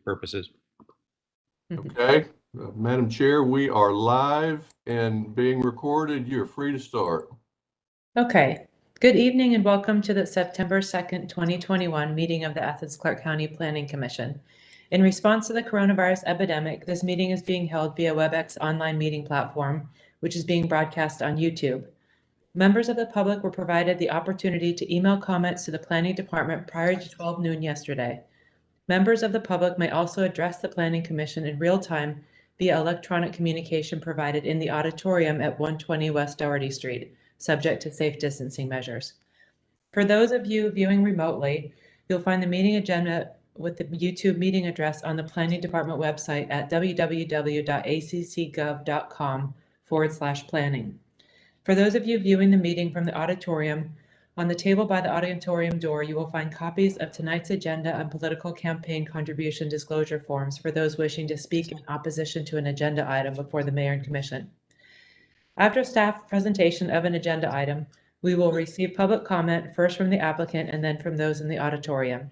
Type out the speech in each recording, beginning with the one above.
purposes. Okay, Madam Chair, we are live and being recorded. You're free to start. Okay, good evening and welcome to the September 2nd, 2021 meeting of the Athens-Clarke County Planning Commission. In response to the coronavirus epidemic, this meeting is being held via WebEx online meeting platform, which is being broadcast on YouTube. Members of the public were provided the opportunity to email comments to the Planning Department prior to 12 noon yesterday. Members of the public may also address the Planning Commission in real time via electronic communication provided in the auditorium at 120 West Doherty Street, subject to safe distancing measures. For those of you viewing remotely, you'll find the meeting agenda with the YouTube meeting address on the Planning Department website at www.accgov.com/planning. For those of you viewing the meeting from the auditorium, on the table by the auditorium door, you will find copies of tonight's agenda and political campaign contribution disclosure forms for those wishing to speak in opposition to an agenda item before the Mayor and Commission. After staff presentation of an agenda item, we will receive public comment first from the applicant and then from those in the auditorium.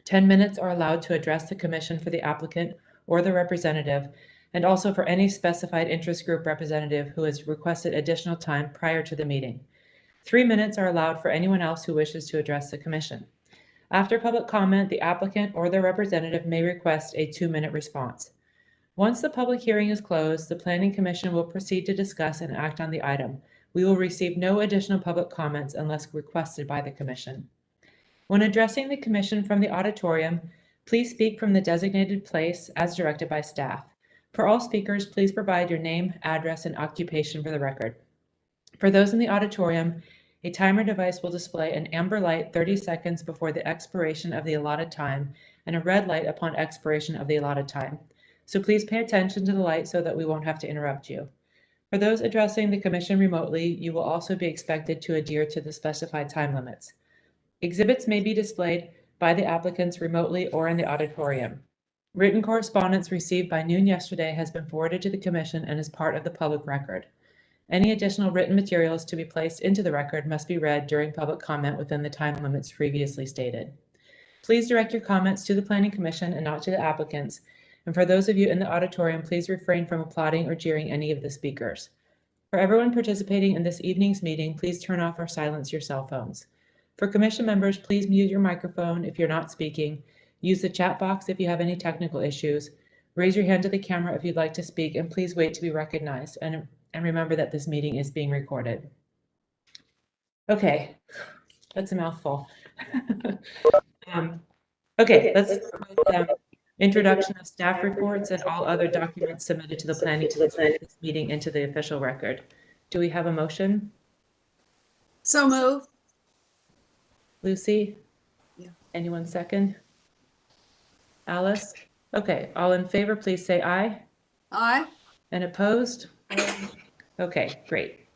10 minutes are allowed to address the Commission for the applicant or the representative, and also for any specified interest group representative who has requested additional time prior to the meeting. 3 minutes are allowed for anyone else who wishes to address the Commission. After public comment, the applicant or their representative may request a 2-minute response. Once the public hearing is closed, the Planning Commission will proceed to discuss and act on the item. We will receive no additional public comments unless requested by the Commission. When addressing the Commission from the auditorium, please speak from the designated place as directed by staff. For all speakers, please provide your name, address, and occupation for the record. For those in the auditorium, a timer device will display an amber light 30 seconds before the expiration of the allotted time and a red light upon expiration of the allotted time. So please pay attention to the light so that we won't have to interrupt you. For those addressing the Commission remotely, you will also be expected to adhere to the specified time limits. Exhibits may be displayed by the applicants remotely or in the auditorium. Written correspondence received by noon yesterday has been forwarded to the Commission and is part of the public record. Any additional written materials to be placed into the record must be read during public comment within the time limits previously stated. Please direct your comments to the Planning Commission and not to the applicants. And for those of you in the auditorium, please refrain from applauding or jeering any of the speakers. For everyone participating in this evening's meeting, please turn off or silence your cell phones. For Commission members, please mute your microphone if you're not speaking. Use the chat box if you have any technical issues. Raise your hand to the camera if you'd like to speak, and please wait to be recognized. And remember that this meeting is being recorded. Okay, that's a mouthful. Okay, let's start with introduction of staff reports and all other documents submitted to the planning this meeting into the official record. Do we have a motion? So moved. Lucy? Yeah. Anyone second? Alice? Okay, all in favor, please say aye. Aye. And opposed? Okay, great.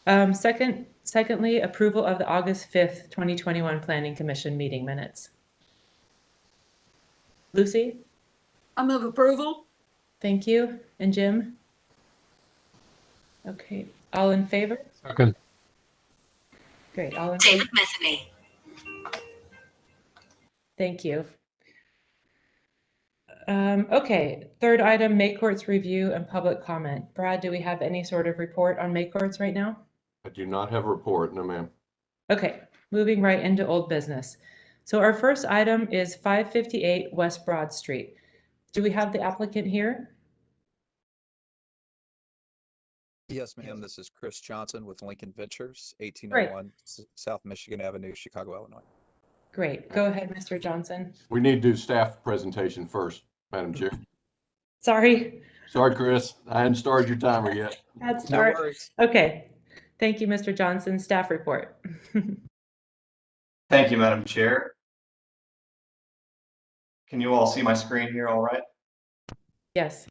Secondly, approval of the August 5th, 2021 Planning Commission meeting minutes. Lucy? I move approval. Thank you. And Jim? Okay, all in favor? Second. Great, all in favor? Thank you. Okay, third item, May Court's review and public comment. Brad, do we have any sort of report on May Courts right now? I do not have a report, no ma'am. Okay, moving right into old business. So our first item is 558 West Broad Street. Do we have the applicant here? Yes, ma'am. This is Chris Johnson with Lincoln Ventures, 1801 South Michigan Avenue, Chicago, Illinois. Great. Go ahead, Mr. Johnson. We need to do staff presentation first, Madam Chair. Sorry. Sorry, Chris. I hadn't started your timer yet. Bad start. No worries. Okay. Thank you, Mr. Johnson. Staff report. Thank you, Madam Chair. Can you all see my screen here all right? Yes.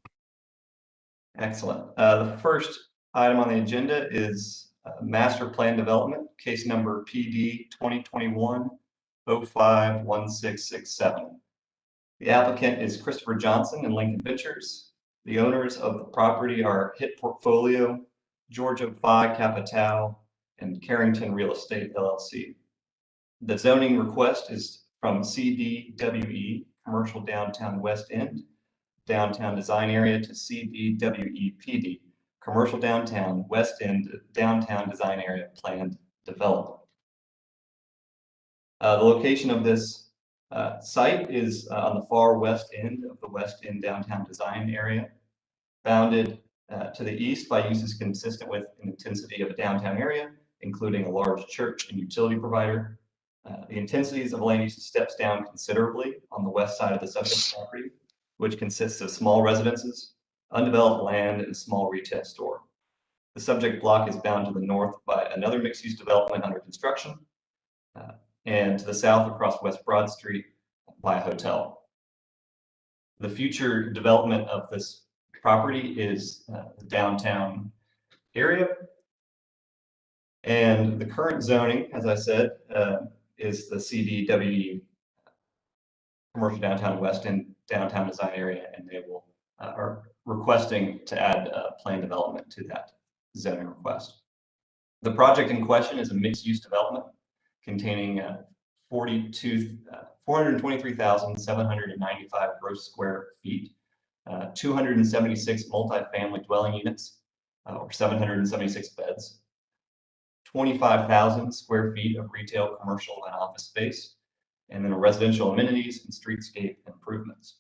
Excellent. The first item on the agenda is Master Plan Development, case number PD 2021-051667. The applicant is Christopher Johnson and Lincoln Ventures. The owners of the property are Hit Portfolio, Georgia Phi Kappa Tau, and Carrington Real Estate LLC. The zoning request is from CDWE, Commercial Downtown West End Downtown Design Area to CDWEPD, Commercial Downtown West End Downtown Design Area Planned Development. The location of this site is on the far west end of the West End Downtown Design Area, bounded to the east by uses consistent with an intensity of a downtown area, including a large church and utility provider. The intensities of land use steps down considerably on the west side of the subject property, which consists of small residences, undeveloped land, and a small retail store. The subject block is bound to the north by another mixed-use development under construction, and to the south across West Broad Street by a hotel. The future development of this property is the downtown area. And the current zoning, as I said, is the CDWE, Commercial Downtown West End Downtown Design Area, and they will are requesting to add planned development to that zoning request. The project in question is a mixed-use development containing 423,795 gross square feet, 276 multifamily dwelling units, or 776 beds, 25,000 square feet of retail, commercial, and office space, and then residential amenities and streetscape improvements.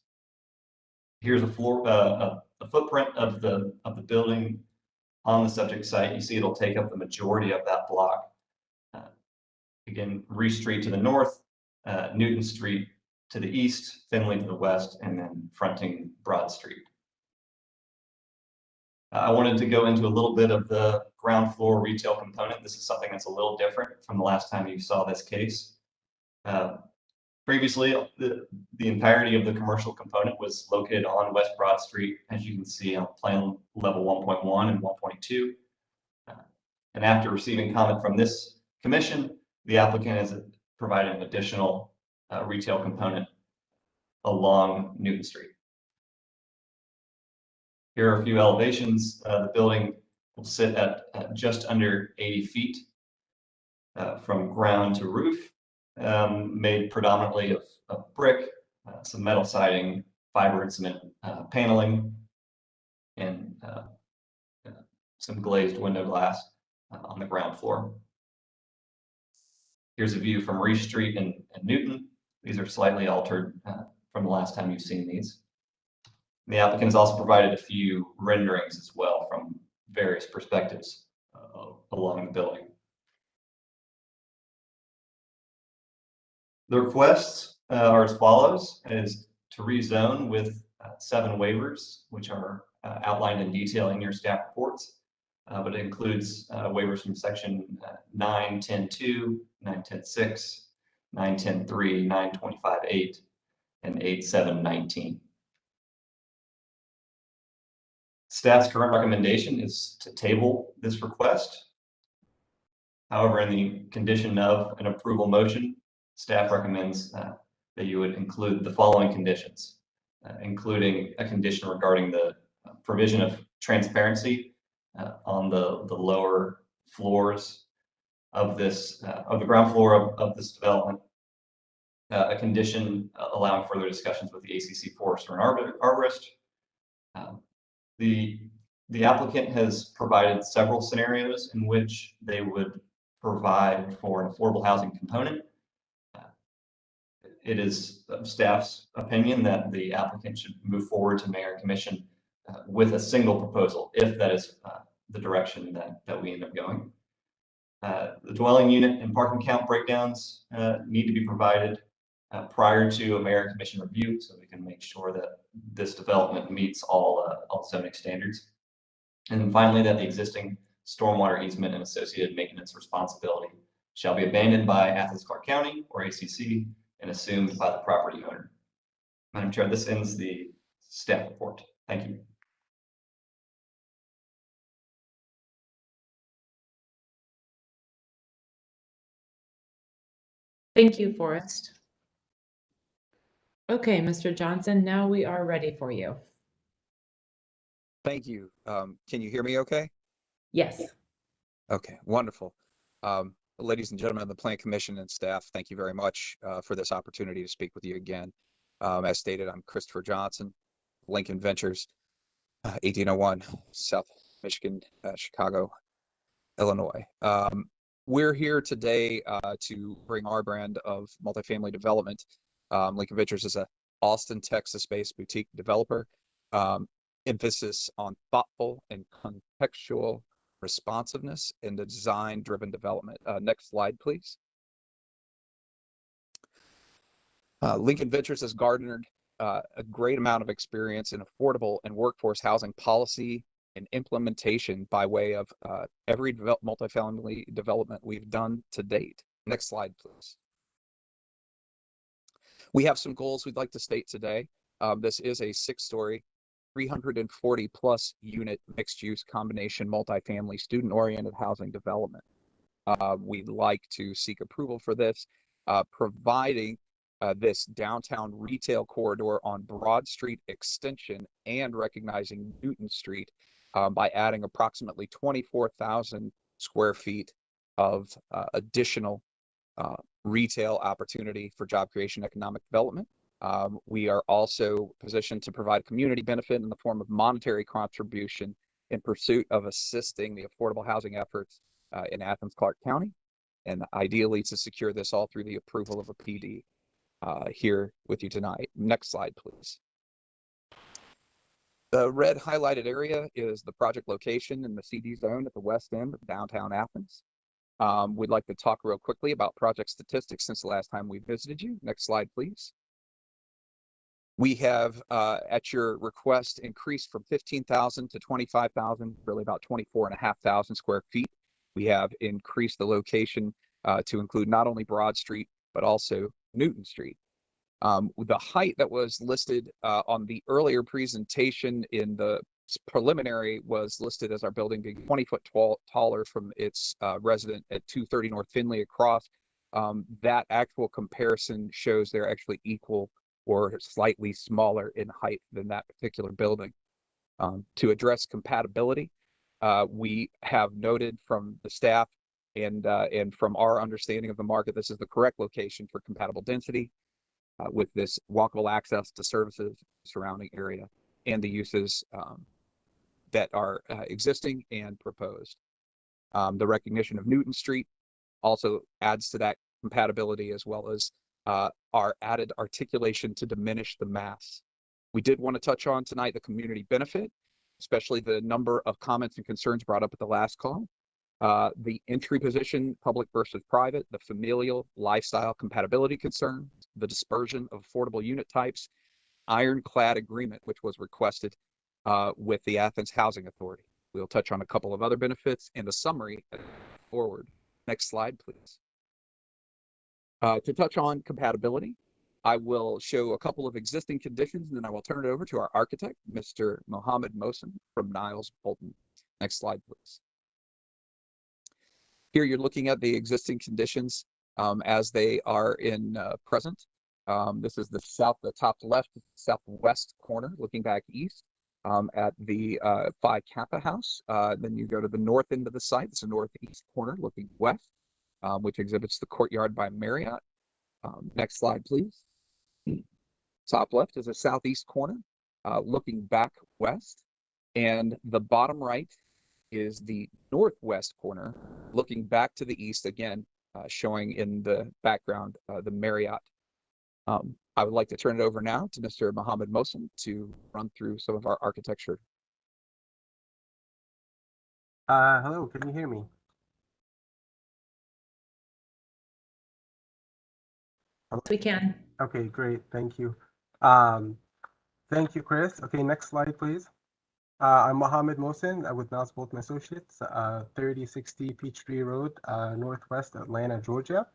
Here's a footprint of the building on the subject site. You see it'll take up the majority of that block. Again, Reese Street to the north, Newton Street to the east, Finley to the west, and then fronting Broad Street. I wanted to go into a little bit of the ground floor retail component. This is something that's a little different from the last time you saw this case. Previously, the entirety of the commercial component was located on West Broad Street, as you can see on plan level 1.1 and 1.2. And after receiving comment from this commission, the applicant has provided an additional retail component along Newton Street. Here are a few elevations. The building will sit at just under 80 feet from ground to roof, made predominantly of brick, some metal siding, fiber and cement paneling, and some glazed window glass on the ground floor. Here's a view from Reese Street and Newton. These are slightly altered from the last time you've seen these. The applicant has also provided a few renderings as well from various perspectives along the building. The requests are as follows: is to rezone with 7 waivers, which are outlined in detail in your staff reports, but it includes waivers from section 9.10.2, 9.10.6, 9.10.3, 9.25.8, and 8.7.19. Staff's current recommendation is to table this request. However, in the condition of an approval motion, staff recommends that you would include the following conditions, including a condition regarding the provision of transparency on the lower floors of this, of the ground floor of this development, a condition allowing further discussions with the ACC forester and arborist. The applicant has provided several scenarios in which they would provide for an affordable housing component. It is staff's opinion that the applicant should move forward to mayor and commission with a single proposal, if that is the direction that we end up going. The dwelling unit and parking count breakdowns need to be provided prior to a mayor and commission review, so we can make sure that this development meets all zoning standards. And then finally, that the existing stormwater easement and associated maintenance responsibility shall be abandoned by Athens-Clarke County or ACC and assumed by the property owner. Madam Chair, this ends the staff report. Thank you. Thank you, Forrest. Okay, Mr. Johnson, now we are ready for you. Thank you. Can you hear me okay? Yes. Okay, wonderful. Ladies and gentlemen of the Plan Commission and staff, thank you very much for this opportunity to speak with you again. As stated, I'm Christopher Johnson, Lincoln Ventures, 1801 South Michigan, Chicago, Illinois. We're here today to bring our brand of multifamily development. Lincoln Ventures is a Austin, Texas-based boutique developer. Emphasis on thoughtful and contextual responsiveness in the design-driven development. Next slide, please. Lincoln Ventures has garnered a great amount of experience in affordable and workforce housing policy and implementation by way of every multifamily development we've done to date. Next slide, please. We have some goals we'd like to state today. This is a 6-story, 340 plus unit mixed use combination multifamily student oriented housing development. We'd like to seek approval for this, providing this downtown retail corridor on Broad Street extension and recognizing Newton Street by adding approximately 24,000 square feet of additional retail opportunity for job creation, economic development. We are also positioned to provide community benefit in the form of monetary contribution in pursuit of assisting the affordable housing efforts in Athens-Clarke County, and ideally to secure this all through the approval of a PD here with you tonight. Next slide, please. The red highlighted area is the project location in the CD zone at the west end of downtown Athens. We'd like to talk real quickly about project statistics since the last time we visited you. Next slide, please. We have, at your request, increased from 15,000 to 25,000, really about 24,500 square feet. We have increased the location to include not only Broad Street, but also Newton Street. The height that was listed on the earlier presentation in the preliminary was listed as our building being 20 foot taller from its resident at 230 North Finley across. That actual comparison shows they're actually equal or slightly smaller in height than that particular building. To address compatibility, we have noted from the staff and from our understanding of the market, this is the correct location for compatible density with this walkable access to services surrounding area and the uses that are existing and proposed. The recognition of Newton Street also adds to that compatibility, as well as our added articulation to diminish the mass. We did want to touch on tonight the community benefit, especially the number of comments and concerns brought up at the last call. The entry position, public versus private, the familial lifestyle compatibility concerns, the dispersion of affordable unit types, ironclad agreement, which was requested with the Athens Housing Authority. We'll touch on a couple of other benefits and a summary forward. Next slide, please. To touch on compatibility, I will show a couple of existing conditions, and then I will turn it over to our architect, Mr. MOHSEN from Niles Bolton. Next slide, please. Here you're looking at the existing conditions as they are in present. This is the top left, southwest corner, looking back east at the Phi Kappa house. Then you go to the north end of the site. It's the northeast corner, looking west, which exhibits the Courtyard by Marriott. Next slide, please. Top left is a southeast corner, looking back west, and the bottom right is the northwest corner, looking back to the east, again, showing in the background the Marriott. I would like to turn it over now to Mr. MOHSEN to run through some of our architecture. Hello, can you hear me? We can. Okay, great, thank you. Thank you, Chris. Okay, next slide, please. I'm MOHSEN with MOHSEN Associates, 3060 Peachtree Road, Northwest Atlanta, Georgia.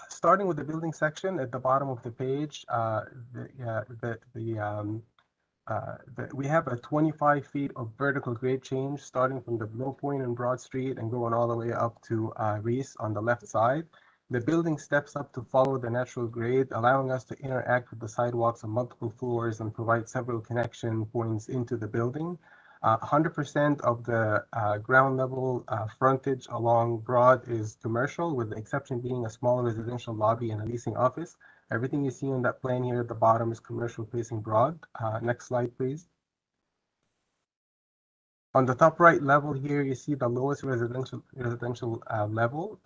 Starting with the building section at the bottom of the page, we have a 25 feet of vertical grade change starting from the low point in Broad Street and going all the way up to Reese on the left side. The building steps up to follow the natural grade, allowing us to interact with the sidewalks on multiple floors and provide several connection points into the building. 100% of the ground level frontage along Broad is commercial, with the exception being a small residential lobby and a leasing office. Everything you see on that plan here at the bottom is commercial facing broad. Next slide, please. On the top right level here, you see the lowest residential level.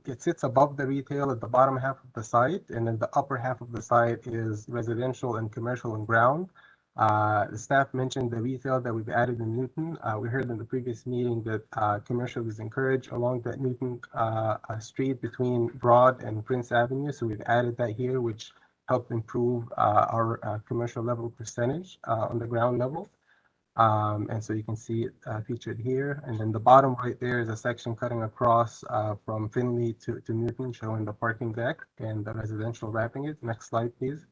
It sits above the retail at the bottom half of the site, and then the upper half of the site is residential and commercial and ground. The staff mentioned the retail that we've added in Newton. We heard in the previous meeting that commercial is encouraged along that Newton street between Broad and Prince Avenue. So we've added that here, which helped improve our commercial level percentage on the ground level. And so you can see it featured here. And then the bottom right there is a section cutting across from Finley to Newton, showing the parking deck and the residential wrapping it. Next slide, please.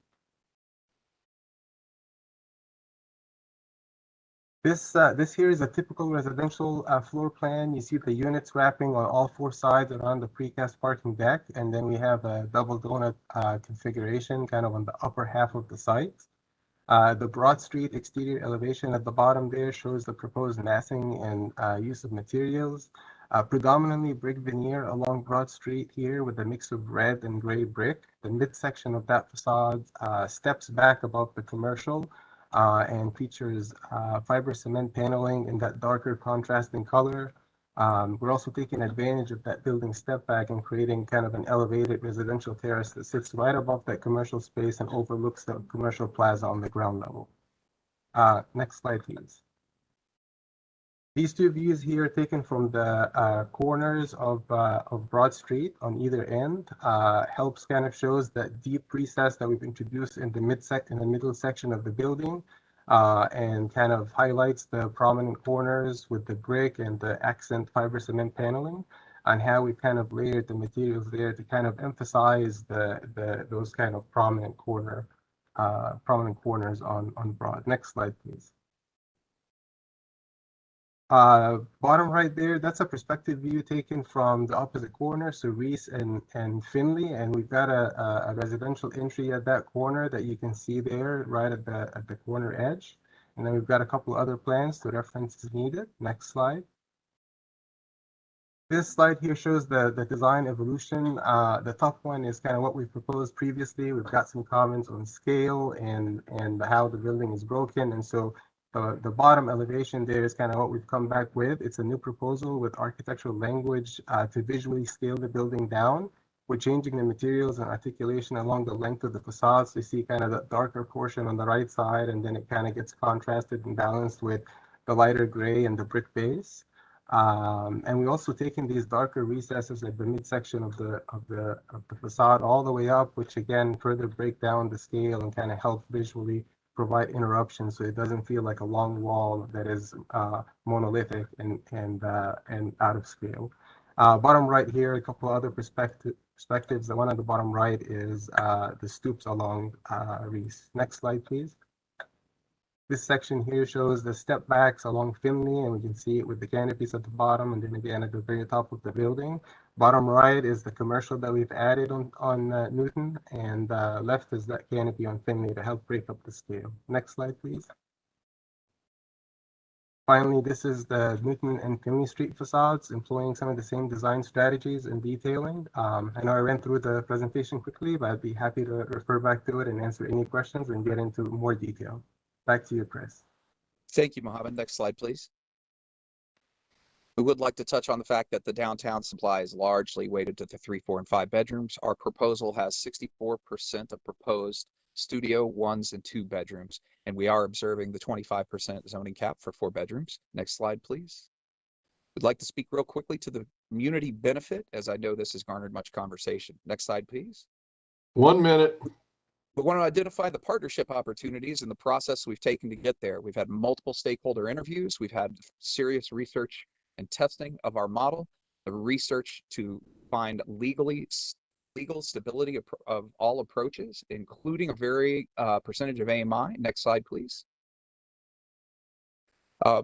This here is a typical residential floor plan. You see the units wrapping on all four sides around the precast parking deck. And then we have a double donut configuration kind of on the upper half of the site. The Broad Street exterior elevation at the bottom there shows the proposed massing and use of materials. Predominantly brick veneer along Broad Street here with a mix of red and gray brick. The midsection of that facade steps back above the commercial and features fiber cement paneling in that darker contrasting color. We're also taking advantage of that building step back and creating kind of an elevated residential terrace that sits right above that commercial space and overlooks the commercial plaza on the ground level. Next slide, please. These two views here taken from the corners of Broad Street on either end helps kind of shows that deep recess that we've introduced in the middle section of the building. And kind of highlights the prominent corners with the brick and the accent fiber cement paneling, and how we kind of layered the materials there to kind of emphasize those kind of prominent corners on Broad. Next slide, please. Bottom right there, that's a perspective view taken from the opposite corner, so Reese and Finley, and we've got a residential entry at that corner that you can see there right at the corner edge. And then we've got a couple other plans to reference as needed. Next slide. This slide here shows the design evolution. The top one is kind of what we proposed previously. We've got some comments on scale and how the building is broken, and so the bottom elevation there is kind of what we've come back with. It's a new proposal with architectural language to visually scale the building down. We're changing the materials and articulation along the length of the facades. So you see kind of the darker portion on the right side, and then it kind of gets contrasted and balanced with the lighter gray and the brick base. And we also taken these darker recesses at the midsection of the facade all the way up, which again further break down the scale and kind of help visually provide interruptions, so it doesn't feel like a long wall that is monolithic and out of scale. Bottom right here, a couple other perspectives. The one at the bottom right is the stoops along Reese. Next slide, please. This section here shows the step backs along Finley, and we can see it with the canopies at the bottom, and then again at the very top of the building. Bottom right is the commercial that we've added on Newton, and left is that canopy on Finley to help break up the scale. Next slide, please. Finally, this is the Newton and Finley Street facades, employing some of the same design strategies and detailing. I know I ran through the presentation quickly, but I'd be happy to refer back to it and answer any questions and get into more detail. Back to you, Chris. Thank you, Mohammed. Next slide, please. We would like to touch on the fact that the downtown supply is largely weighted to the 3, 4, and 5 bedrooms. Our proposal has 64% of proposed studio 1s and 2 bedrooms, and we are observing the 25% zoning cap for 4 bedrooms. Next slide, please. We'd like to speak real quickly to the community benefit, as I know this has garnered much conversation. Next slide, please. 1 minute. We want to identify the partnership opportunities and the process we've taken to get there. We've had multiple stakeholder interviews. We've had serious research and testing of our model, the research to find legal stability of all approaches, including a very percentage of AMI. Next slide, please.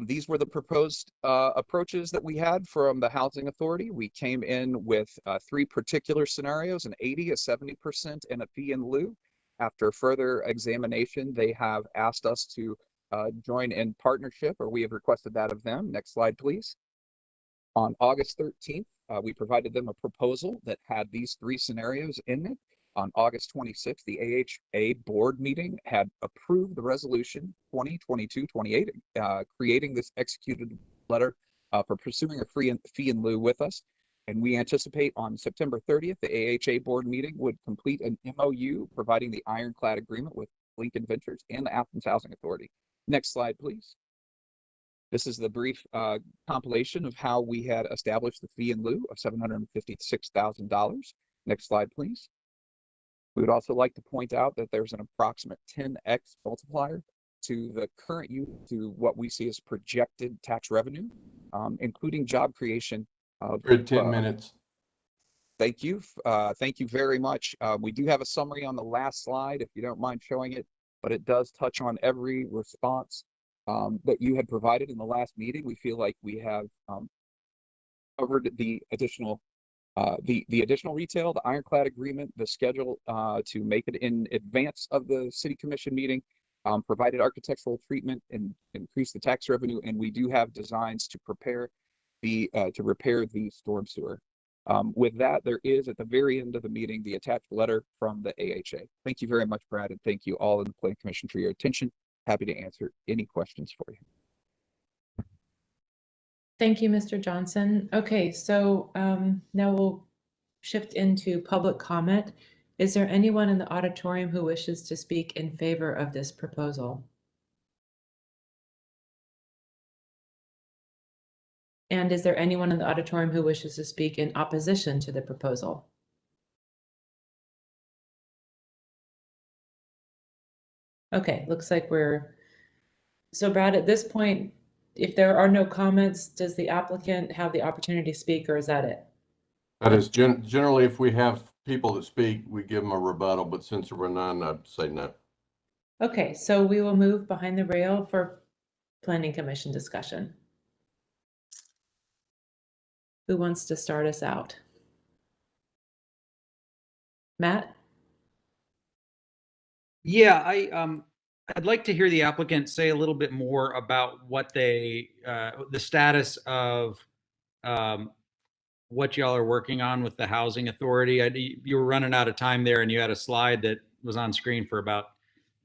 These were the proposed approaches that we had from the Housing Authority. We came in with 3 particular scenarios, an 80%, a 70%, and a fee in lieu. After further examination, they have asked us to join in partnership, or we have requested that of them. Next slide, please. On August 13th, we provided them a proposal that had these 3 scenarios in it, On August 26th, the AHA board meeting had approved the resolution 2022-28, creating this executed letter for pursuing a fee in lieu with us. And we anticipate on September 30th, the AHA board meeting would complete an MOU providing the ironclad agreement with Lincoln Ventures and the Athens Housing Authority. Next slide, please. This is the brief compilation of how we had established the fee in lieu of $756,000. Next slide, please. We would also like to point out that there's an approximate 10x multiplier to the current use to what we see as projected tax revenue, including job creation. For 10 minutes. Thank you. Thank you very much. We do have a summary on the last slide, if you don't mind showing it, but it does touch on every response that you had provided in the last meeting. We feel like we have covered the additional retail, the ironclad agreement, the schedule to make it in advance of the city commission meeting, provided architectural treatment and increase the tax revenue, and we do have designs to repair the storm sewer. With that, there is at the very end of the meeting the attached letter from the AHA. Thank you very much, Brad, and thank you all in the Planning Commission for your attention. Happy to answer any questions for you. Thank you, Mr. Johnson. Okay, so now we'll shift into public comment. Is there anyone in the auditorium who wishes to speak in favor of this proposal? And is there anyone in the auditorium who wishes to speak in opposition to the proposal? Okay, looks like so Brad, at this point, if there are no comments, does the applicant have the opportunity to speak, or is that it? That is generally, if we have people that speak, we give them a rebuttal, but since there were none, I'd say no. Okay, so we will move behind the rail for Planning Commission discussion. Who wants to start us out? Matt? Yeah, I'd like to hear the applicant say a little bit more about what the status of what y'all are working on with the housing authority. You were running out of time there, and you had a slide that was on screen for about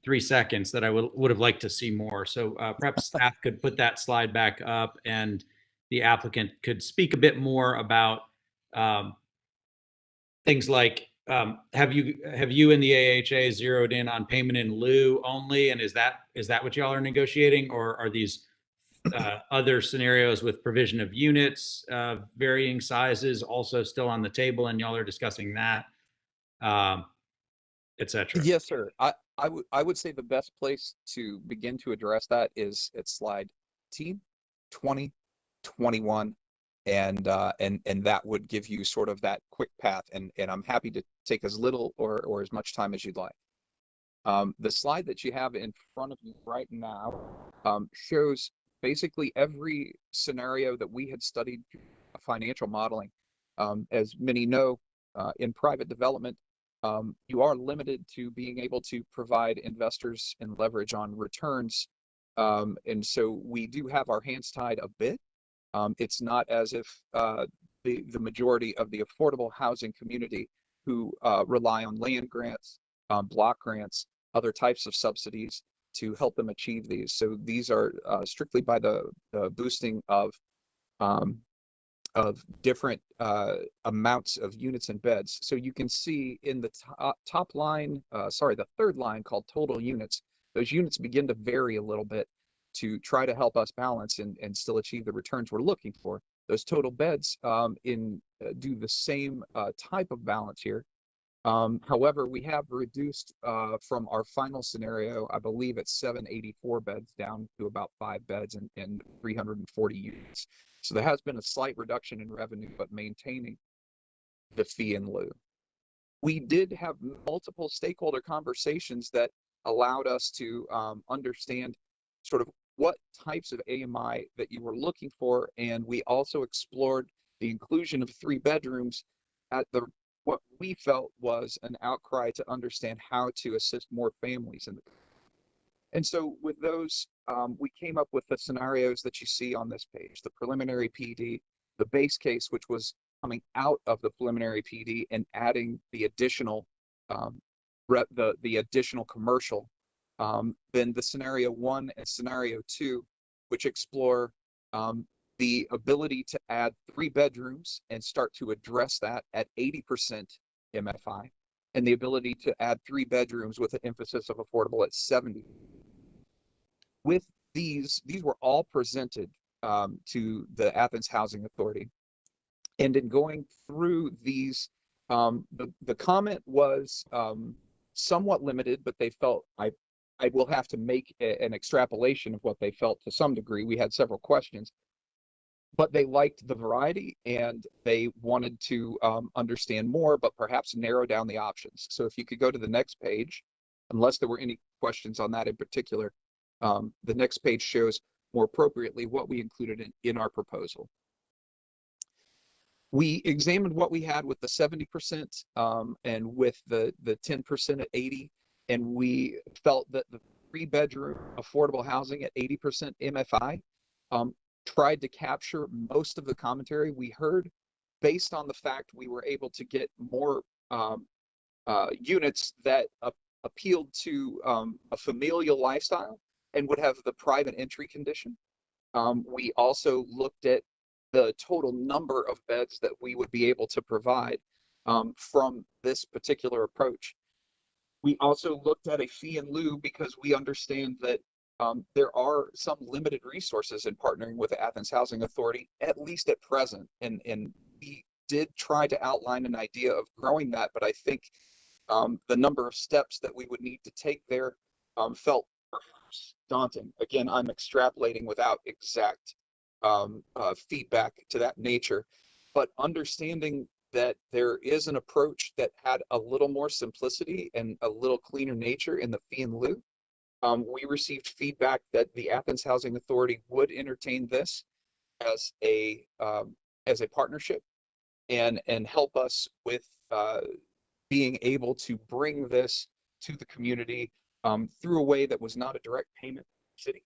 3 seconds that I would have liked to see more. So perhaps staff could put that slide back up, and the applicant could speak a bit more about things like, have you and the AHA zeroed in on payment in lieu only, and is that what y'all are negotiating, or are these other scenarios with provision of units, varying sizes, also still on the table, and y'all are discussing that, etc.? Yes, sir. I would say the best place to begin to address that is at slide 20, 21, and that would give you sort of that quick path. And I'm happy to take as little or as much time as you'd like. The slide that you have in front of you right now shows basically every scenario that we had studied financial modeling. As many know, in private development, you are limited to being able to provide investors and leverage on returns. And so we do have our hands tied a bit. It's not as if the majority of the affordable housing community who rely on land grants, block grants, other types of subsidies to help them achieve these. So these are strictly by the boosting of different amounts of units and beds. So you can see in the top line, the third line called total units, those units begin to vary a little bit to try to help us balance and still achieve the returns we're looking for. Those total beds do the same type of balance here. However, we have reduced from our final scenario, I believe it's 784 beds down to about 5 beds and 340 units. So there has been a slight reduction in revenue, but maintaining the fee in lieu. We did have multiple stakeholder conversations that allowed us to understand sort of what types of AMI that you were looking for. And we also explored the inclusion of 3 bedrooms at what we felt was an outcry to understand how to assist more families in the. And so with those, we came up with the scenarios that you see on this page: the preliminary PD, the base case, which was coming out of the preliminary PD and adding the additional the additional commercial, then the scenario 1 and scenario 2, which explore the ability to add 3 bedrooms and start to address that at 80% MFI, and the ability to add 3 bedrooms with an emphasis of affordable at 70. With these were all presented to the Athens Housing Authority. And in going through these, the comment was somewhat limited, but they felt I will have to make an extrapolation of what they felt to some degree. We had several questions, but they liked the variety and they wanted to understand more, but perhaps narrow down the options. So if you could go to the next page, unless there were any questions on that in particular, the next page shows more appropriately what we included in our proposal. We examined what we had with the 70% and with the 10% at 80, and we felt that the 3-bedroom affordable housing at 80% MFI tried to capture most of the commentary we heard based on the fact we were able to get more units that appealed to a familial lifestyle and would have the private entry condition. We also looked at the total number of beds that we would be able to provide from this particular approach. We also looked at a fee in lieu because we understand that there are some limited resources in partnering with the Athens Housing Authority, at least at present. And we did try to outline an idea of growing that, but I think the number of steps that we would need to take there felt daunting. Again, I'm extrapolating without exact feedback to that nature, but understanding that there is an approach that had a little more simplicity and a little cleaner nature in the fee in lieu. We received feedback that the Athens Housing Authority would entertain this as a partnership and help us with being able to bring this to the community through a way that was not a direct payment to the city.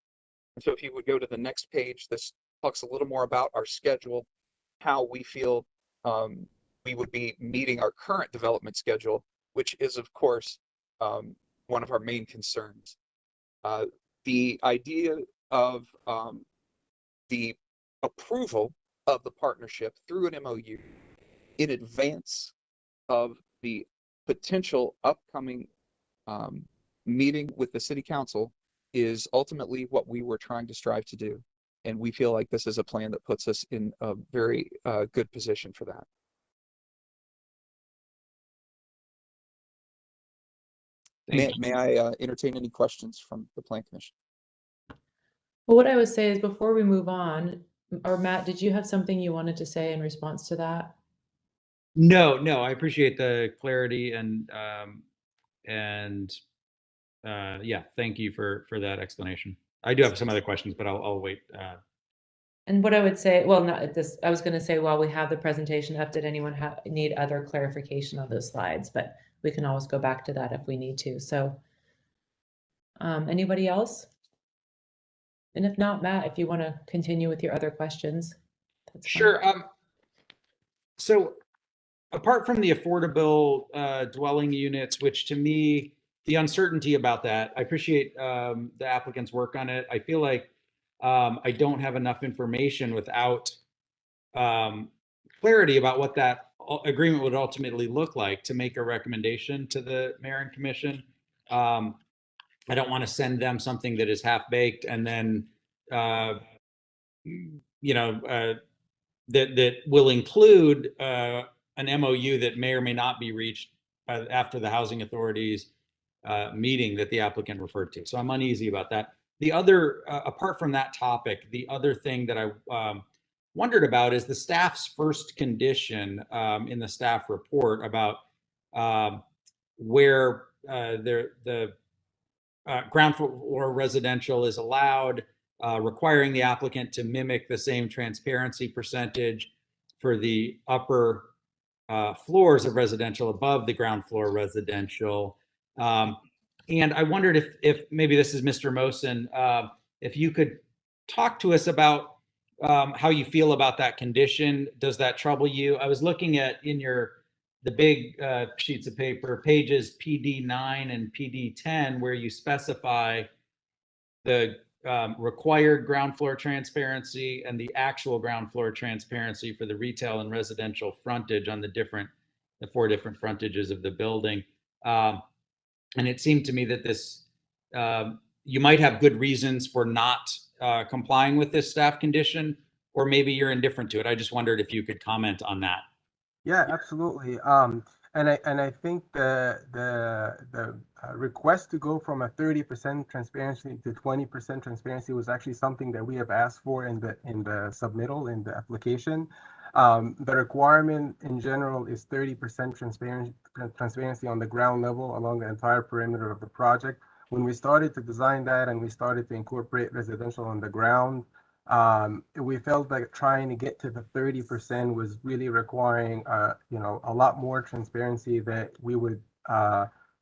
And so if you would go to the next page, this talks a little more about our schedule, how we feel we would be meeting our current development schedule, which is, of course, one of our main concerns. The idea of the approval of the partnership through an MOU in advance of the potential upcoming meeting with the City Council is ultimately what we were trying to strive to do. And we feel like this is a plan that puts us in a very good position for that. May I entertain any questions from the Plan Commission? Well, what I would say is before we move on, or Matt, did you have something you wanted to say in response to that? No, I appreciate the clarity and yeah, thank you for that explanation. I do have some other questions, but I'll wait. And what I would say, well, not at this, I was going to say, while we have the presentation up, did anyone need other clarification on those slides? But we can always go back to that if we need to. So anybody else? And if not, Matt, if you want to continue with your other questions. That's sure. So apart from the affordable dwelling units, which to me, the uncertainty about that, I appreciate the applicant's work on it. I feel like I don't have enough information without clarity about what that agreement would ultimately look like to make a recommendation to the mayor and commission. I don't want to send them something that is half-baked and then, that will include an MOU that may or may not be reached after the housing authorities meeting that the applicant referred to. So I'm uneasy about that. The other, apart from that topic, the other thing that I wondered about is the staff's first condition in the staff report about where the ground floor residential is allowed, requiring the applicant to mimic the same transparency percentage for the upper floors of residential above the ground floor residential. And I wondered if maybe this is Mr. MOHSEN, if you could talk to us about how you feel about that condition. Does that trouble you? I was looking at in your the big sheets of paper, pages PD9 and PD10, where you specify the required ground floor transparency and the actual ground floor transparency for the retail and residential frontage on the 4 different frontages of the building. And it seemed to me that this, you might have good reasons for not complying with this staff condition, or maybe you're indifferent to it. I just wondered if you could comment on that. Yeah, absolutely. And I think the request to go from a 30% transparency to 20% transparency was actually something that we have asked for in the submittal, in the application. The requirement in general is 30% transparency on the ground level along the entire perimeter of the project. When we started to design that and we started to incorporate residential on the ground, we felt like trying to get to the 30% was really requiring, a lot more transparency that we would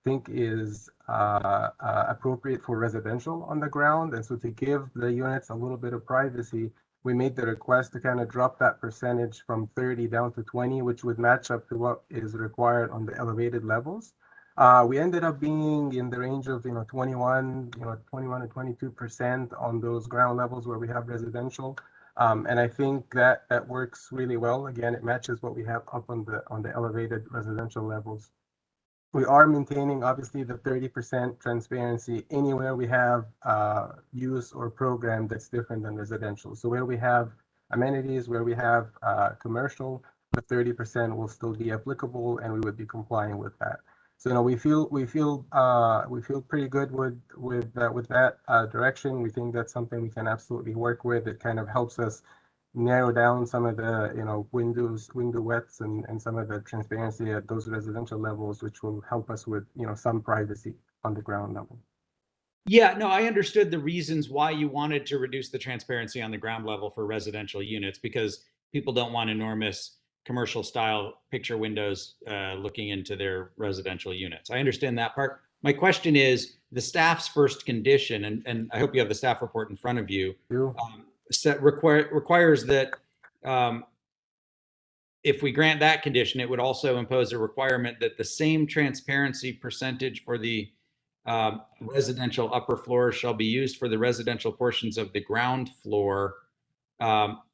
think is appropriate for residential on the ground. And so to give the units a little bit of privacy, we made the request to kind of drop that percentage from 30 down to 20, which would match up to what is required on the elevated levels. We ended up being in the range of 21 to 22% on those ground levels where we have residential, and I think that works really well. Again, it matches what we have up on the elevated residential levels. We are maintaining obviously the 30% transparency anywhere we have use or program that's different than residential. So where we have amenities, where we have commercial, the 30% will still be applicable, and we would be complying with that. So we feel pretty good with that direction. We think that's something we can absolutely work with. It kind of helps us narrow down some of the window widths and some of the transparency at those residential levels, which will help us with some privacy on the ground level. Yeah, no, I understood the reasons why you wanted to reduce the transparency on the ground level for residential units, because people don't want enormous commercial style picture windows looking into their residential units. I understand that part. My question is the staff's first condition, and I hope you have the staff report in front of you, requires that if we grant that condition, it would also impose a requirement that the same transparency percentage for the residential upper floor shall be used for the residential portions of the ground floor.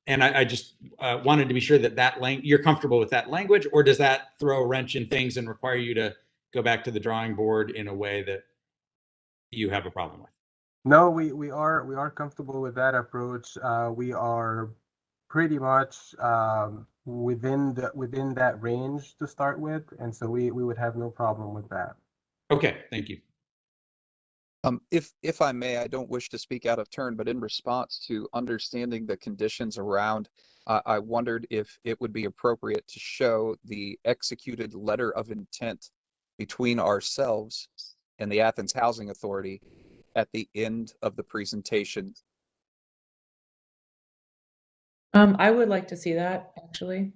And I just wanted to be sure that you're comfortable with that language, or does that throw a wrench in things and require you to go back to the drawing board in a way that you have a problem with? No, we are comfortable with that approach. We are pretty much within that range to start with, and so we would have no problem with that. Okay, thank you. If I may, I don't wish to speak out of turn, but in response to understanding the conditions around, I wondered if it would be appropriate to show the executed letter of intent between ourselves and the Athens Housing Authority at the end of the presentation. I would like to see that, actually.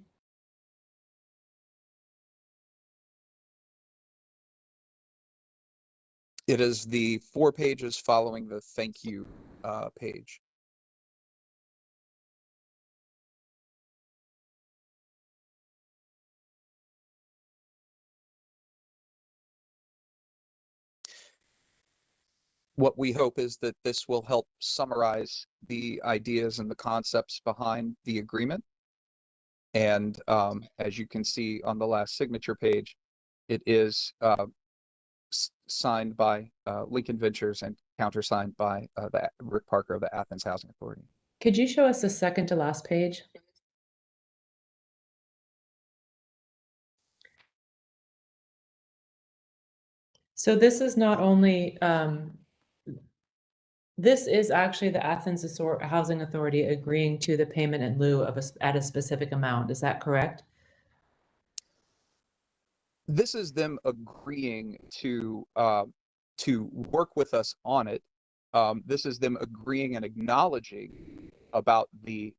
It is the 4 pages following the thank you page. What we hope is that this will help summarize the ideas and the concepts behind the agreement. And as you can see on the last signature page, it is signed by Lincoln Ventures and countersigned by Rick Parker of the Athens Housing Authority. Could you show us the second to last page? So this is not only, this is actually the Athens Housing Authority agreeing to the payment in lieu of at a specific amount. Is that correct? This is them agreeing to work with us on it. This is them agreeing and acknowledging about the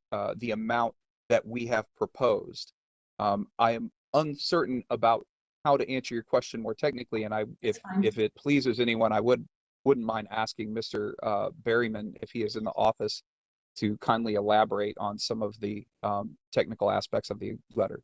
amount that we have proposed. I am uncertain about how to answer your question more technically, and if it pleases anyone, I wouldn't mind asking Mr. Berryman, if he is in the office, to kindly elaborate on some of the technical aspects of the letter.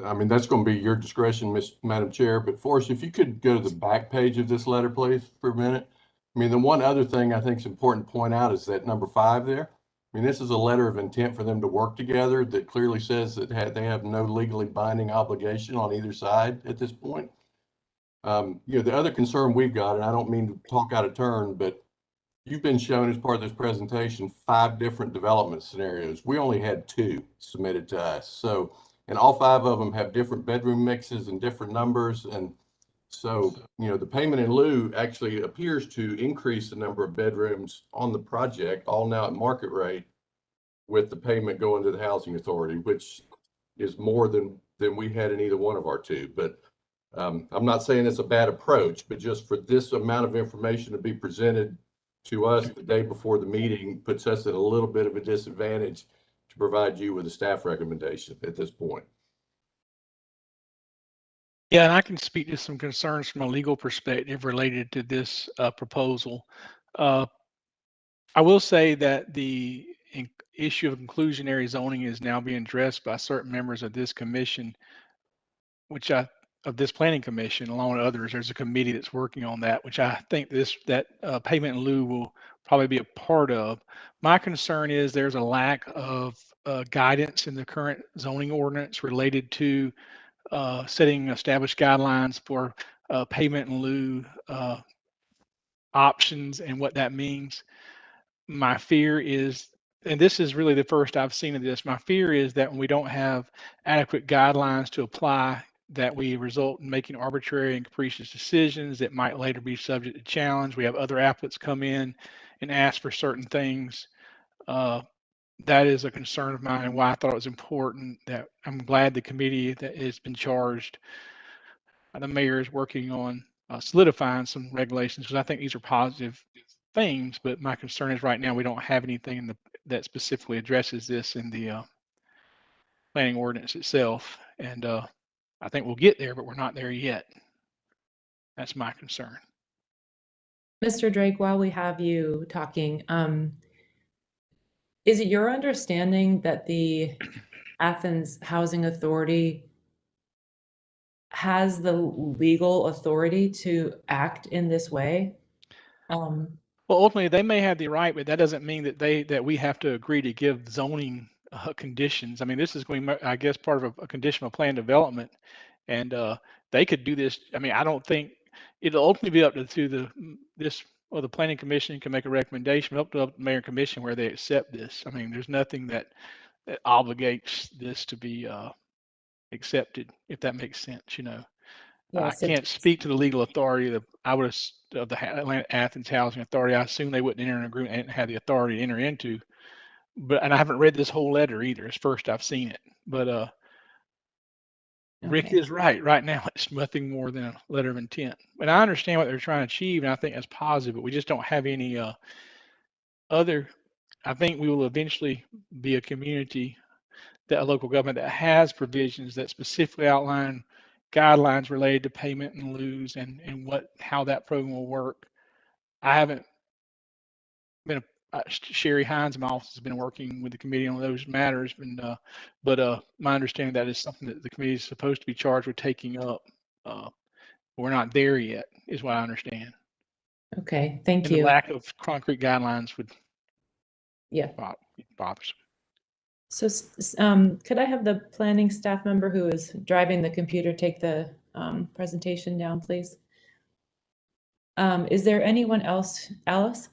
I mean, that's going to be your discretion, Madam Chair, but Forrest, if you could go to the back page of this letter, please, for a minute. I mean, the one other thing I think is important to point out is that number 5 there. I mean, this is a letter of intent for them to work together that clearly says that they have no legally binding obligation on either side at this point. The other concern we've got, and I don't mean to talk out of turn, but you've been shown as part of this presentation 5 different development scenarios. We only had 2 submitted to us. So, and all 5 of them have different bedroom mixes and different numbers. And so, the payment in lieu actually appears to increase the number of bedrooms on the project, all now at market rate, with the payment going to the housing authority, which is more than we had in either one of our 2. But I'm not saying it's a bad approach, but just for this amount of information to be presented to us the day before the meeting puts us at a little bit of a disadvantage to provide you with a staff recommendation at this point. Yeah, and I can speak to some concerns from a legal perspective related to this proposal. I will say that the issue of inclusionary zoning is now being addressed by certain members of this commission, of this planning commission, along with others. There's a committee that's working on that, which I think that payment in lieu will probably be a part of. My concern is there's a lack of guidance in the current zoning ordinance related to setting established guidelines for payment in lieu options and what that means. My fear is, and this is really the first I've seen of this, my fear is that when we don't have adequate guidelines to apply, that we result in making arbitrary and capricious decisions that might later be subject to challenge. We have other applicants come in and ask for certain things. That is a concern of mine, and why I thought it was important that I'm glad the committee that has been charged, the mayor is working on solidifying some regulations, because I think these are positive things. But my concern is right now we don't have anything that specifically addresses this in the planning ordinance itself. And I think we'll get there, but we're not there yet. That's my concern. Mr. Drake, while we have you talking, is it your understanding that the Athens Housing Authority has the legal authority to act in this way? Well, ultimately, they may have the right, but that doesn't mean that we have to agree to give zoning conditions. I mean, this is going, I guess, part of a conditional plan development, and they could do this. I mean, I don't think it'll ultimately be up to the planning commission can make a recommendation up to the mayor and commission where they accept this. I mean, there's nothing that obligates this to be accepted, if that makes sense. Yes, I can't speak to the legal authority of the Athens Housing Authority. I assume they wouldn't enter an agreement and have the authority to enter into. And I haven't read this whole letter either. It's first I've seen it. But Rick Okay. is right. Right now, it's nothing more than a letter of intent. And I understand what they're trying to achieve, and I think that's positive. But we just don't have any other. I think we will eventually be a community, that a local government that has provisions that specifically outline guidelines related to payment in lieu and how that program will work. I haven't been Sherry Hines in my office has been working with the committee on those matters, but my understanding that is something that the committee is supposed to be charged with taking up. We're not there yet, is what I understand. Okay, thank And the you. lack of concrete guidelines would bothersome. So, could I have the planning staff member who is driving the computer take the presentation down, please? Is there anyone else? Alice?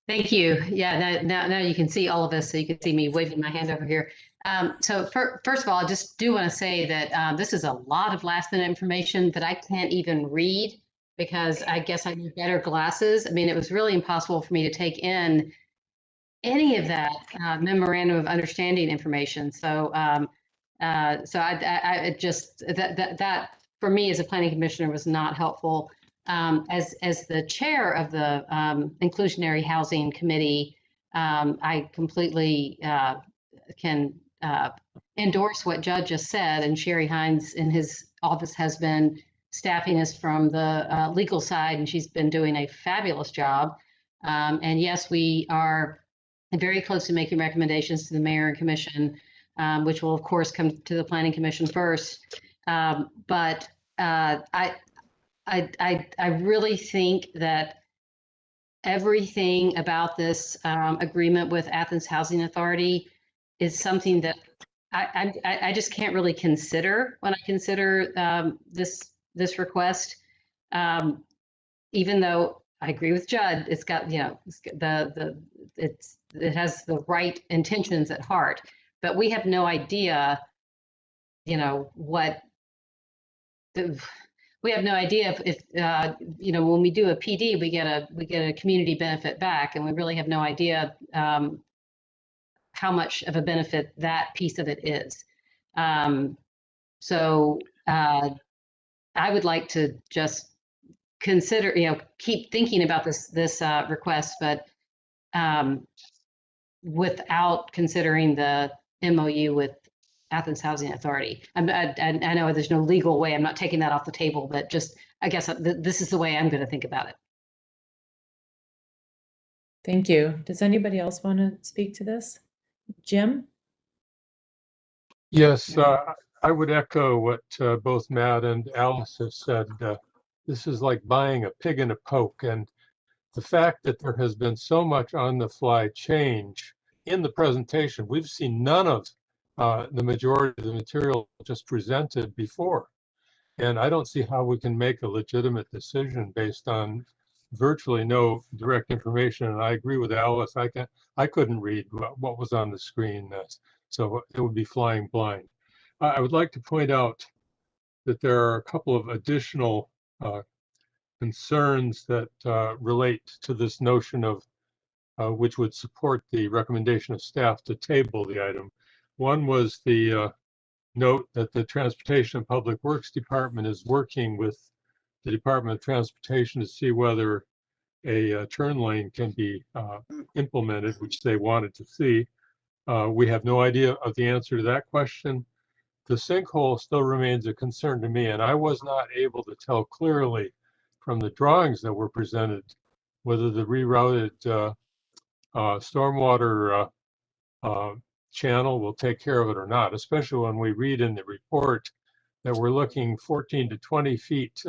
Thank you. Yeah, now you can see all of us, so you can see me waving my hand over here. So first of all, I just do want to say that this is a lot of last minute information that I can't even read, because I guess I need better glasses. I mean, it was really impossible for me to take in any of that memorandum of understanding information. So I just that for me as a planning commissioner was not helpful. As the chair of the inclusionary housing committee, I completely can endorse what Judd just said, and Sherry Hines in his office has been staffing us from the legal side, and she's been doing a fabulous job. And yes, we are very close to making recommendations to the mayor and commission. which will of course come to the Planning Commission first. But I really think that everything about this agreement with Athens Housing Authority is something that I just can't really consider when I consider this request. Even though I agree with Judd, it's got, you know, it has the right intentions at heart, but we have no idea, you know, we have no idea if you know, when we do a PD, we get a community benefit back, and we really have no idea how much of a benefit that piece of it is. So I would like to just consider, you know, keep thinking about this request, but without considering the MOU with Athens Housing Authority. I know there's no legal way, I'm not taking that off the table, but just, I guess this is the way I'm going to think about it. Thank you. Does anybody else want to speak to this? Jim? Yes, I would echo what both Matt and Alice have said. This is like buying a pig in a poke, and the fact that there has been so much on-the-fly change in the presentation, we've seen none of the majority of the material just presented before. And I don't see how we can make a legitimate decision based on virtually no direct information. And I agree with Alice. I couldn't read what was on the screen, so it would be flying blind. I would like to point out that there are a couple of additional concerns that relate to this notion of which would support the recommendation of staff to table the item. One was the note that the Transportation and Public Works Department is working with the Department of Transportation to see whether a turn lane can be implemented, which they wanted to see. We have no idea of the answer to that question. The sinkhole still remains a concern to me, and I was not able to tell clearly from the drawings that were presented whether the rerouted stormwater channel will take care of it or not, especially when we read in the report that we're looking 14 to 20 feet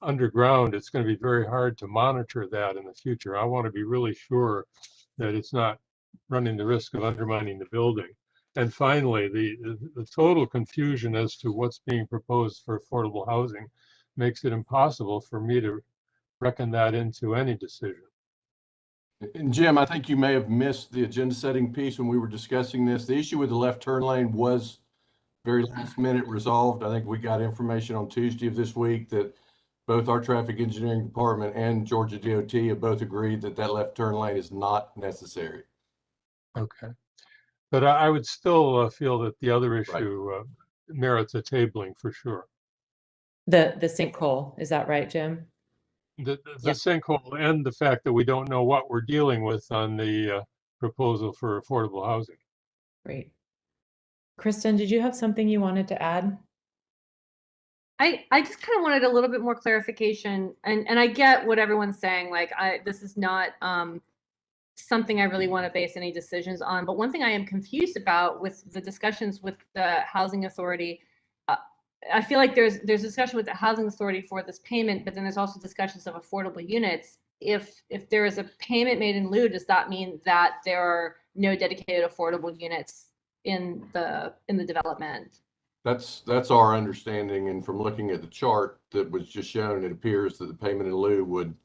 underground. It's going to be very hard to monitor that in the future. I want to be really sure that it's not running the risk of undermining the building. And finally, the total confusion as to what's being proposed for affordable housing makes it impossible for me to reckon that into any decision. And Jim, I think you may have missed the agenda setting piece when we were discussing this. The issue with the left turn lane was very last minute resolved. I think we got information on Tuesday of this week that both our traffic engineering department and Georgia DOT have both agreed that that left turn lane is not necessary. Okay. But I would still feel that the other issue merits a tabling for sure. The sinkhole, is that right, Jim? The Yep. sinkhole and the fact that we don't know what we're dealing with on the proposal for affordable housing. Great. Kristen, did you have something you wanted to add? I just kind of wanted a little bit more clarification, and I get what everyone's saying. Like, this is not something I really want to base any decisions on. But one thing I am confused about with the discussions with the housing authority, I feel like there's discussion with the housing authority for this payment, but then there's also discussions of affordable units. If there is a payment made in lieu, does that mean that there are no dedicated affordable units in the development? That's our understanding, and from looking at the chart that was just shown, it appears that the payment in lieu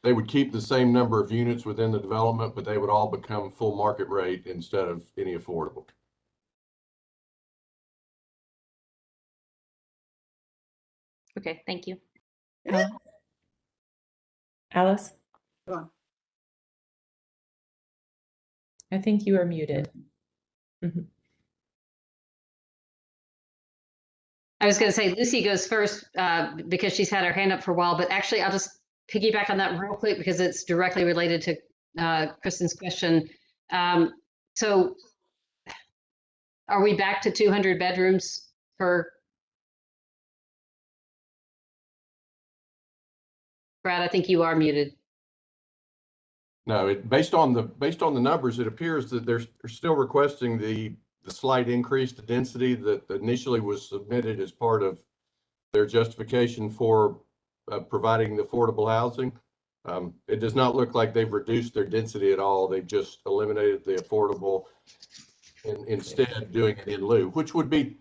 they would keep the same number of units within the development, but they would all become full market rate instead of any affordable. Okay, thank you. Alice? Go. I think you are muted. Mhm. I was going to say Lucy goes first because she's had her hand up for a while, but actually I'll just piggyback on that real quick because it's directly related to Kristen's question. So are we back to 200 bedrooms per? Brad, I think you are muted. No, based on the numbers, it appears that they're still requesting the slight increase to density that initially was submitted as part of their justification for providing the affordable housing. It does not look like they've reduced their density at all. They've just eliminated the affordable and instead doing it in lieu, which would be,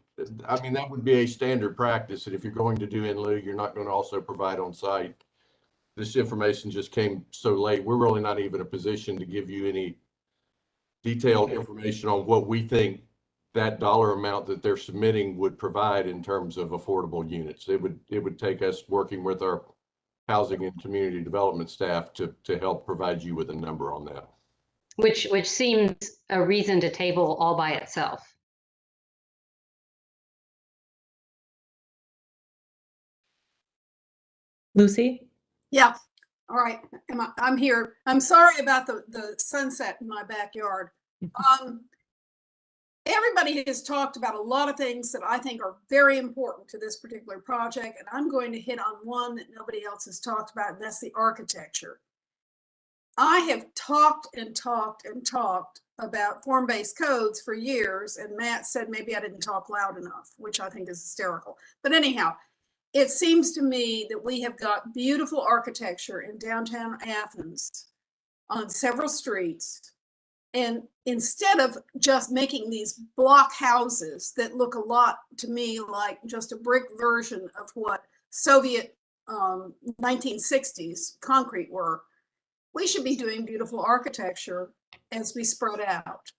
I mean, that would be a standard practice. And if you're going to do in lieu, you're not going to also provide on site. This information just came so late. We're really not even in a position to give you any detailed information on what we think that dollar amount that they're submitting would provide in terms of affordable units. It would take us working with our housing and community development staff to help provide you with a number on that. Which seems a reason to table all by itself. Lucy? Yeah. All right. I'm here. I'm sorry about the sunset in my backyard. Everybody has talked about a lot of things that I think are very important to this particular project, and I'm going to hit on one that nobody else has talked about, and that's the architecture. I have talked and talked and talked about form-based codes for years, and Matt said maybe I didn't talk loud enough, which I think is hysterical. But anyhow, it seems to me that we have got beautiful architecture in downtown Athens on several streets. And instead of just making these block houses that look a lot to me like just a brick version of what Soviet 1960s concrete were, we should be doing beautiful architecture as we spread out.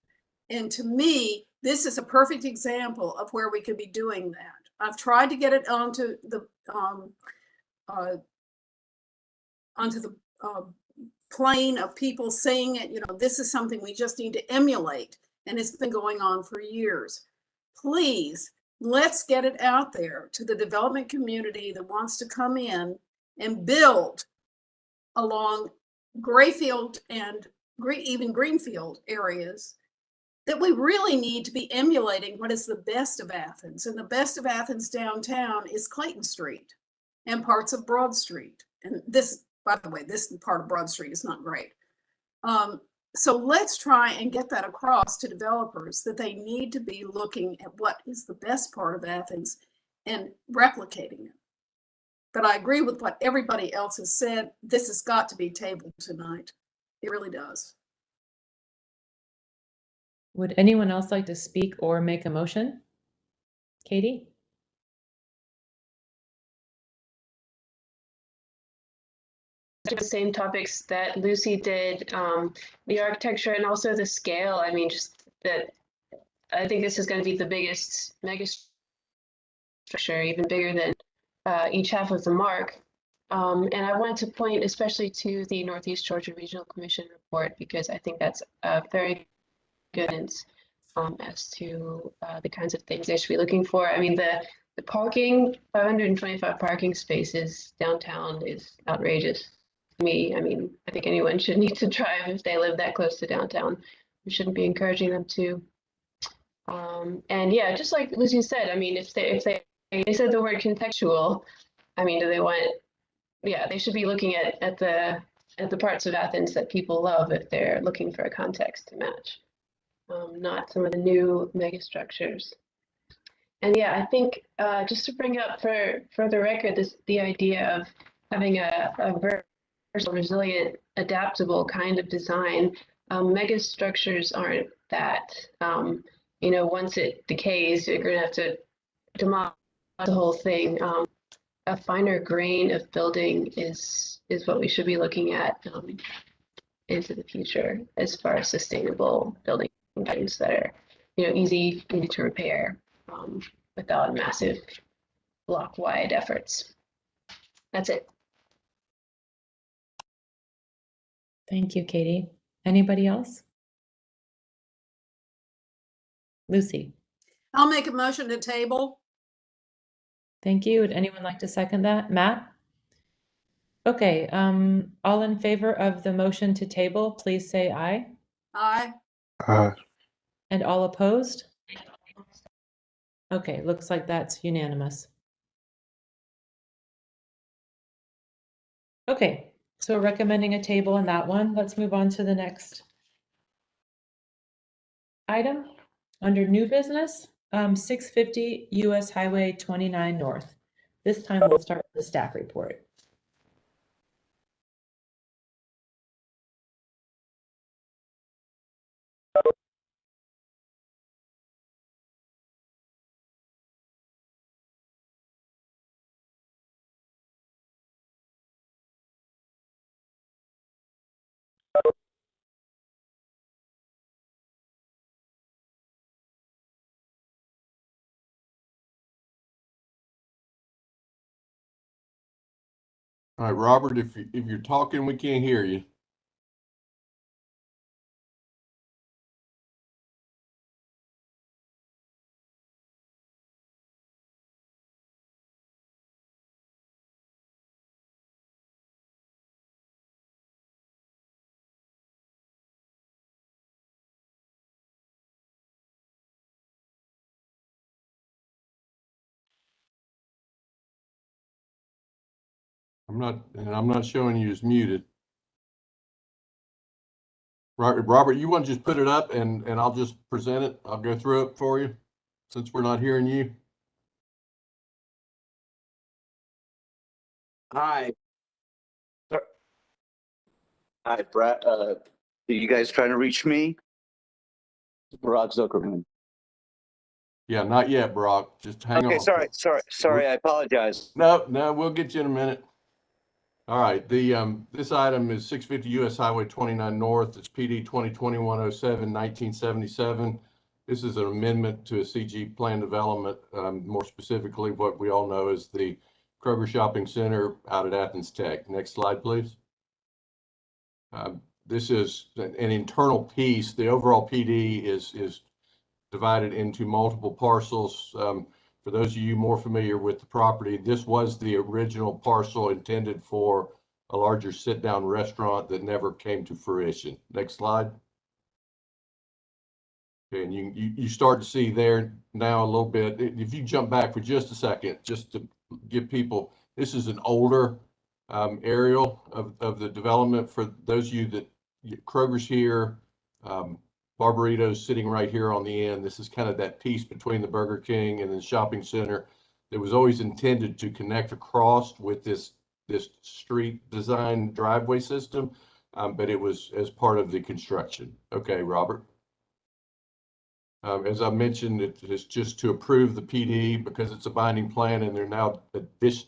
And to me, this is a perfect example of where we could be doing that. I've tried to get it onto the plane of people saying it, you know, this is something we just need to emulate, and it's been going on for years. Please, let's get it out there to the development community that wants to come in and build along Grayfield and even Greenfield areas that we really need to be emulating what is the best of Athens. And the best of Athens downtown is Clayton Street and parts of Broad Street. And this, by the way, this part of Broad Street is not great. So let's try and get that across to developers that they need to be looking at what is the best part of Athens and replicating it. But I agree with what everybody else has said. This has got to be tabled tonight. It really does. Would anyone else like to speak or make a motion? Katie? The same topics that Lucy did, the architecture and also the scale. I mean, just that I think this is going to be the biggest mega structure, even bigger than each half of the mark. And I wanted to point especially to the Northeast Georgia Regional Commission report, because I think that's a very good as to the kinds of things they should be looking for. I mean, the parking, 525 parking spaces downtown is outrageous to me. I mean, I think anyone should need to drive if they live that close to downtown. We shouldn't be encouraging them to. And yeah, just like Lucy said, I mean, if they said the word contextual, I mean, do they want? Yeah, they should be looking at the parts of Athens that people love if they're looking for a context to match. Not some of the new megastructures. And yeah, I think just to bring up for the record, the idea of having a versatile, resilient, adaptable kind of design. Megastructures aren't that. You know, once it decays, you're going to have to demolish the whole thing. A finer grain of building is what we should be looking at into the future as far as sustainable building things that are, you know, easy to repair without massive block-wide efforts. That's it. Thank you, Katie. Anybody else? Lucy? I'll make a motion to table. Thank you. Would anyone like to second that? Matt? Okay, all in favor of the motion to table, please say aye. Aye. And all opposed? Okay, looks like that's unanimous. Okay, so we're recommending a table on that one. Let's move on to the next item. Under new business, 650 US Highway 29 North. This time we'll start with the staff report. All right, Robert, if you're talking, we can't hear you. I'm not showing you as muted. Robert, you want to just put it up and I'll just present it. I'll go through it for you since we're not hearing you. Hi. Hi, Brad. Are you guys trying to reach me? Brock Zuckerman. Yeah, not yet, Brock. Just hang on. Okay, sorry. I apologize. No, we'll get you in a minute. All right, this item is 650 US Highway 29 North. It's PD 2021-07, 1977. This is an amendment to a CG plan development, more specifically what we all know as the Kroger Shopping Center out at Athens-Clarke. Next slide, please. This is an internal piece. The overall PD is divided into multiple parcels. For those of you more familiar with the property, this was the original parcel intended for a larger sit-down restaurant that never came to fruition. Next slide. Okay, and you start to see there now a little bit. If you jump back for just a second, just to give people, this is an older aerial of the development. For those of you that Kroger's here, Barbarito's sitting right here on the end. This is kind of that piece between the Burger King and the shopping center that was always intended to connect across with this street design driveway system, but it was as part of the construction. Okay, Robert. As I mentioned, it is just to approve the PD because it's a binding plan and there are now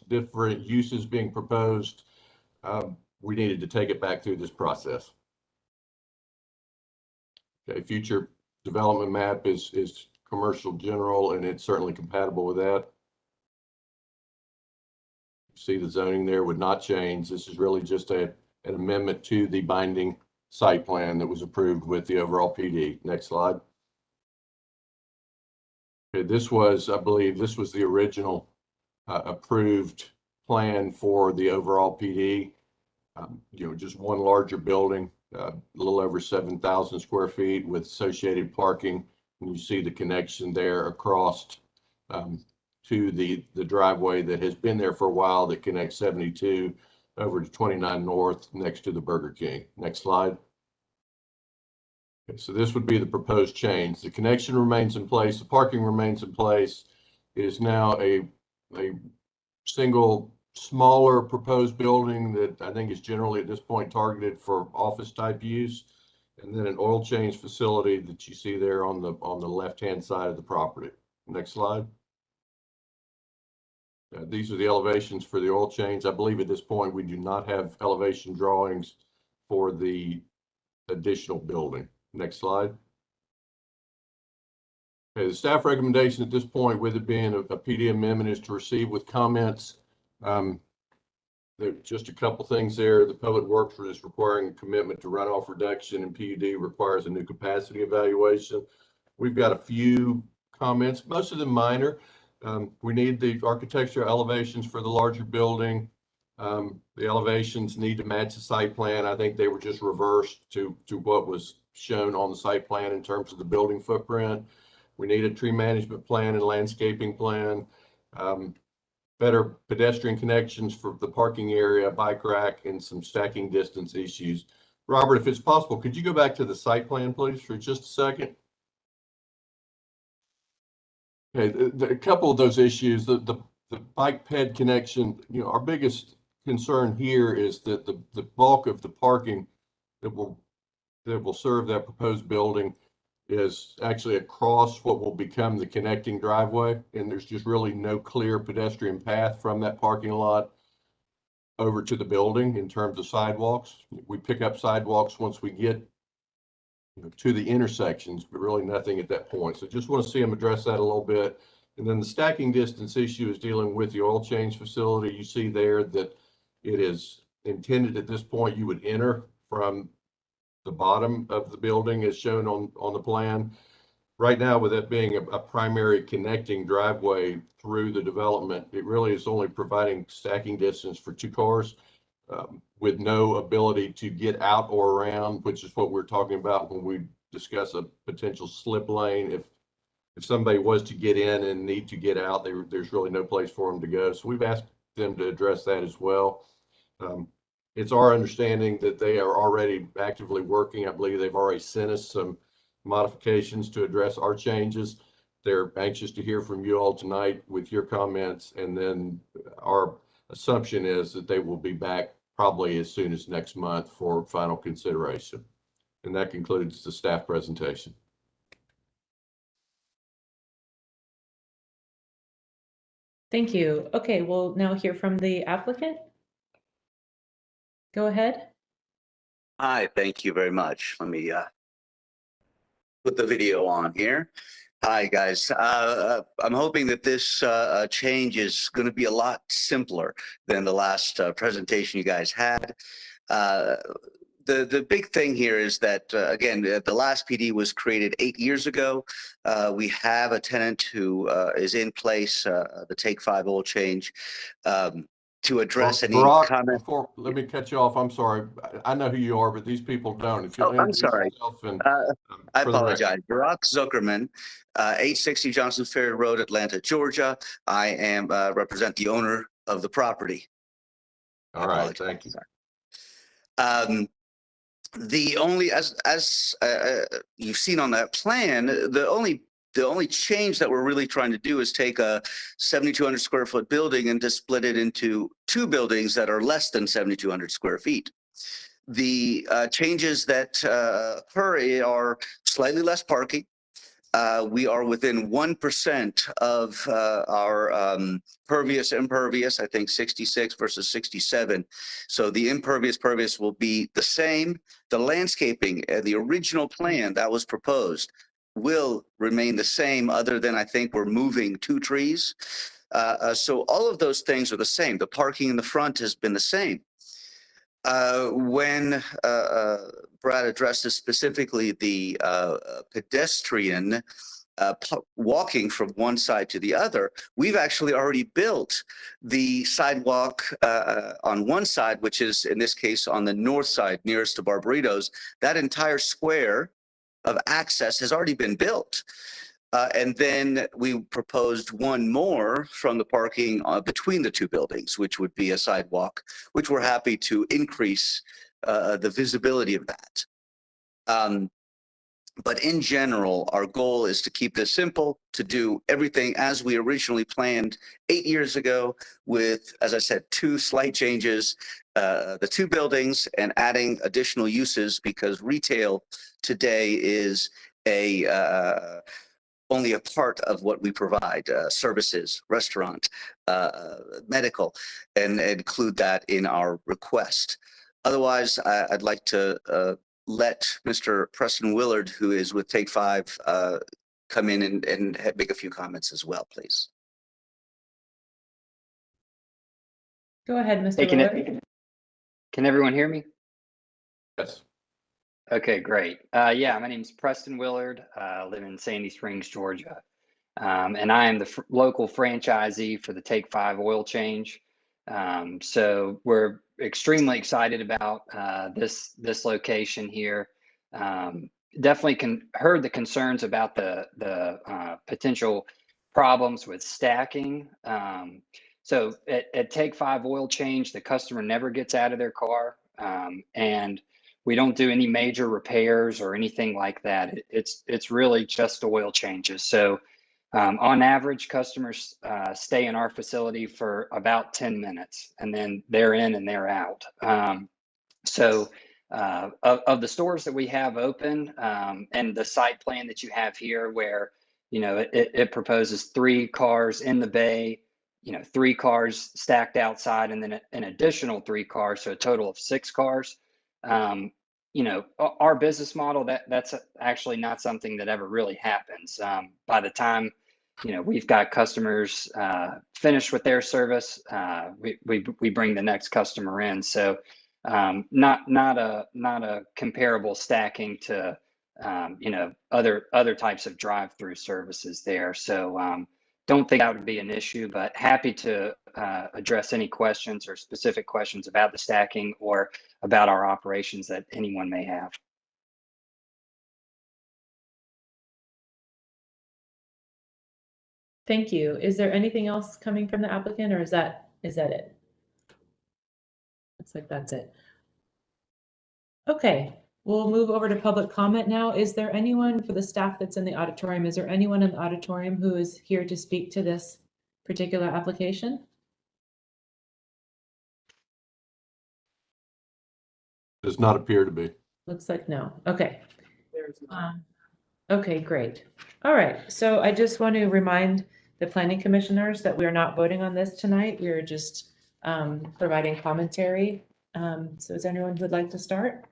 different uses being proposed. We needed to take it back through this process. Okay, future development map is commercial general and it's certainly compatible with that. See the zoning there would not change. This is really just an amendment to the binding site plan that was approved with the overall PD. Next slide. Okay, this was, I believe, this was the original approved plan for the overall PD. Just one larger building, a little over 7,000 square feet with associated parking. And you see the connection there across to the driveway that has been there for a while that connects 72 over to 29 North next to the Burger King. Next slide. Okay, so this would be the proposed change. The connection remains in place. The parking remains in place. It is now a single smaller proposed building that I think is generally at this point targeted for office type use, and then an oil change facility that you see there on the left-hand side of the property. Next slide. These are the elevations for the oil change. I believe at this point we do not have elevation drawings for the additional building. Next slide. Okay, the staff recommendation at this point, with it being a PD amendment, is to receive with comments. There are just a couple things there. The Public Works is requiring a commitment to runoff reduction, and PUD requires a new capacity evaluation. We've got a few comments, most of them minor. We need the architectural elevations for the larger building. The elevations need to match the site plan. I think they were just reversed to what was shown on the site plan in terms of the building footprint. We need a tree management plan and landscaping plan. Better pedestrian connections for the parking area, bike rack, and some stacking distance issues. Robert, if it's possible, could you go back to the site plan, please, for just a second? Okay, a couple of those issues, the bike ped connection, our biggest concern here is that the bulk of the parking that will serve that proposed building is actually across what will become the connecting driveway, and there's just really no clear pedestrian path from that parking lot over to the building in terms of sidewalks. We pick up sidewalks once we get to the intersections, but really nothing at that point. So just want to see them address that a little bit. And then the stacking distance issue is dealing with the oil change facility. You see there that it is intended at this point you would enter from the bottom of the building as shown on the plan. Right now, with that being a primary connecting driveway through the development, it really is only providing stacking distance for 2 cars. With no ability to get out or around, which is what we're talking about when we discuss a potential slip lane. If somebody was to get in and need to get out, there's really no place for them to go. So we've asked them to address that as well. It's our understanding that they are already actively working. I believe they've already sent us some modifications to address our changes. They're anxious to hear from you all tonight with your comments, and then our assumption is that they will be back probably as soon as next month for final consideration. And that concludes the staff presentation. Thank you. Okay, we'll now hear from the applicant. Go ahead. Hi, thank you very much. Let me put the video on here. Hi, guys. I'm hoping that this change is going to be a lot simpler than the last presentation you guys had. The big thing here is that, again, the last PD was created 8 years ago. We have a tenant who is in place, the Take 5 oil change, to address any comments. Let me cut you off. I'm sorry. I know who you are, but these people don't. If you'll I'm sorry. and, I apologize. Barack Zuckerman, 860 Johnson Ferry Road, Atlanta, Georgia. I am represent the owner of the property. All right, thank you. The only, as you've seen on that plan, the only change that we're really trying to do is take a 7,200 square foot building and to split it into 2 buildings that are less than 7,200 square feet. The changes that occur are slightly less parking. We are within 1% of our pervious impervious, I think 66 versus 67. So the impervious will be the same. The landscaping, the original plan that was proposed will remain the same, other than I think we're moving 2 trees. So all of those things are the same. The parking in the front has been the same. When Brad addresses specifically the pedestrian walking from one side to the other, we've actually already built the sidewalk on one side, which is in this case on the north side nearest to Barbaritos. That entire square of access has already been built. And then we proposed one more from the parking between the 2 buildings, which would be a sidewalk, which we're happy to increase the visibility of that. But in general, our goal is to keep this simple, to do everything as we originally planned 8 years ago with, as I said, 2 slight changes, the 2 buildings and adding additional uses, because retail today is only a part of what we provide, services, restaurant, medical, and include that in our request. Otherwise, I'd like to let Mr. Preston Willard, who is with Take 5, come in and make a few comments as well, please. Go ahead, Mr. Hey, Willard. Can everyone hear me? Yes. Okay, great. Yeah, my name is Preston Willard. I live in Sandy Springs, Georgia. And I am the local franchisee for the Take 5 oil change. So we're extremely excited about this location here. Definitely heard the concerns about the potential problems with stacking. So at Take 5 oil change, the customer never gets out of their car, and we don't do any major repairs or anything like that. It's really just oil changes. So On average, customers stay in our facility for about 10 minutes, and then they're in and they're out. So of the stores that we have open, and the site plan that you have here, where it proposes 3 cars in the bay, 3 cars stacked outside, and then an additional 3 cars, so a total of 6 cars. Our business model, that's actually not something that ever really happens. By the time we've got customers finished with their service, we bring the next customer in. So not a comparable stacking to other types of drive-through services there. So don't think that would be an issue, but happy to address any questions or specific questions about the stacking or about our operations that anyone may have. Thank you. Is there anything else coming from the applicant, or is that it? Looks like that's it. Okay, we'll move over to public comment now. Is there anyone for the staff that's in the auditorium? Is there anyone in the auditorium who is here to speak to this particular application? Does not appear to be. Looks like no. Okay. Okay, great. All right. So I just want to remind the planning commissioners that we are not voting on this tonight. We are just providing commentary. So is there anyone who would like to start?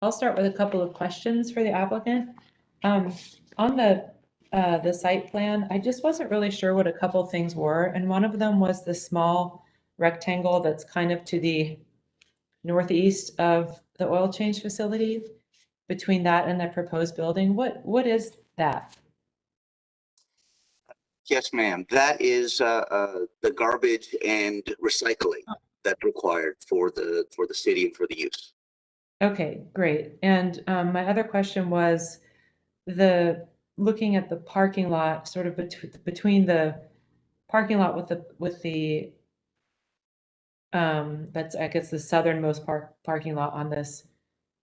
I'll start with a couple of questions for the applicant. On the site plan, I just wasn't really sure what a couple things were. And one of them was the small rectangle that's kind of to the northeast of the oil change facility. Between that and the proposed building, what is that? Yes, ma'am. That is the garbage and recycling that's required for the city and for the use. Okay, great. And my other question was looking at the parking lot, sort of between the parking lot with the that's, I guess, the southernmost parking lot on this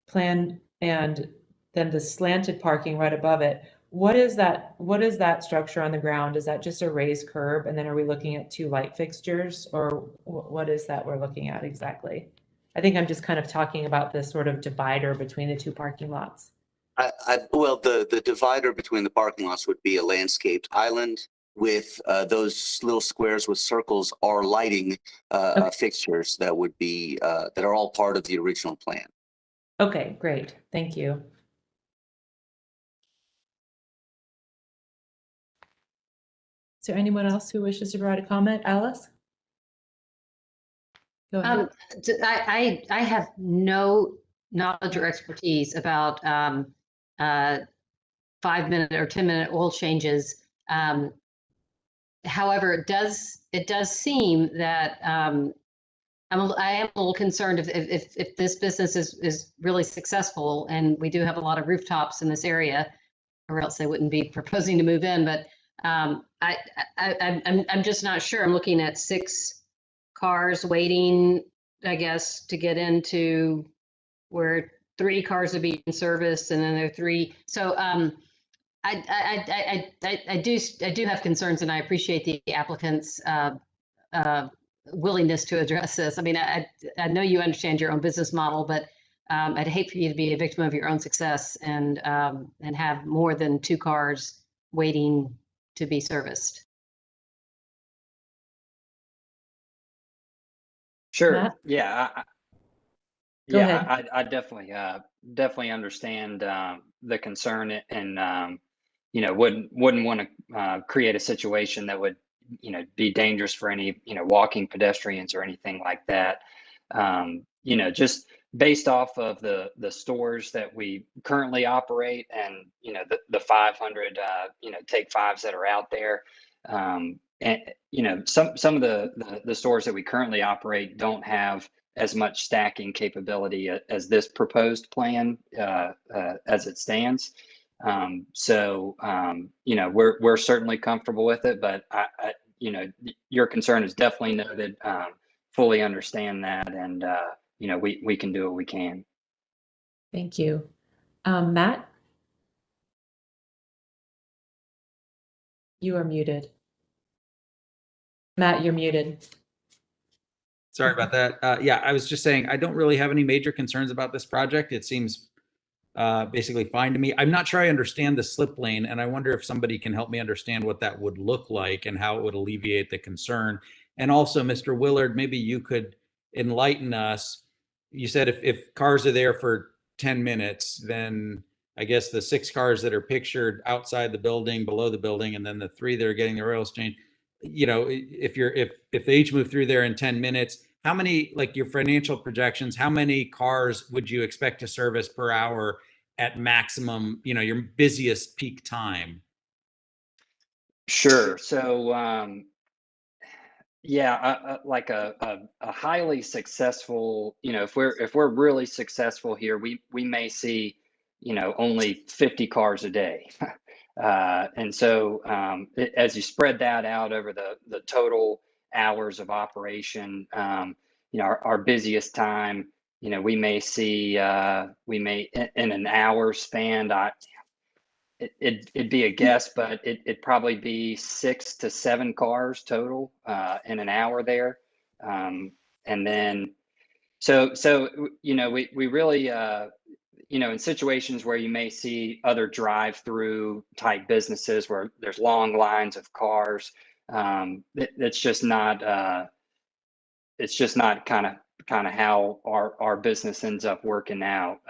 plan, and then the slanted parking right above it. What is that structure on the ground? Is that just a raised curb? And then are we looking at 2 light fixtures, or what is that we're looking at exactly? I think I'm just kind of talking about this sort of divider between the 2 parking lots. Well, the divider between the parking lots would be a landscaped island with those little squares with circles are lighting Okay. fixtures that would be that are all part of the original plan. Okay, great. Thank you. Is there anyone else who wishes to provide a comment? Alice? Go ahead. I have no knowledge or expertise about 5-minute or 10-minute oil changes. However, it does seem that I am a little concerned if this business is really successful, and we do have a lot of rooftops in this area, or else they wouldn't be proposing to move in. But I'm just not sure. I'm looking at 6 cars waiting, I guess, to get into where 3 cars are being serviced, and then there are 3. So I do have concerns, and I appreciate the applicant's willingness to address this. I mean, I know you understand your own business model, but I'd hate for you to be a victim of your own success and have more than 2 cars waiting to be serviced. Sure. Matt? Yeah. Go ahead. I definitely understand the concern, and wouldn't want to create a situation that would be dangerous for any walking pedestrians or anything like that. Just based off of the stores that we currently operate, and the 500 Take 5s that are out there, and some of the stores that we currently operate don't have as much stacking capability as this proposed plan as it stands. So we're certainly comfortable with it, but your concern is definitely noted. Fully understand that, and we can do what we can. Thank you. Matt? You are muted. Matt, you're muted. Sorry about that. Yeah, I was just saying, I don't really have any major concerns about this project. It seems basically fine to me. I'm not sure I understand the slip lane, and I wonder if somebody can help me understand what that would look like and how it would alleviate the concern. And also, Mr. Willard, maybe you could enlighten us. You said if cars are there for 10 minutes, then I guess the 6 cars that are pictured outside the building, below the building, and then the 3 that are getting their oils changed, you know, if they each move through there in 10 minutes, how many, like your financial projections, how many cars would you expect to service per hour at maximum, you know, your busiest peak time? Sure. So, yeah, like a highly successful, you know, if we're really successful here, we may see, you know, only 50 cars a day. And so, as you spread that out over the total hours of operation, you know, our busiest time, you know, we may see, in an hour span, it'd be a guess, but it'd probably be 6 to 7 cars total in an hour there. And then, so you know, we really, you know, in situations where you may see other drive-through type businesses where there's long lines of cars, it's just not kind of how our business ends up working out.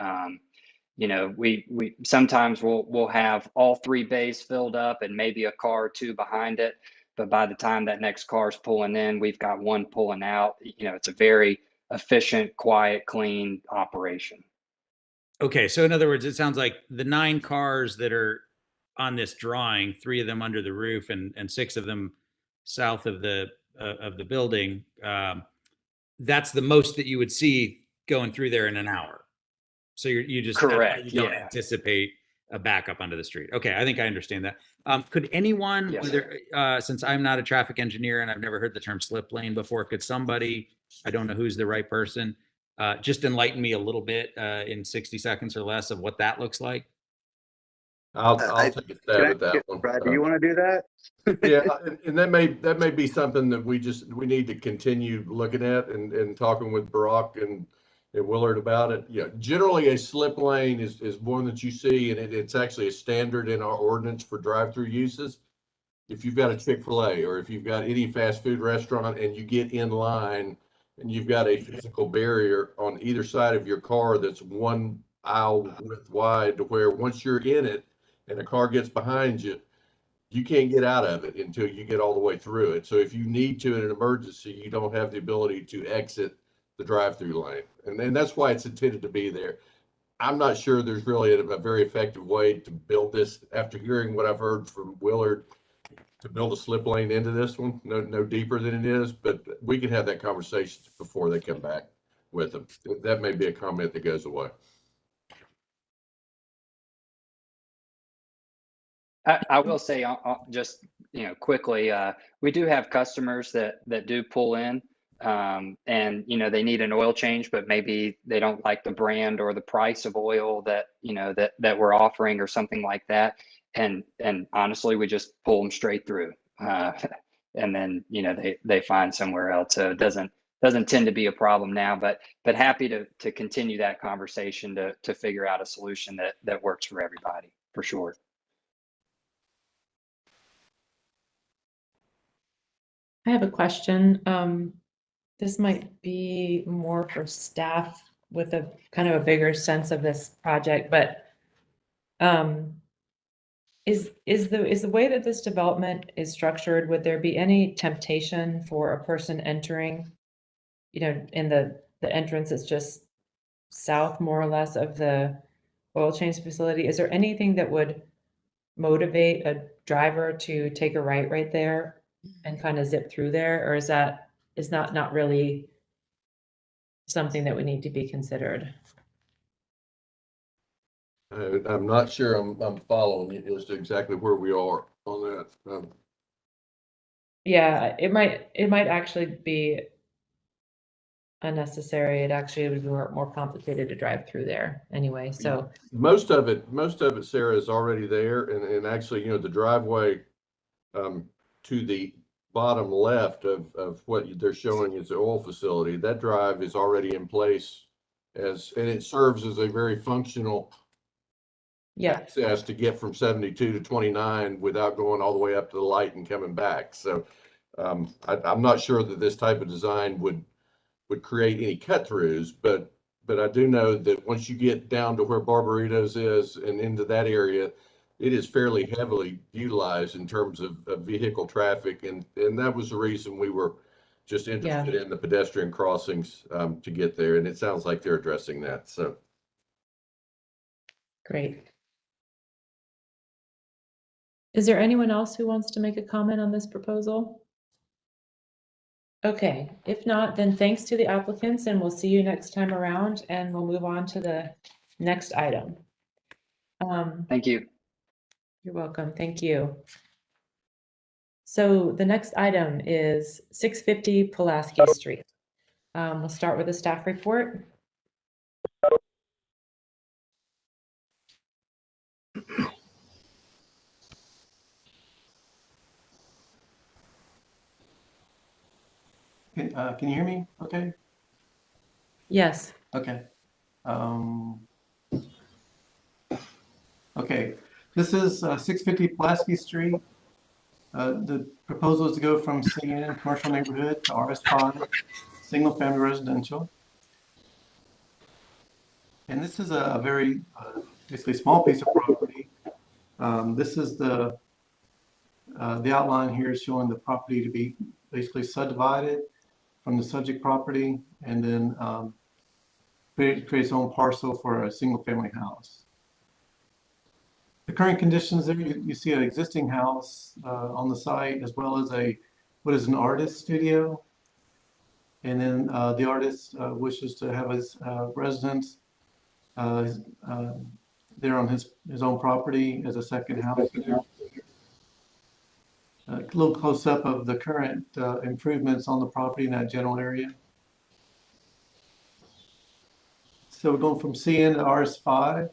You know, we sometimes we'll have all 3 bays filled up and maybe a car or 2 behind it, but by the time that next car's pulling in, we've got 1 pulling out. You know, it's a very efficient, quiet, clean operation. Okay, so in other words, it sounds like the 9 cars that are on this drawing, 3 of them under the roof and 6 of them south of the building, that's the most that you would see going through there in an hour. So you just Correct. you don't Yeah. anticipate a backup onto the street. Okay, I think I understand that. Could anyone, Yes, whether since I'm not a traffic engineer and I've never heard the term slip lane before, could somebody, I don't know who's the right person, just enlighten me a little bit in 60 seconds or less of what that looks like? I'll take a stab at that one. Brad, do you want to do that? Yeah, and that may be something that we need to continue looking at and talking with Brock and Willard about it. Yeah, generally a slip lane is one that you see, and it's actually a standard in our ordinance for drive-through uses. If you've got a Chick-fil-A or if you've got any fast food restaurant and you get in line and you've got a physical barrier on either side of your car that's 1 aisle width wide, to where once you're in it and a car gets behind you, you can't get out of it until you get all the way through it. So if you need to in an emergency, you don't have the ability to exit the drive-through lane. And that's why it's intended to be there. I'm not sure there's really a very effective way to build this, after hearing what I've heard from Willard, to build a slip lane into this one, no deeper than it is, but we can have that conversation before they come back with them. That may be a comment that goes away. I will say, just, you know, quickly, we do have customers that do pull in, and, you know, they need an oil change, but maybe they don't like the brand or the price of oil that, you know, that we're offering or something like that. And honestly, we just pull them straight through, and then, you know, they find somewhere else. So it doesn't tend to be a problem now, but happy to continue that conversation to figure out a solution that works for everybody, for sure. I have a question. This might be more for staff with a kind of a bigger sense of this project, but is the way that this development is structured, would there be any temptation for a person entering, you know, in the entrance is just south more or less of the oil change facility? Is there anything that would motivate a driver to take a right there and kind of zip through there? Or is not really something that would need to be considered? I'm not sure I'm following you as to exactly where we are on that. Yeah, it might actually be unnecessary. It actually would be more complicated to drive through there anyway. So Most of it, Sarah, is already there. And actually, the driveway to the bottom left of what they're showing is the oil facility. That drive is already in place and it serves as a very functional access to get from 72 to 29 without going all the way up to the light and coming back. So I'm not sure that this type of design would create any cut-throughs, but I do know that once you get down to where Barbaritos is and into that area, it is fairly heavily utilized in terms of vehicle traffic, and that was the reason we were just interested in the pedestrian crossings to get there, and it sounds like they're addressing that. So great. Is there anyone else who wants to make a comment on this proposal? Okay, if not, then thanks to the applicants, and we'll see you next time around, and we'll move on to the next item. Thank you. You're welcome. Thank you. So the next item is 650 Pulaski Street. We'll start with a staff report. Can you hear me okay? Yes. Okay. Okay, this is 650 Pulaski Street. The proposal is to go from CN commercial neighborhood to RS5 single family residential. And this is a very basically small piece of property. This is the outline here is showing the property to be basically subdivided from the subject property, and then create its own parcel for a single family house. The current conditions there, you see an existing house on the site, as well as what is an artist studio. And then the artist wishes to have his residence there on his own property as a second house. A little close up of the current improvements on the property in that general area. So we're going from CN to RS5.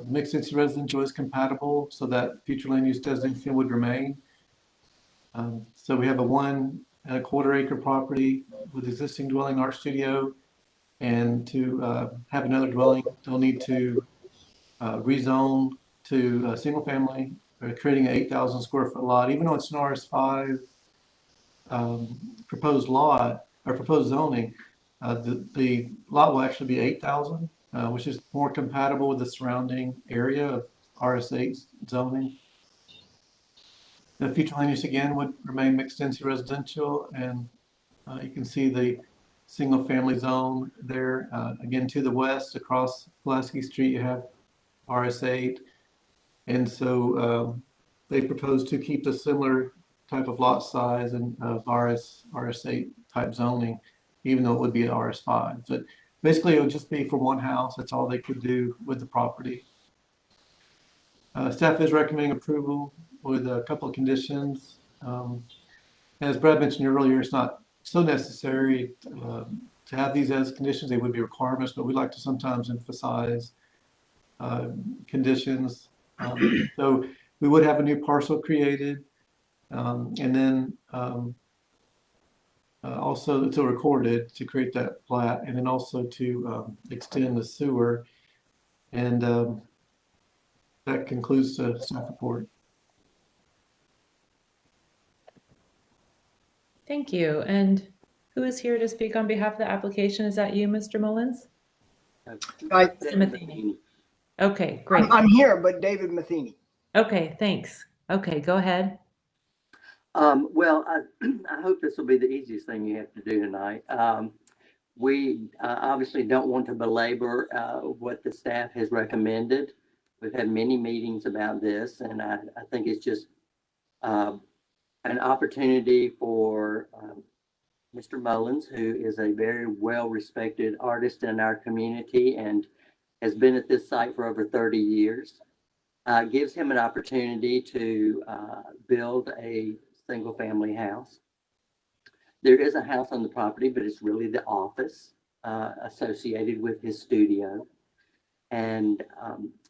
Mixed density residential is compatible, so that future land use designation would remain. So we have a 1 1/4 acre property with existing dwelling art studio, and to have another dwelling, they'll need to rezone to a single family, creating an 8,000 square foot lot. Even though it's an RS5 proposed lot or proposed zoning, the lot will actually be 8,000, which is more compatible with the surrounding area of RS8 zoning. The future land use again would remain mixed density residential, and you can see the single family zone there. Again, to the west across Pulaski Street, you have RS8. And so they propose to keep the similar type of lot size and of RS8 type zoning, even though it would be an RS5. But basically, it would just be for one house. That's all they could do with the property. Staff is recommending approval with a couple of conditions. As Brad mentioned earlier, it's not so necessary to have these as conditions. They would be requirements, but we like to sometimes emphasize conditions. So we would have a new parcel created, and then also to record it to create that plat, and then also to extend the sewer. And that concludes the staff report. Thank you. And who is here to speak on behalf of the application? Is that you, Mr. Mullins? Mr. Matheny. Okay, great. I'm here, but David Matheny. Okay, thanks. Okay, go ahead. Well, I hope this will be the easiest thing you have to do tonight. We obviously don't want to belabor what the staff has recommended. We've had many meetings about this, and I think it's just an opportunity for Mr. Mullins, who is a very well-respected artist in our community and has been at this site for over 30 years. Gives him an opportunity to build a single-family house. There is a house on the property, but it's really the office associated with his studio. And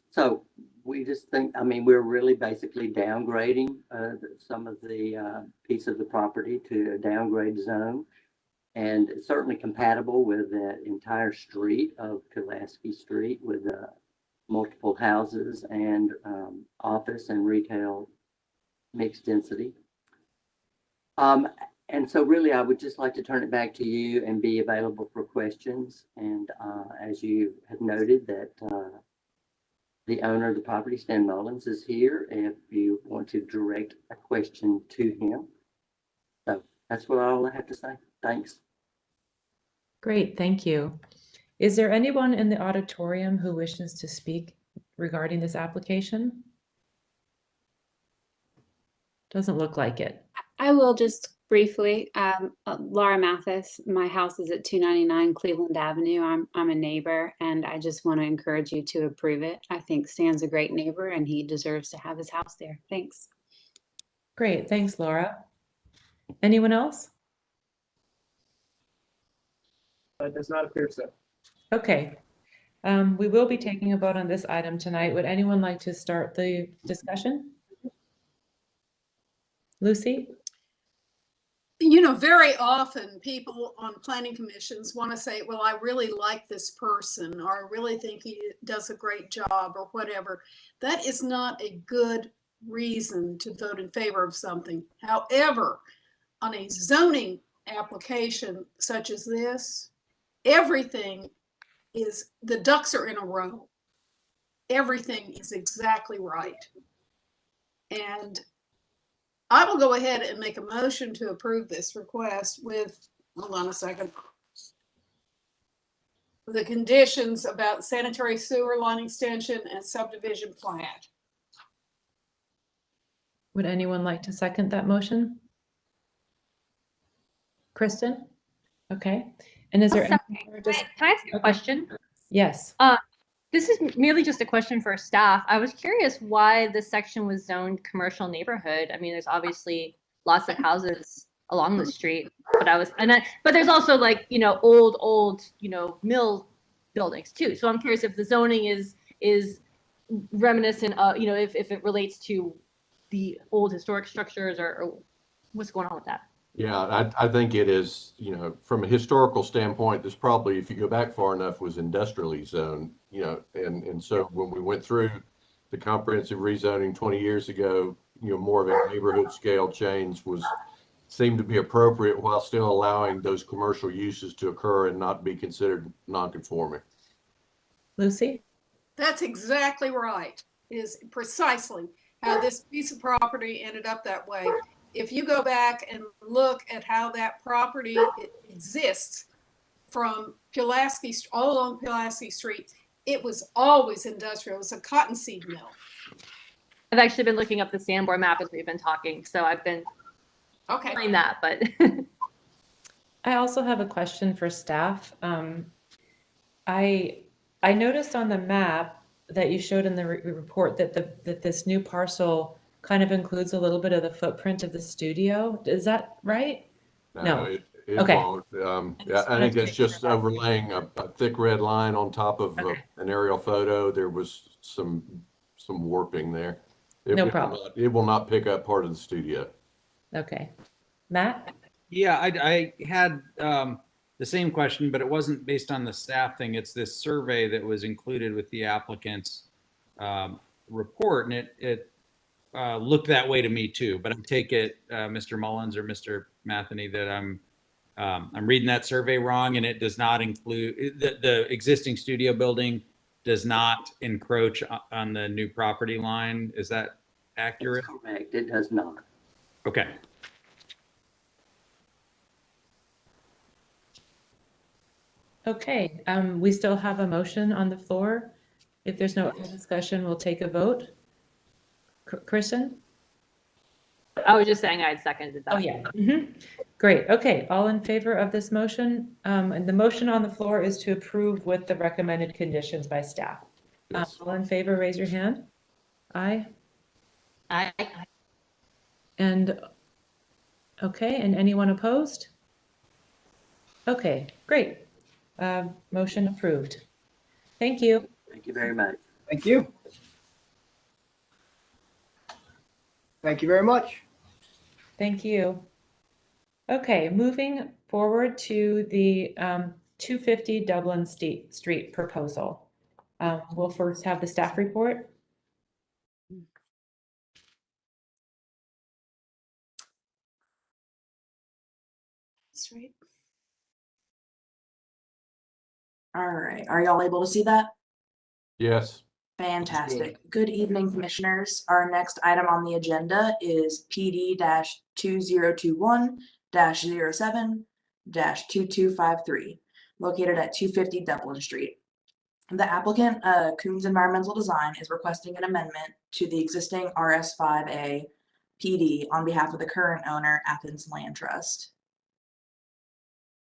so we just think, I mean, we're really basically downgrading some of the piece of the property to a downgrade zone. And it's certainly compatible with that entire street of Pulaski Street with multiple houses and office and retail mixed density. And so really, I would just like to turn it back to you and be available for questions. And as you have noted that the owner of the property, Stan Mullins, is here if you want to direct a question to him. So that's what all I have to say. Thanks. Great, thank you. Is there anyone in the auditorium who wishes to speak regarding this application? Doesn't look like it. I will just briefly. Laura Mathis, my house is at 299 Cleveland Avenue. I'm a neighbor, and I just want to encourage you to approve it. I think Stan's a great neighbor, and he deserves to have his house there. Thanks. Great, thanks, Laura. Anyone else? It does not appear so. Okay. We will be taking a vote on this item tonight. Would anyone like to start the discussion? Lucy? You know, very often people on planning commissions want to say, well, I really like this person, or I really think he does a great job, or whatever. That is not a good reason to vote in favor of something. However, on a zoning application such as this, everything is, the ducks are in a row. Everything is exactly right. And I will go ahead and make a motion to approve this request with, hold on a second, the conditions about sanitary sewer line extension and subdivision plat. Would anyone like to second that motion? Kristen? Okay. And is there Can just I ask a question? Yes. This is merely just a question for staff. I was curious why this section was zoned commercial neighborhood. I mean, there's obviously lots of houses along the street, but but there's also, like, you know, old, you know, mill buildings too. So I'm curious if the zoning is reminiscent of, you know, if it relates to the old historic structures or what's going on with that. Yeah, I think it is, you know, from a historical standpoint, this probably, if you go back far enough, was industrially zoned, you know, and so when we went through the comprehensive rezoning 20 years ago, you know, more of a neighborhood scale change seemed to be appropriate while still allowing those commercial uses to occur and not be considered non-conforming. Lucy? That's exactly right. It is precisely how this piece of property ended up that way. If you go back and look at how that property exists from Pulaski, all along Pulaski Street, it was always industrial. It was a cottonseed mill. I've actually been looking up the Sanborn map as we've been talking, so I've been playing that, but. I also have a question for staff. I noticed on the map that you showed in the report that this new parcel kind of includes a little bit of the footprint of the studio. Is that right? No. It Okay. won't. Yeah, I think that's just overlaying a thick red line on top of an aerial photo. There was some warping there. No problem. It will not pick up part of the studio. Okay. Matt? Yeah, I had the same question, but it wasn't based on the staff thing. It's this survey that was included with the applicant's report, and it looked that way to me too. But I take it, Mr. Mullins or Mr. Matheny, that I'm reading that survey wrong, and it does not include the existing studio building does not encroach on the new property line. Is that accurate? That's correct. It does not. Okay. Okay. We still have a motion on the floor. If there's no other discussion, we'll take a vote. Kristen? I was just saying I had seconded that. Oh, yeah. Great. Okay. All in favor of this motion? And the motion on the floor is to approve with the recommended conditions by staff. Yes. All in favor, raise your hand. Aye. Aye. And okay. And anyone opposed? Okay, great. Motion approved. Thank you. Thank you very much. Thank you. Thank you very much. Thank you. Okay, moving forward to the 250 Dublin Street proposal. We'll first have the staff report. Street. All right, are y'all able to see that? Yes. Fantastic. Good evening, commissioners. Our next item on the agenda is PD-2021-07-2253, located at 250 Dublin Street. The applicant, Coombs Environmental Design, is requesting an amendment to the existing RS5A PD on behalf of the current owner, Athens Land Trust.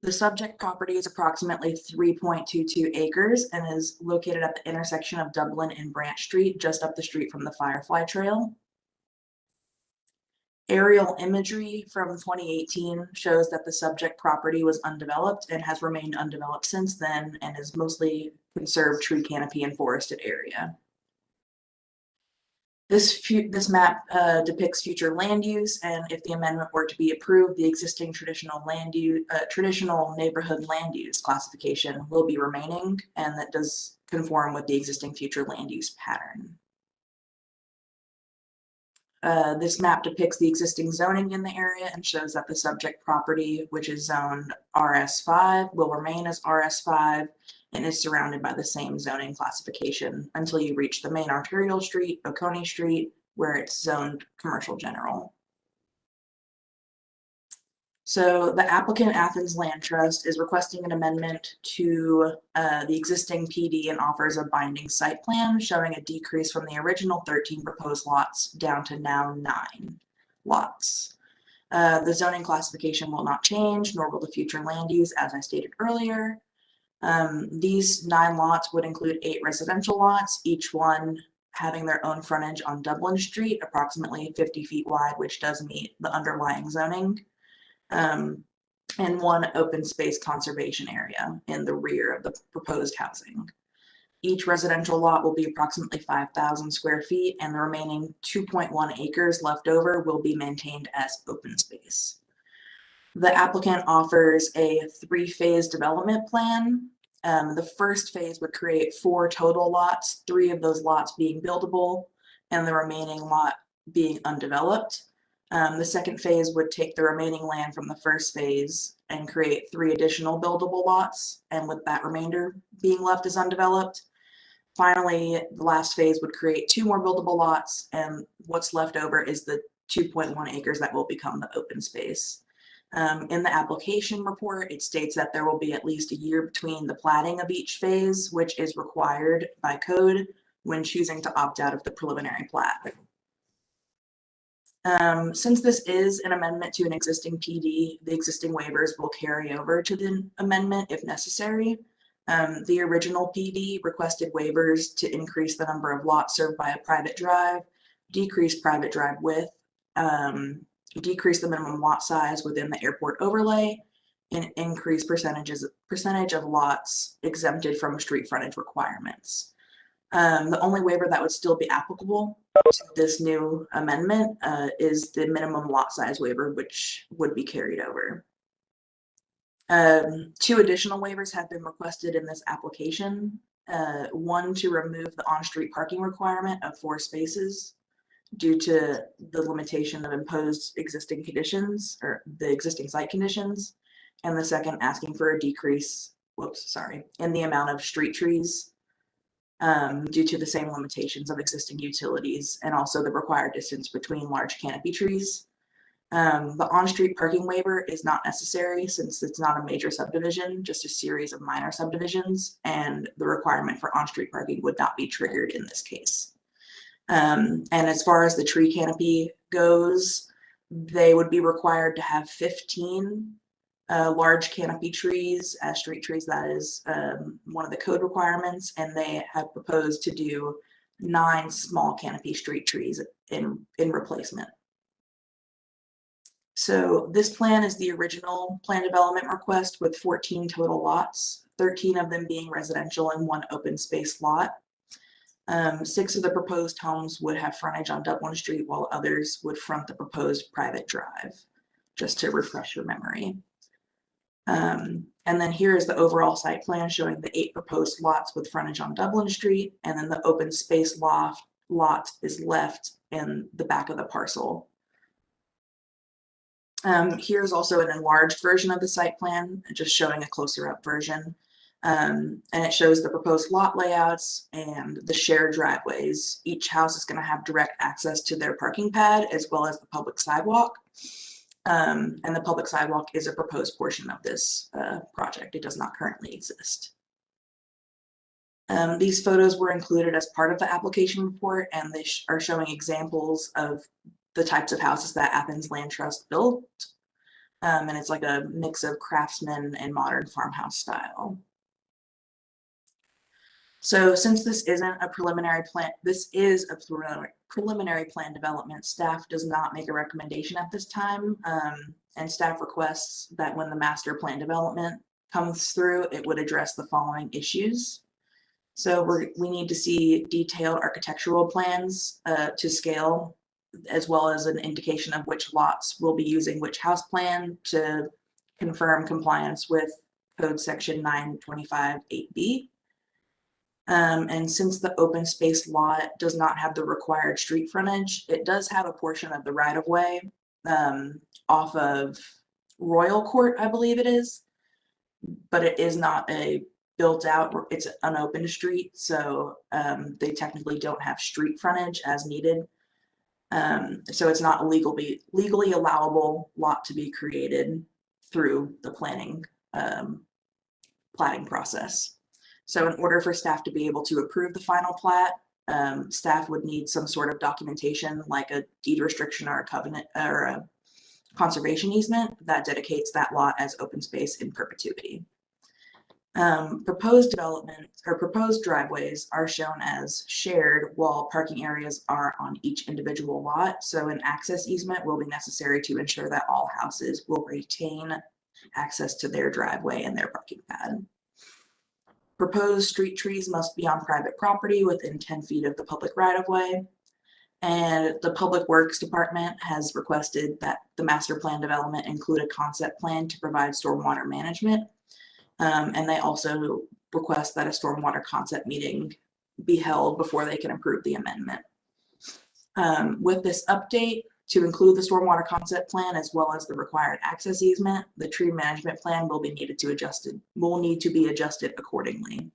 The subject property is approximately 3.22 acres and is located at the intersection of Dublin and Branch Street, just up the street from the Firefly Trail. Aerial imagery from 2018 shows that the subject property was undeveloped and has remained undeveloped since then and is mostly conserved tree canopy and forested area. This map depicts future land use, and if the amendment were to be approved, the existing traditional neighborhood land use classification will be remaining, and that does conform with the existing future land use pattern. This map depicts the existing zoning in the area and shows that the subject property, which is zoned RS5, will remain as RS5 and is surrounded by the same zoning classification until you reach the main arterial street, Oconee Street, where it's zoned commercial general. So the applicant, Athens Land Trust, is requesting an amendment to the existing PD and offers a binding site plan showing a decrease from the original 13 proposed lots down to now 9 lots. The zoning classification will not change, nor will the future land use, as I stated earlier. These 9 lots would include 8 residential lots, each one having their own frontage on Dublin Street, approximately 50 feet wide, which does meet the underlying zoning, and 1 open space conservation area in the rear of the proposed housing. Each residential lot will be approximately 5,000 square feet, and the remaining 2.1 acres left over will be maintained as open space. The applicant offers a 3-phase development plan. The first phase would create 4 total lots, 3 of those lots being buildable and the remaining lot being undeveloped. The second phase would take the remaining land from the first phase and create 3 additional buildable lots, and with that remainder being left as undeveloped. Finally, the last phase would create 2 more buildable lots, and what's left over is the 2.1 acres that will become the open space. In the application report, it states that there will be at least a year between the platting of each phase, which is required by code when choosing to opt out of the preliminary plat. Since this is an amendment to an existing PD, the existing waivers will carry over to the amendment if necessary. The original PD requested waivers to increase the number of lots served by a private drive, decrease private drive width, decrease the minimum lot size within the airport overlay, and increase percentage of lots exempted from street frontage requirements. The only waiver that would still be applicable to this new amendment is the minimum lot size waiver, which would be carried over. 2 additional waivers have been requested in this application. 1 to remove the on-street parking requirement of 4 spaces due to the limitation of imposed existing conditions or the existing site conditions. And the second asking for a decrease, in the amount of street trees due to the same limitations of existing utilities and also the required distance between large canopy trees. The on-street parking waiver is not necessary since it's not a major subdivision, just a series of minor subdivisions, and the requirement for on-street parking would not be triggered in this case. And as far as the tree canopy goes, they would be required to have 15 large canopy trees as street trees. That is one of the code requirements, and they have proposed to do 9 small canopy street trees in replacement. So this plan is the original plan development request with 14 total lots, 13 of them being residential and 1 open space lot. 6 of the proposed homes would have frontage on Dublin Street, while others would front the proposed private drive, just to refresh your memory. And then here is the overall site plan showing the 8 proposed lots with frontage on Dublin Street, and then the open space lot is left in the back of the parcel. Here's also an enlarged version of the site plan, just showing a closer up version. And it shows the proposed lot layouts and the shared driveways. Each house is going to have direct access to their parking pad as well as the public sidewalk. And the public sidewalk is a proposed portion of this project. It does not currently exist. These photos were included as part of the application report, and they are showing examples of the types of houses that Athens Land Trust built. And it's like a mix of craftsman and modern farmhouse style. So since this isn't a preliminary plan, this is a preliminary plan development, staff does not make a recommendation at this time. And staff requests that when the master plan development comes through, it would address the following issues. So we need to see detailed architectural plans to scale, as well as an indication of which lots will be using which house plan to confirm compliance with Code Section 925-8B. And since the open space lot does not have the required street frontage, it does have a portion of the right-of-way off of Royal Court, I believe it is, but it is not a built out, it's an open street, so they technically don't have street frontage as needed. So it's not a legally allowable lot to be created through the planning platting process. So in order for staff to be able to approve the final plat, staff would need some sort of documentation like a deed restriction or a covenant or a conservation easement that dedicates that lot as open space in perpetuity. Proposed development or proposed driveways are shown as shared, while parking areas are on each individual lot. So an access easement will be necessary to ensure that all houses will retain access to their driveway and their parking pad. Proposed street trees must be on private property within 10 feet of the public right-of-way. And the Public Works Department has requested that the master plan development include a concept plan to provide stormwater management. And they also request that a stormwater concept meeting be held before they can approve the amendment. With this update, to include the stormwater concept plan as well as the required access easement, the tree management plan will need to be adjusted accordingly.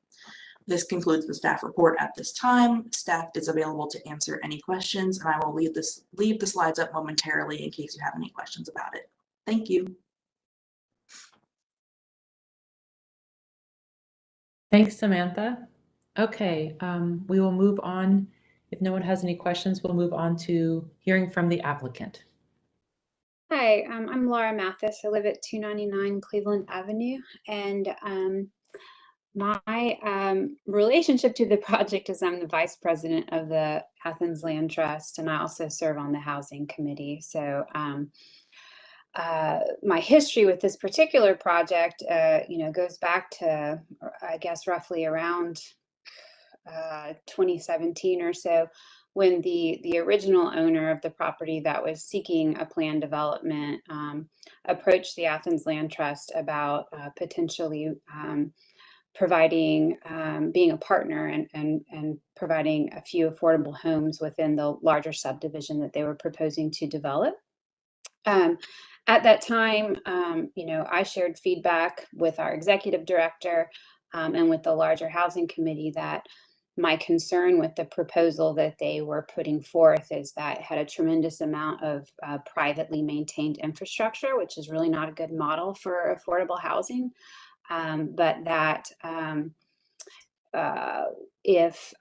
This concludes the staff report at this time. Staff is available to answer any questions, and I will leave the slides up momentarily in case you have any questions about it. Thank you. Thanks, Samantha. Okay, we will move on. If no one has any questions, we'll move on to hearing from the applicant. Hi, I'm Laura Mathis. I live at 299 Cleveland Avenue, and my relationship to the project is I'm the vice president of the Athens Land Trust, and I also serve on the housing committee. So my history with this particular project, goes back to, I guess, roughly around 2017 or so, when the original owner of the property that was seeking a plan development approached the Athens Land Trust about potentially providing, being a partner and providing a few affordable homes within the larger subdivision that they were proposing to develop. At that time, I shared feedback with our executive director and with the larger housing committee that my concern with the proposal that they were putting forth is that it had a tremendous amount of privately maintained infrastructure, which is really not a good model for affordable housing. But that if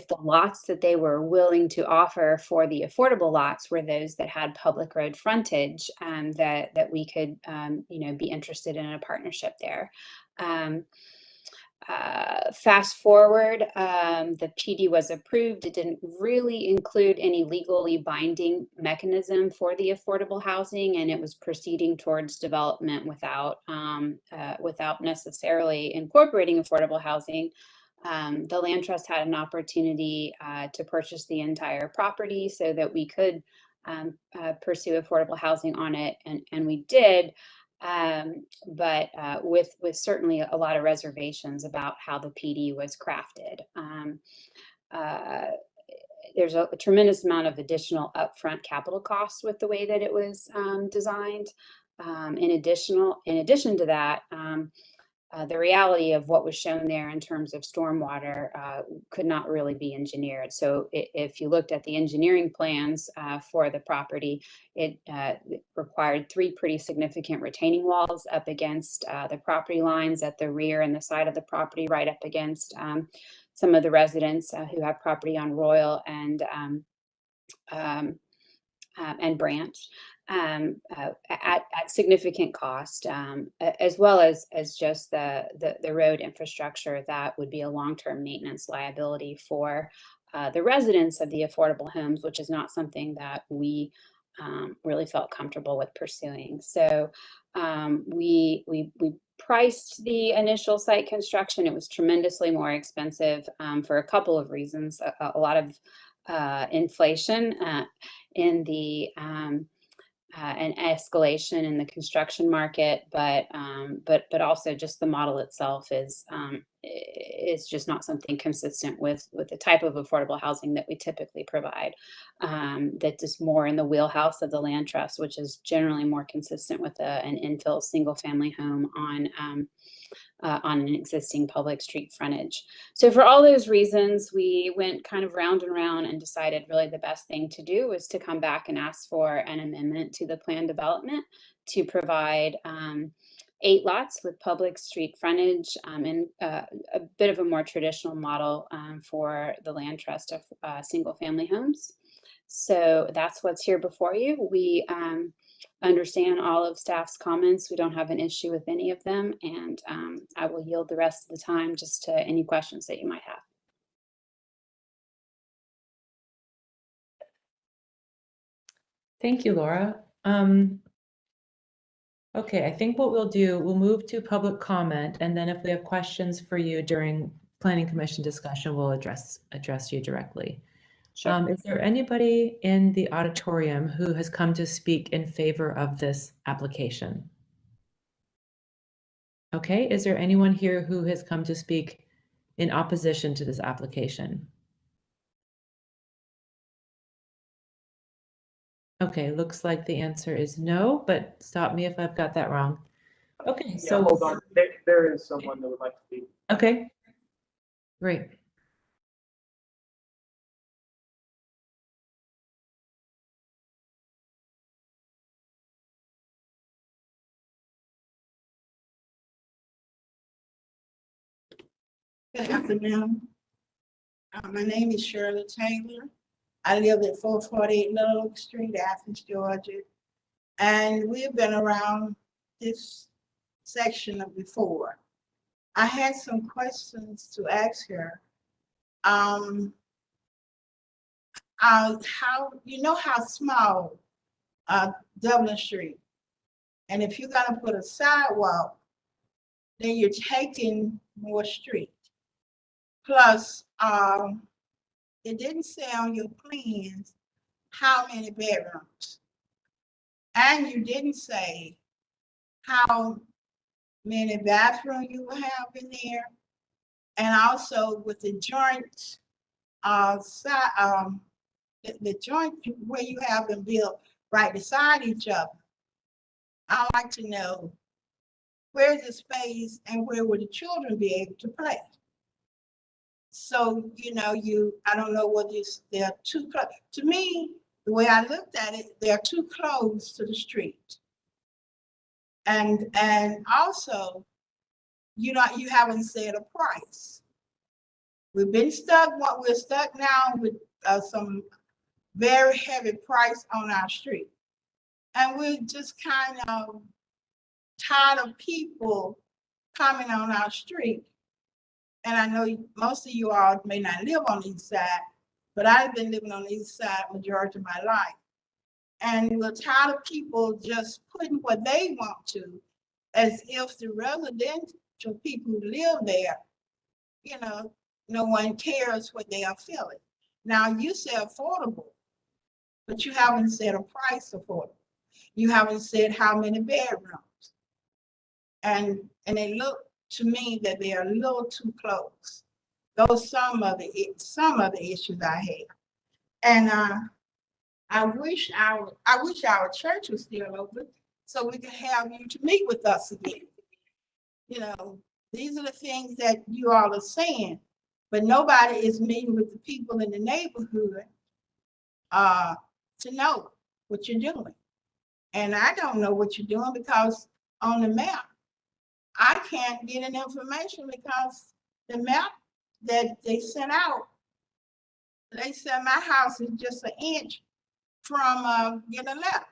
the lots that they were willing to offer for the affordable lots were those that had public road frontage, that we could, be interested in a partnership there. Fast forward, the PD was approved. It didn't really include any legally binding mechanism for the affordable housing, and it was proceeding towards development without necessarily incorporating affordable housing. The land trust had an opportunity to purchase the entire property so that we could pursue affordable housing on it, and we did. But with certainly a lot of reservations about how the PD was crafted. There's a tremendous amount of additional upfront capital costs with the way that it was designed. In addition to that, the reality of what was shown there in terms of stormwater could not really be engineered. So if you looked at the engineering plans for the property, it required 3 pretty significant retaining walls up against the property lines at the rear and the side of the property, right up against some of the residents who have property on Royal and Branch. At significant cost, as well as just the road infrastructure that would be a long-term maintenance liability for the residents of the affordable homes, which is not something that we really felt comfortable with pursuing. So we priced the initial site construction. It was tremendously more expensive for a couple of reasons. A lot of inflation in the an escalation in the construction market, but also just the model itself is just not something consistent with the type of affordable housing that we typically provide. That is more in the wheelhouse of the land trust, which is generally more consistent with an infill single family home on an existing public street frontage. So for all those reasons, we went kind of round and round and decided really the best thing to do was to come back and ask for an amendment to the plan development to provide 8 lots with public street frontage and a bit of a more traditional model for the land trust of single family homes. So that's what's here before you. We understand all of staff's comments. We don't have an issue with any of them, and I will yield the rest of the time just to any questions that you might have. Thank you, Laura. Okay, I think what we'll do, we'll move to public comment, and then if we have questions for you during Planning Commission discussion, we'll address you directly. Sure. Is there anybody in the auditorium who has come to speak in favor of this application? Okay, is there anyone here who has come to speak in opposition to this application? Okay, looks like the answer is no, but stop me if I've got that wrong. Okay, so hold on. There is someone that would like to speak. Okay, great. Good afternoon. My name is Shirley Taylor. I live at 448 Little Oak Street, Athens, Georgia. And we've been around this section before. I had some questions to ask her. How you know how small Dublin Street, and if you're gonna put a sidewalk, then you're taking more street. Plus, it didn't say on your plans how many bedrooms. And you didn't say how many bathrooms you will have in there. And also with the joint, the joint where you have them built right beside each other. I'd like to know where's the space and where would the children be able to play? So, you know, I don't know what they're too close. To me, the way I looked at it, they're too close to the street. And also, you haven't said a price. We're stuck now with some very heavy price on our street. And we're just kind of tired of people coming on our street And I know most of you all may not live on the east side, but I've been living on the east side majority of my life. And we're tired of people just putting what they want to, as if the residential people who live there, you know, no one cares what they are feeling. Now you say affordable, but you haven't said a price affordable. You haven't said how many bedrooms. And they look to me that they are a little too close. Those some of the issues I have. And I wish our church was still open so we could have you to meet with us again. You know, these are the things that you all are saying, but nobody is meeting with the people in the neighborhood to know what you're doing. And I don't know what you're doing because on the map, I can't get any information because the map that they sent out, they said my house is just an inch from getting a letter.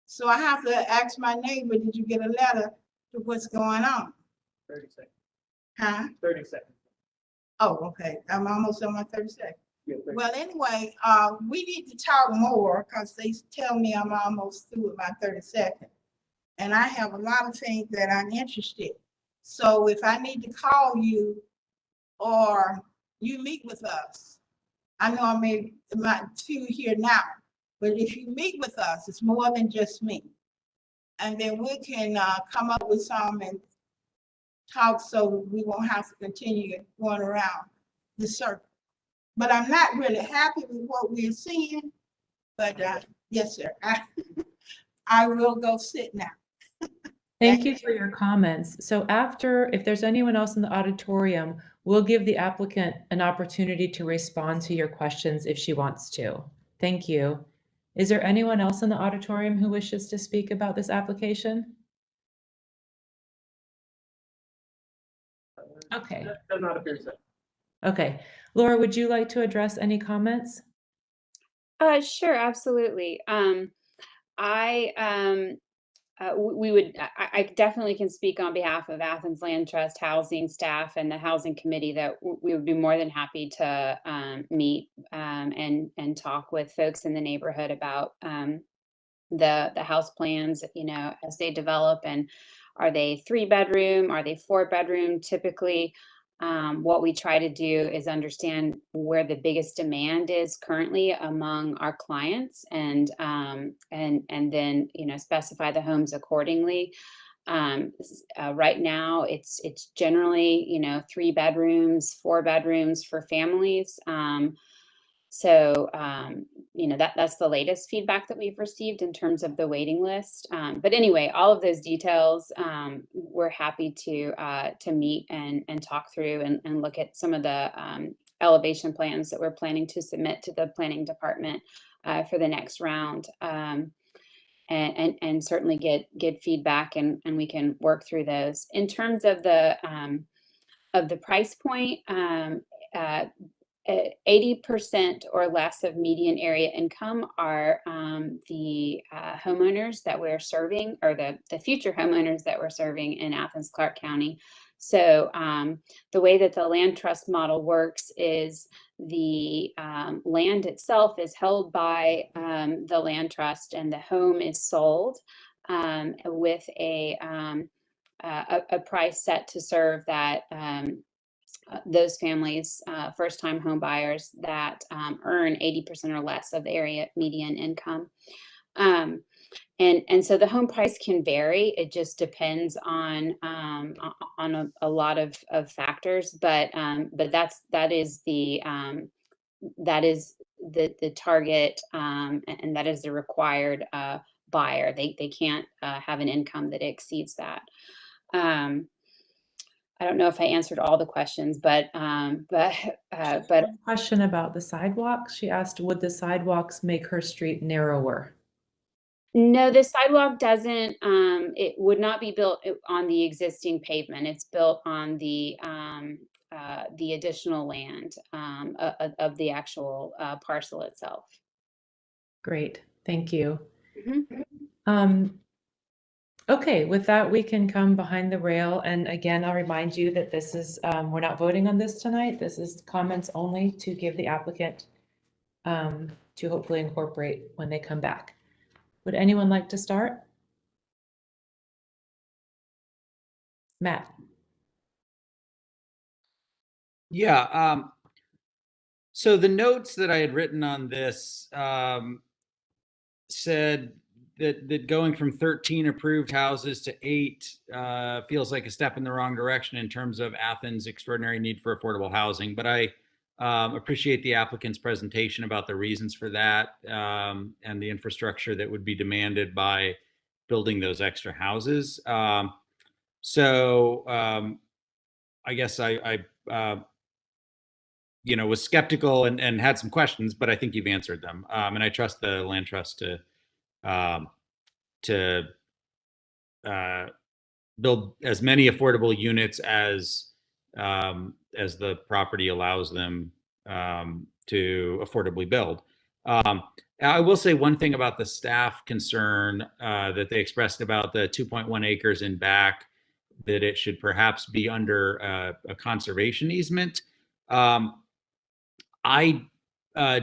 So I have to ask my neighbor, did you get a letter to what's going on? 30 seconds. Huh? 30 seconds. Oh, okay. I'm almost on my 30 seconds. Yeah, 30 Well, anyway, we need to talk more because they tell me I'm almost through with my 30 seconds. And I have a lot of things that I'm interested. So if I need to call you or you meet with us, I know I may few here now, but if you meet with us, it's more than just me. And then we can come up with some and talk so we won't have to continue going around the circle. But I'm not really happy with what we're seeing. But yes, sir, I will go sit now. Thank you for your comments. So after, if there's anyone else in the auditorium, we'll give the applicant an opportunity to respond to your questions if she wants to. Thank you. Is there anyone else in the auditorium who wishes to speak about this application? Okay. Does not appear so. Okay. Laura, would you like to address any comments? Sure, absolutely. I definitely can speak on behalf of Athens Land Trust housing staff and the housing committee that we would be more than happy to meet and talk with folks in the neighborhood about the house plans, you know, as they develop, and are they 3-bedroom, are they 4-bedroom typically? What we try to do is understand where the biggest demand is currently among our clients, and then, you know, specify the homes accordingly. Right now, it's generally, you know, 3 bedrooms, 4 bedrooms for families. You know, that's the latest feedback that we've received in terms of the waiting list. But anyway, all of those details, we're happy to meet and talk through and look at some of the elevation plans that we're planning to submit to the planning department for the next round. And certainly get feedback, and we can work through those. In terms of the price point, 80% or less of median area income are the homeowners that we're serving, or the future homeowners that we're serving in Athens-Clarke County. So the way that the land trust model works is the land itself is held by the land trust, and the home is sold with a price set to serve that those families, first-time home buyers that earn 80% or less of the area median income. And so the home price can vary. It just depends on a lot of factors, but that is the target, and that is the required buyer. They can't have an income that exceeds that. I don't know if I answered all the questions, but Question about the sidewalks. She asked, would the sidewalks make her street narrower? No, the sidewalk doesn't. It would not be built on the existing pavement. It's built on the additional land of the actual parcel itself. Great, thank you. Mm-hmm. Okay, with that, we can come behind the rail. And again, I'll remind you that this is, we're not voting on this tonight. This is comments only to give the applicant to hopefully incorporate when they come back. Would anyone like to start? Matt. Yeah. So the notes that I had written on this said that going from 13 approved houses to 8 feels like a step in the wrong direction in terms of Athens' extraordinary need for affordable housing. But I appreciate the applicant's presentation about the reasons for that and the infrastructure that would be demanded by building those extra houses. So I guess I was skeptical and had some questions, but I think you've answered them. And I trust the land trust to build as many affordable units as the property allows them to affordably build. I will say one thing about the staff concern that they expressed about the 2.1 acres in back, that it should perhaps be under a conservation easement. I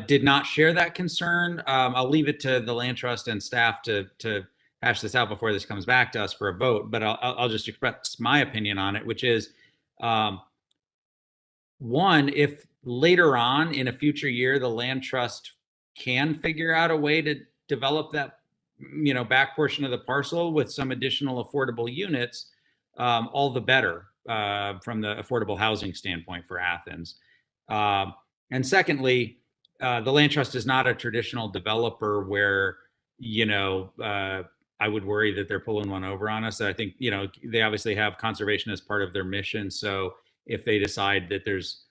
did not share that concern. I'll leave it to the land trust and staff to hash this out before this comes back to us for a vote, but I'll just express my opinion on it, which is, one, if later on in a future year, the land trust can figure out a way to develop that, back portion of the parcel with some additional affordable units, all the better from the affordable housing standpoint for Athens. And secondly, the land trust is not a traditional developer where, I would worry that they're pulling one over on us. I think, they obviously have conservation as part of their mission. So if they decide that there's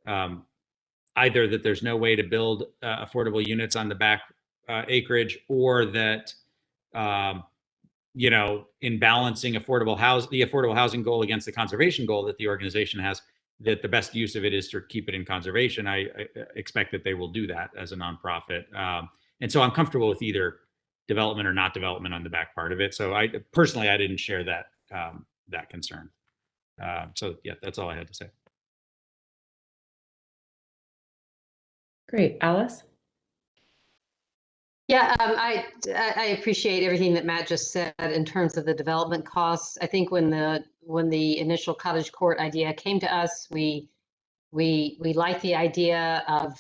either that there's no way to build affordable units on the back acreage, or that, in balancing the affordable housing goal against the conservation goal that the organization has, that the best use of it is to keep it in conservation. I expect that they will do that as a nonprofit. And so I'm comfortable with either development or not development on the back part of it. So I didn't share that concern. So yeah, that's all I had to say. Great. Alice? Yeah, I appreciate everything that Matt just said in terms of the development costs. I think when the initial cottage court idea came to us, we liked the idea of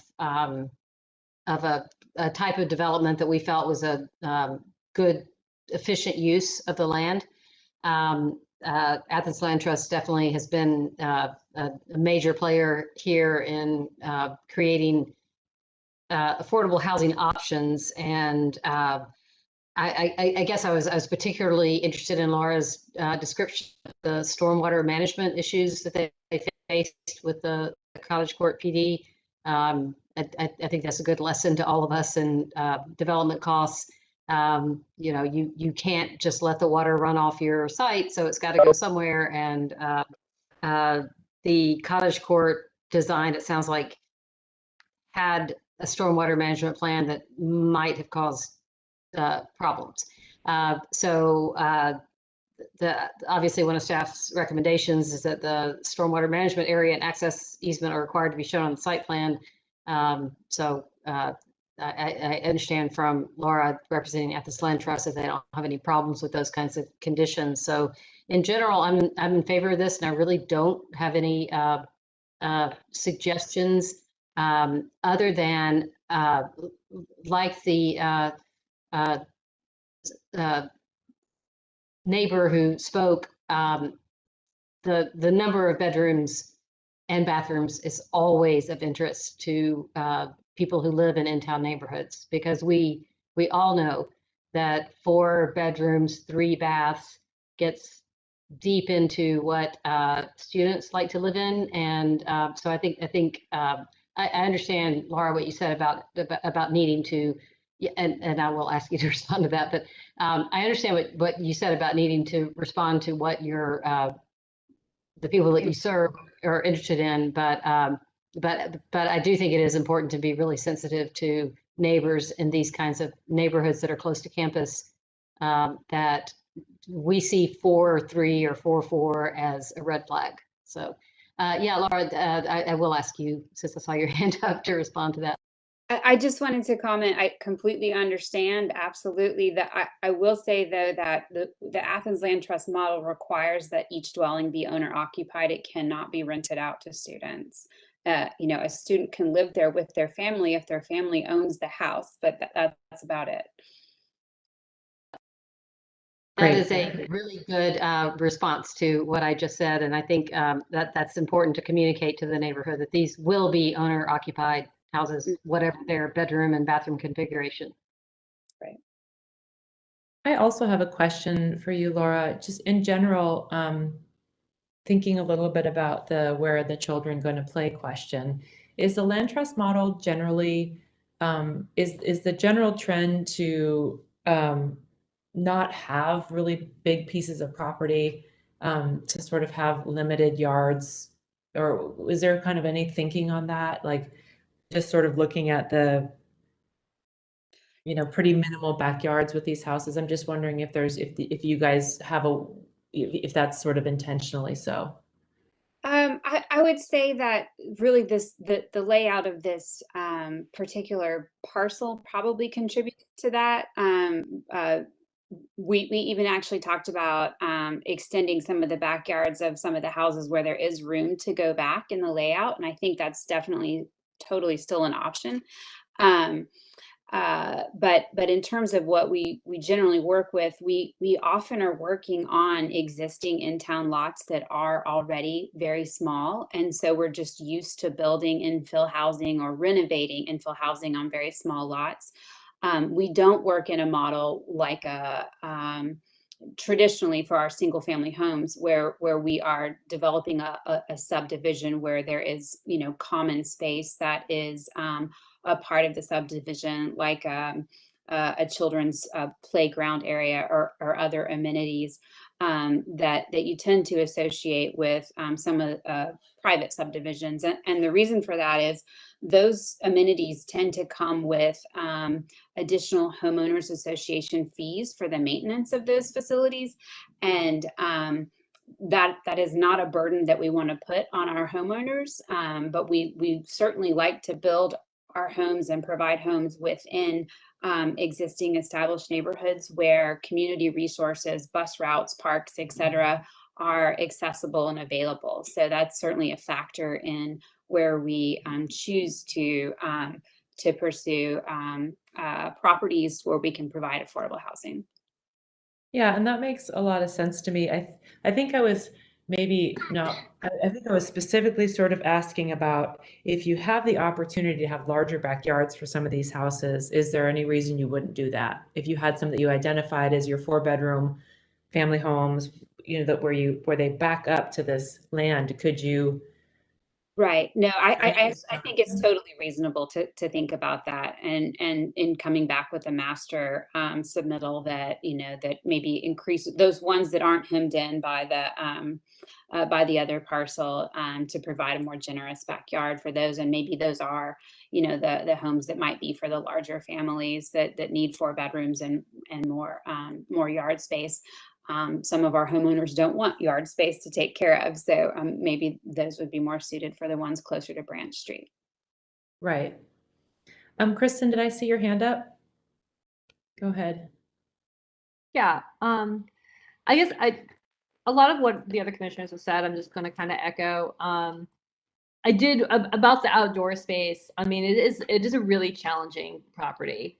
a type of development that we felt was a good, efficient use of the land. Athens Land Trust definitely has been a major player here in creating affordable housing options, and I guess I was particularly interested in Laura's description of the stormwater management issues that they faced with the Cottage Court PD. I think that's a good lesson to all of us in development costs. You can't just let the water run off your site, so it's got to go somewhere. And the Cottage Court design, it sounds like, had a stormwater management plan that might have caused problems. Obviously one of staff's recommendations is that the stormwater management area and access easement are required to be shown on the site plan. I understand from Laura representing Athens Land Trust that they don't have any problems with those kinds of conditions. So in general, I'm in favor of this, and I really don't have any suggestions other than like the neighbor who spoke, the number of bedrooms and bathrooms is always of interest to people who live in in-town neighborhoods, because we all know that 4 bedrooms, 3 baths gets deep into what students like to live in. And so I think I understand, Laura, what you said about needing to, and I will ask you to respond to that, but I understand what you said about needing to respond to what your the people that you serve are interested in, but I do think it is important to be really sensitive to neighbors in these kinds of neighborhoods that are close to campus, that we see 4-3 or 4-4 as a red flag. So, yeah, Laura, I will ask you, since I saw your hand up, to respond to that. I just wanted to comment. I completely understand, absolutely. That I will say though that the Athens Land Trust model requires that each dwelling be owner occupied. It cannot be rented out to students. You know, a student can live there with their family if their family owns the house, but that's about it. That is a really good response to what I just said, and I think that's important to communicate to the neighborhood that these will be owner-occupied houses, whatever their bedroom and bathroom configuration. Right. I also have a question for you, Laura. Just in general, thinking a little bit about the where are the children going to play question. Is the land trust model generally is the general trend to not have really big pieces of property, to sort of have limited yards, or is there kind of any thinking on that? Like just sort of looking at the, you know, pretty minimal backyards with these houses. I'm just wondering if there's, if you guys have if that's sort of intentionally so. I would say that really the layout of this particular parcel probably contributed to that. We even actually talked about extending some of the backyards of some of the houses where there is room to go back in the layout, and I think that's definitely totally still an option. But in terms of what we generally work with, we often are working on existing in-town lots that are already very small, and so we're just used to building infill housing or renovating infill housing on very small lots. We don't work in a model like traditionally for our single family homes where we are developing a subdivision where there is, you know, common space that is a part of the subdivision, like a children's playground area or other amenities that you tend to associate with some of private subdivisions. And the reason for that is those amenities tend to come with additional homeowners association fees for the maintenance of those facilities. And that is not a burden that we want to put on our homeowners, but we certainly like to build our homes and provide homes within existing established neighborhoods where community resources, bus routes, parks, etc., are accessible and available. So that's certainly a factor in where we choose to pursue properties where we can provide affordable housing. Yeah, and that makes a lot of sense to me. I think I was maybe not, I think I was specifically sort of asking about if you have the opportunity to have larger backyards for some of these houses, is there any reason you wouldn't do that? If you had some that you identified as your 4-bedroom family homes, you know, that where they back up to this land, could you? Right. No, I think it's totally reasonable to think about that, and in coming back with a master submittal that, you know, that maybe increase those ones that aren't hemmed in by the other parcel, to provide a more generous backyard for those. And maybe those are, you know, the homes that might be for the larger families that need 4 bedrooms and more yard space. Some of our homeowners don't want yard space to take care of, so maybe those would be more suited for the ones closer to Branch Street. Right. Kristen, did I see your hand up? Go ahead. Yeah. I guess a lot of what the other commissioners have said, I'm just going to kind of echo. I did about the outdoor space. I mean, it is a really challenging property.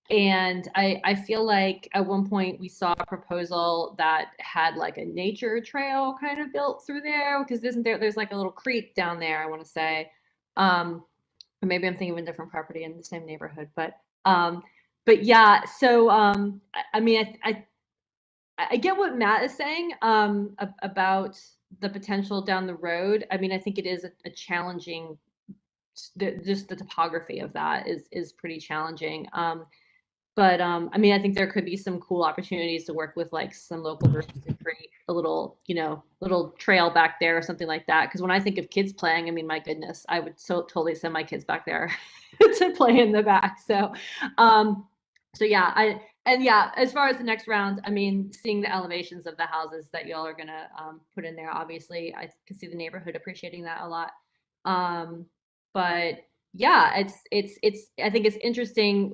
And I feel like at one point we saw a proposal that had like a nature trail kind of built through there, because there's like a little creek down there, I want to say. Or maybe I'm thinking of a different property in the same neighborhood, but yeah, so I mean, I get what Matt is saying about the potential down the road. I mean, I think it is a challenging, just the topography of that is pretty challenging. But I mean, I think there could be some cool opportunities to work with like some local groups to create a little, you know, little trail back there or something like that. Because when I think of kids playing, I mean, my goodness, I would totally send my kids back there to play in the back. So, so yeah, And yeah, as far as the next round, I mean, seeing the elevations of the houses that y'all are gonna put in there, obviously, I can see the neighborhood appreciating that a lot. But yeah, I think it's interesting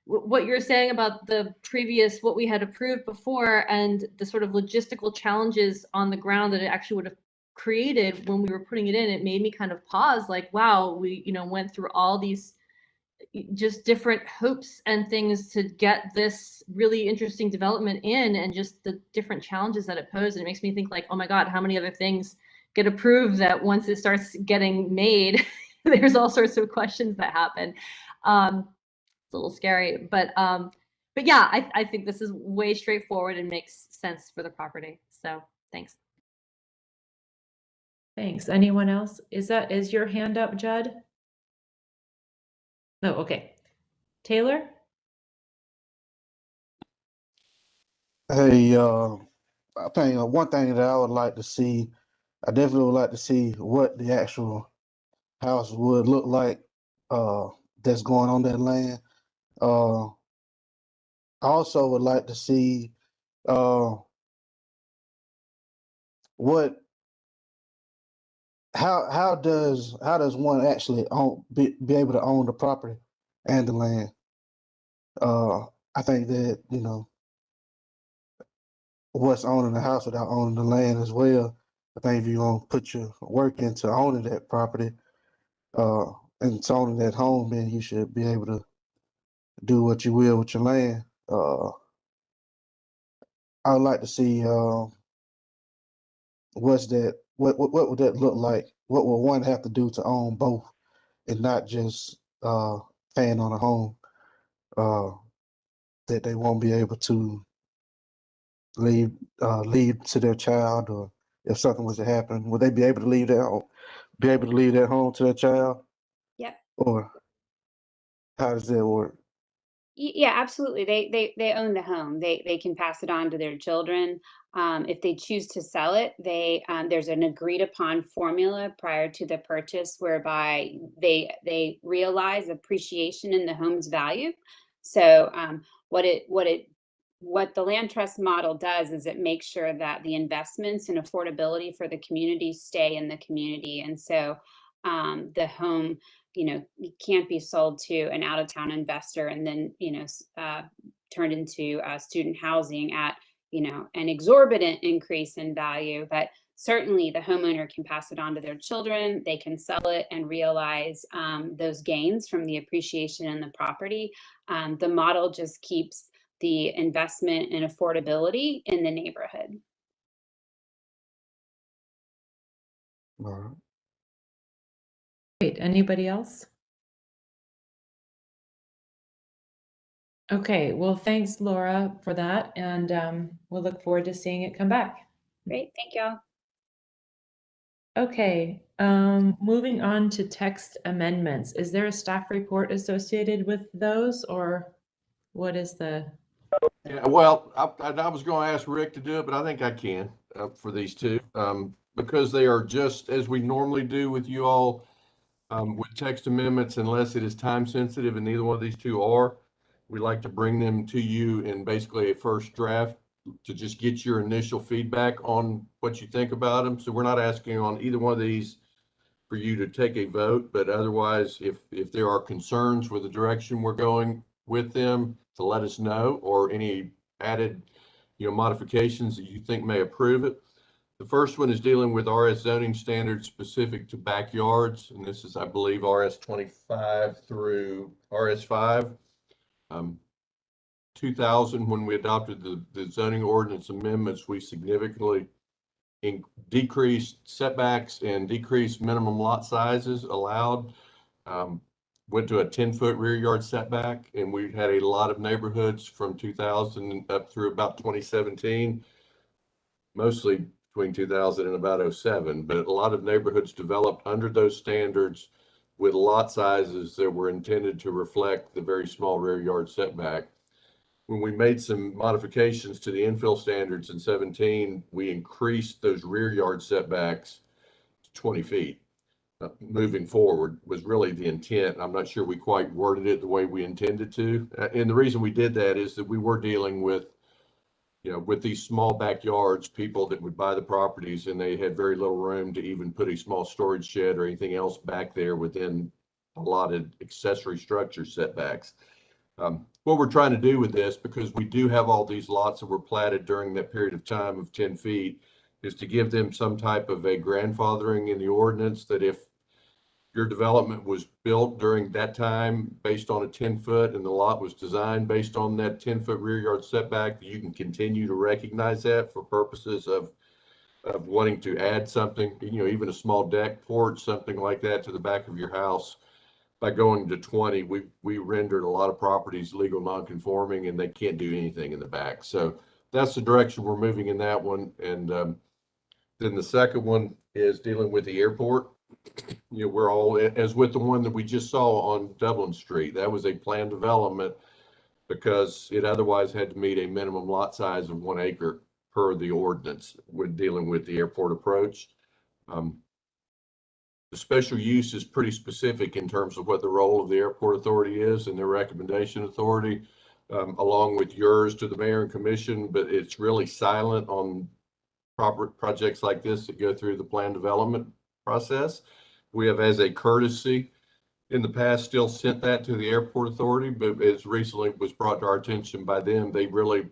what you're saying about the previous, what we had approved before, and the sort of logistical challenges on the ground that it actually would have created when we were putting it in. It made me kind of pause, like, wow, we, went through all these just different hopes and things to get this really interesting development in, and just the different challenges that it posed. And it makes me think, like, oh my God, how many other things get approved that once it starts getting made, there's all sorts of questions that happen. It's a little scary, but yeah, I think this is way straightforward and makes sense for the property. So thanks. Thanks. Anyone else? Is your hand up, Judd? No, okay. Taylor? Hey, I think one thing that I would like to see, I definitely would like to see what the actual house would look like that's going on that land. I also would like to see what how does one actually be able to own the property and the land? I think that, what's owning the house without owning the land as well. I think if you're gonna put your work into owning that property, and it's owning that home, then you should be able to do what you will with your land. I would like to see what would that look like? What will one have to do to own both, and not just paying on a home that they won't be able to leave to their child, or if something was to happen, would they be able to leave that home to their child? Yep. Or how does that work? Yeah, absolutely. They own the home. They can pass it on to their children. If they choose to sell it, there's an agreed upon formula prior to the purchase whereby they realize appreciation in the home's value. So what the land trust model does is it makes sure that the investments and affordability for the community stay in the community. And so the home, can't be sold to an out-of-town investor and then, turned into student housing at, an exorbitant increase in value. But certainly the homeowner can pass it on to their children. They can sell it and realize those gains from the appreciation in the property. The model just keeps the investment and affordability in the neighborhood. All right. Great. Anybody else? Okay, well, thanks, Laura, for that, and we'll look forward to seeing it come back. Great, thank y'all. Okay, moving on to text amendments. Is there a staff report associated with those, or what is the? Yeah, well, I was going to ask Rick to do it, but I think I can for these two, because they are just as we normally do with you all with text amendments, unless it is time sensitive, and neither one of these two are. We like to bring them to you in basically a first draft to just get your initial feedback on what you think about them. So we're not asking on either one of these for you to take a vote, but otherwise, if there are concerns with the direction we're going with them, to let us know, or any added, modifications that you think may approve it. The first one is dealing with RS zoning standards specific to backyards, and this is, I believe, RS 25 through RS 5. 2000, when we adopted the zoning ordinance amendments, we significantly decreased setbacks and decreased minimum lot sizes allowed. Went to a 10-foot rear yard setback, and we had a lot of neighborhoods from 2000 up through about 2017, mostly between 2000 and about 07, but a lot of neighborhoods developed under those standards with lot sizes that were intended to reflect the very small rear yard setback. When we made some modifications to the infill standards in 17, we increased those rear yard setbacks to 20 feet. moving forward was really the intent. I'm not sure we quite worded it the way we intended to. And the reason we did that is that we were dealing with, with these small backyards, people that would buy the properties and they had very little room to even put a small storage shed or anything else back there within allotted accessory structure setbacks. What we're trying to do with this, because we do have all these lots that were platted during that period of time of 10 feet, is to give them some type of a grandfathering in the ordinance that if your development was built during that time based on a 10-foot and the lot was designed based on that 10-foot rear yard setback, you can continue to recognize that for purposes of wanting to add something, even a small deck porch, something like that to the back of your house. By going to 20, we rendered a lot of properties legal non-conforming and they can't do anything in the back. So that's the direction we're moving in that one. And then the second one is dealing with the airport. We're all, as with the one that we just saw on Dublin Street, that was a planned development because it otherwise had to meet a minimum lot size of 1 acre per the ordinance when dealing with the airport approach. The special use is pretty specific in terms of what the role of the airport authority is and their recommendation authority, along with yours to the mayor and commission, but it's really silent on proper projects like this that go through the plan development process. We have, as a courtesy, in the past still sent that to the airport authority, but as recently was brought to our attention by them, they really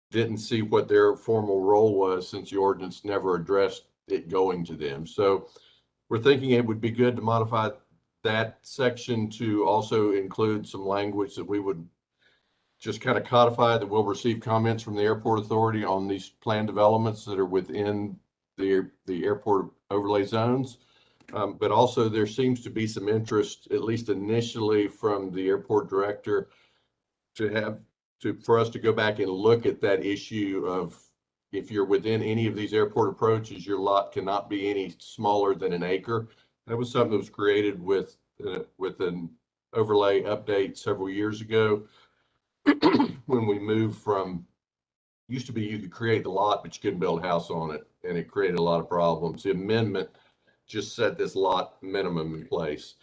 didn't see what their formal role was since the ordinance never addressed it going to them. So we're thinking it would be good to modify that section to also include some language that we would just kind of codify that we'll receive comments from the airport authority on these plan developments that are within the airport overlay zones. But also there seems to be some interest, at least initially, from the airport director for us to go back and look at that issue of if you're within any of these airport approaches, your lot cannot be any smaller than 1 acre. That was something that was created with an overlay update several years ago when we moved from, used to be you could create the lot, but you couldn't build a house on it, and it created a lot of problems. The amendment just set this lot minimum in place.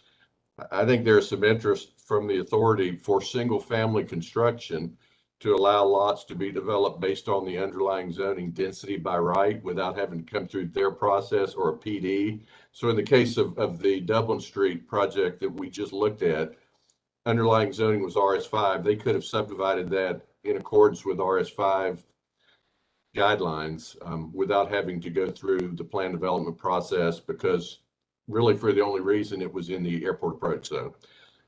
I think there's some interest from the authority for single family construction to allow lots to be developed based on the underlying zoning density by right without having to come through their process or a PD. So in the case of the Dublin Street project that we just looked at, underlying zoning was RS5. They could have subdivided that in accordance with RS5 guidelines without having to go through the plan development process, because really for the only reason it was in the airport approach zone.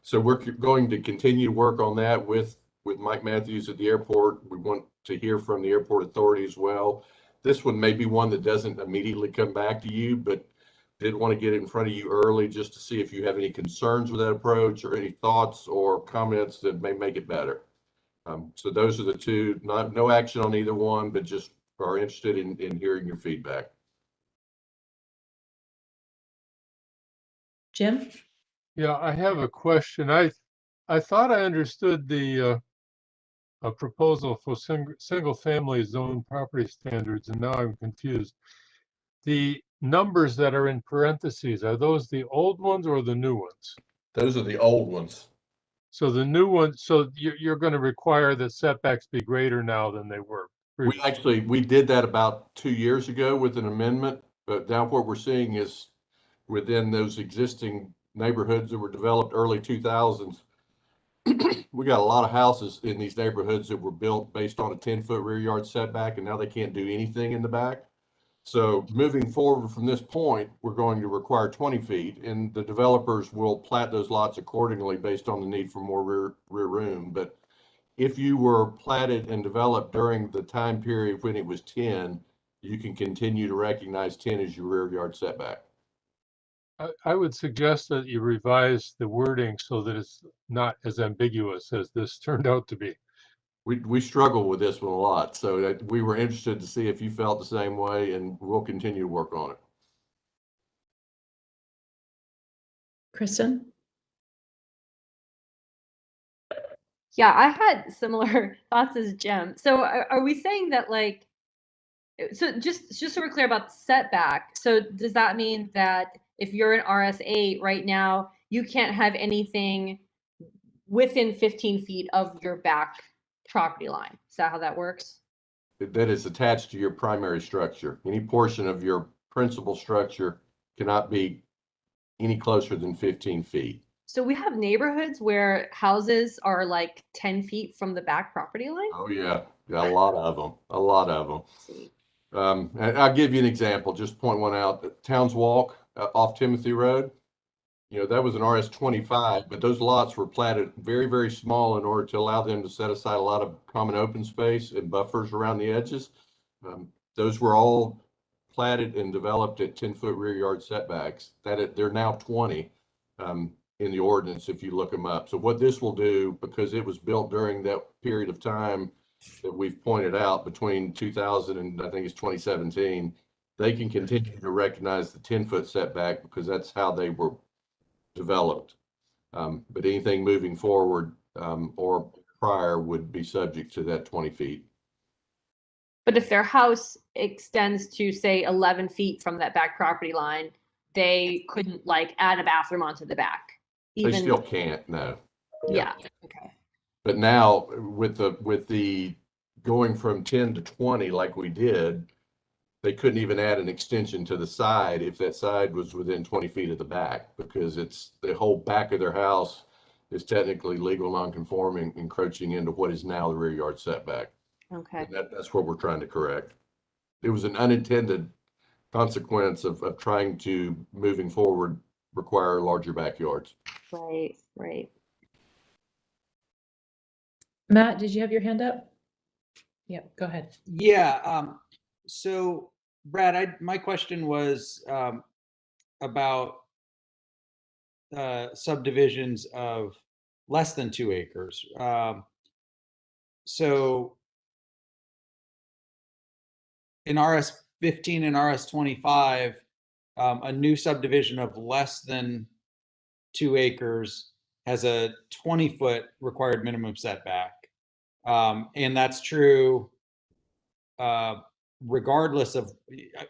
So we're going to continue to work on that with Mike Matthews at the airport. We want to hear from the airport authority as well. This one may be one that doesn't immediately come back to you, but did want to get it in front of you early just to see if you have any concerns with that approach or any thoughts or comments that may make it better. So those are the two, no action on either one, but just are interested in hearing your feedback. Jim? Yeah, I have a question. I thought I understood the a proposal for single family zone property standards, and now I'm confused. The numbers that are in parentheses, are those the old ones or the new ones? Those are the old ones. So the new ones, so you're going to require that setbacks be greater now than they were previously. We did that about 2 years ago with an amendment, but now what we're seeing is within those existing neighborhoods that were developed early 2000s, we got a lot of houses in these neighborhoods that were built based on a 10-foot rear yard setback, and now they can't do anything in the back. So moving forward from this point, we're going to require 20 feet, and the developers will plat those lots accordingly based on the need for more rear room. But if you were platted and developed during the time period when it was 10, you can continue to recognize 10 as your rear yard setback. I would suggest that you revise the wording so that it's not as ambiguous as this turned out to be. We struggle with this one a lot, so we were interested to see if you felt the same way, and we'll continue to work on it. Kristen? Yeah, I had similar thoughts as Jim. So are we saying that, like, so just so we're clear about setback, so does that mean that if you're an RS8 right now, you can't have anything within 15 feet of your back property line. Is that how that works? That is attached to your primary structure. Any portion of your principal structure cannot be any closer than 15 feet. So we have neighborhoods where houses are like 10 feet from the back property line? Oh yeah, got a lot of them, a lot of them. And I'll give you an example, just point one out. Towns Walk off Timothy Road, you know, that was an RS 25, but those lots were platted very, very small in order to allow them to set aside a lot of common open space and buffers around the edges. Those were all platted and developed at 10-foot rear yard setbacks. They're now 20 in the ordinance if you look them up. So what this will do, because it was built during that period of time that we've pointed out between 2000 and I think it's 2017, they can continue to recognize the 10-foot setback because that's how they were developed. But anything moving forward or prior would be subject to that 20 feet. But if their house extends to say 11 feet from that back property line, they couldn't like add a bathroom onto the back. They still can't, no. Yeah. Okay. But now with the going from 10 to 20 like we did, they couldn't even add an extension to the side if that side was within 20 feet of the back, because it's the whole back of their house is technically legal non-conforming, encroaching into what is now the rear yard setback. Okay. And that's what we're trying to correct. It was an unintended consequence of trying to, moving forward, require larger backyards. Right, right. Matt, did you have your hand up? Yep, go ahead. Yeah. So Brad, my question was about subdivisions of less than 2 acres. So in RS 15 and RS 25, a new subdivision of less than 2 acres has a 20-foot required minimum setback. And that's true regardless of,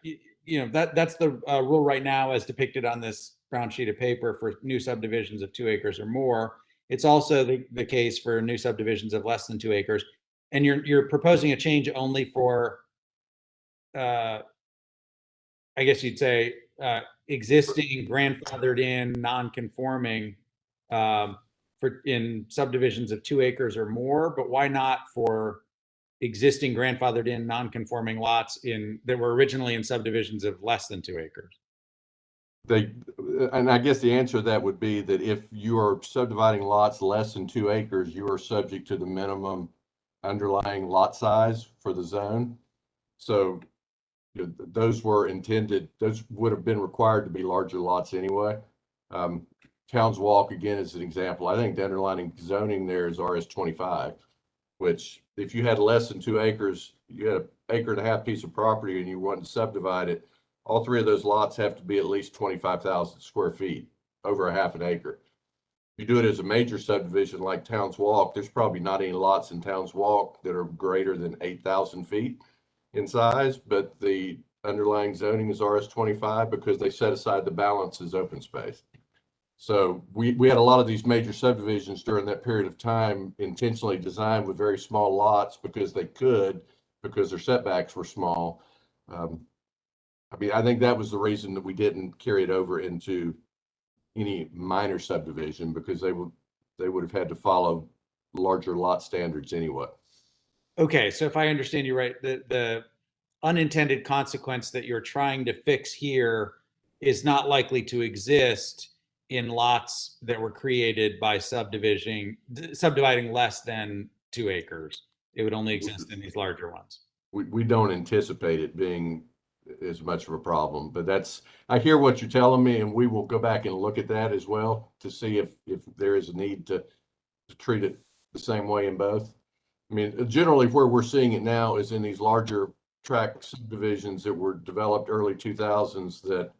you know, that's the rule right now as depicted on this brown sheet of paper for new subdivisions of 2 acres or more. It's also the case for new subdivisions of less than 2 acres. And you're proposing a change only for, I guess you'd say, existing grandfathered in non-conforming for in subdivisions of 2 acres or more, but why not for existing grandfathered in non-conforming lots that were originally in subdivisions of less than 2 acres? And I guess the answer to that would be that if you are subdividing lots less than 2 acres, you are subject to the minimum underlying lot size for the zone. So those were intended, those would have been required to be larger lots anyway. Towns Walk, again, is an example. I think the underlying zoning there is RS 25, which if you had less than 2 acres, you had an 1.5 acre piece of property and you wanted to subdivide it, all 3 of those lots have to be at least 25,000 square feet, over 1/2 acre. If you do it as a major subdivision like Towns Walk, there's probably not any lots in Towns Walk that are greater than 8,000 feet in size, but the underlying zoning is RS 25 because they set aside the balance as open space. So we had a lot of these major subdivisions during that period of time intentionally designed with very small lots because they could, because their setbacks were small. I mean, I think that was the reason that we didn't carry it over into any minor subdivision, because they would have had to follow larger lot standards anyway. Okay, so if I understand you right, the unintended consequence that you're trying to fix here is not likely to exist in lots that were created by subdividing less than 2 acres. It would only exist in these larger ones. We don't anticipate it being as much of a problem, but I hear what you're telling me, and we will go back and look at that as well to see if there is a need to treat it the same way in both. I mean, generally where we're seeing it now is in these larger tract subdivisions that were developed early 2000s that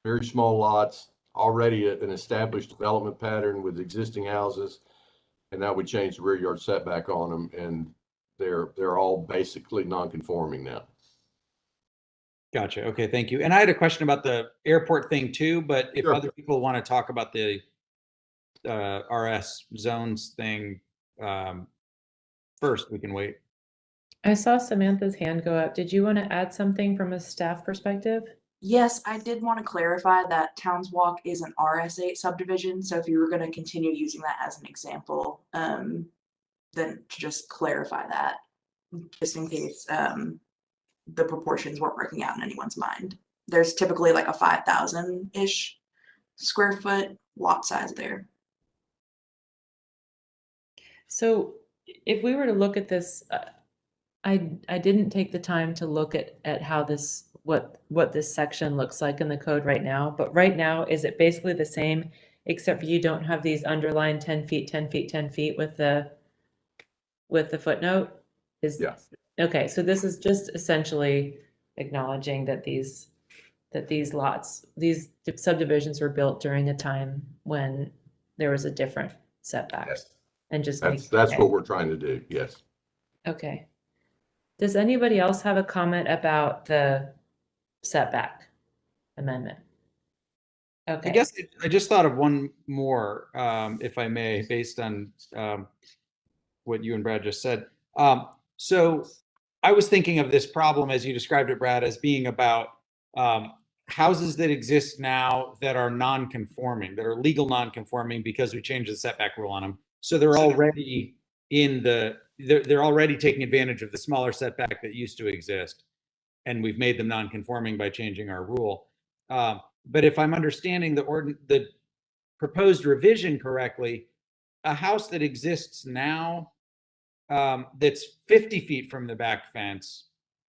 very small lots, already an established development pattern with existing houses, and now we change the rear yard setback on them, and they're all basically non-conforming now. Gotcha. Okay, thank you. And I had a question about the airport thing too, but if Sure. other people want to talk about the RS zones thing first, we can wait. I saw Samantha's hand go up. Did you want to add something from a staff perspective? Yes, I did want to clarify that Towns Walk is an RS8 subdivision. So if you were going to continue using that as an example, then to just clarify that, just in case the proportions weren't working out in anyone's mind. There's typically like a 5,000-ish square foot lot size there. So if we were to look at this, I didn't take the time to look at how this, what this section looks like in the code right now, but right now, is it basically the same, except for you don't have these underlined 10 feet, 10 feet, 10 feet with the footnote? Yeah. Okay, so this is just essentially acknowledging that these lots, these subdivisions were built during a time when there was a different setback. Yes. And just That's okay. what we're trying to do. Yes. Okay. Does anybody else have a comment about the setback amendment? Okay. I guess I just thought of one more, if I may, based on what you and Brad just said. So I was thinking of this problem, as you described it, Brad, as being about houses that exist now that are non-conforming, that are legal non-conforming because we changed the setback rule on them. So they're already they're already taking advantage of the smaller setback that used to exist, and we've made them non-conforming by changing our rule. But if I'm understanding the proposed revision correctly, a house that exists now that's 50 feet from the back fence,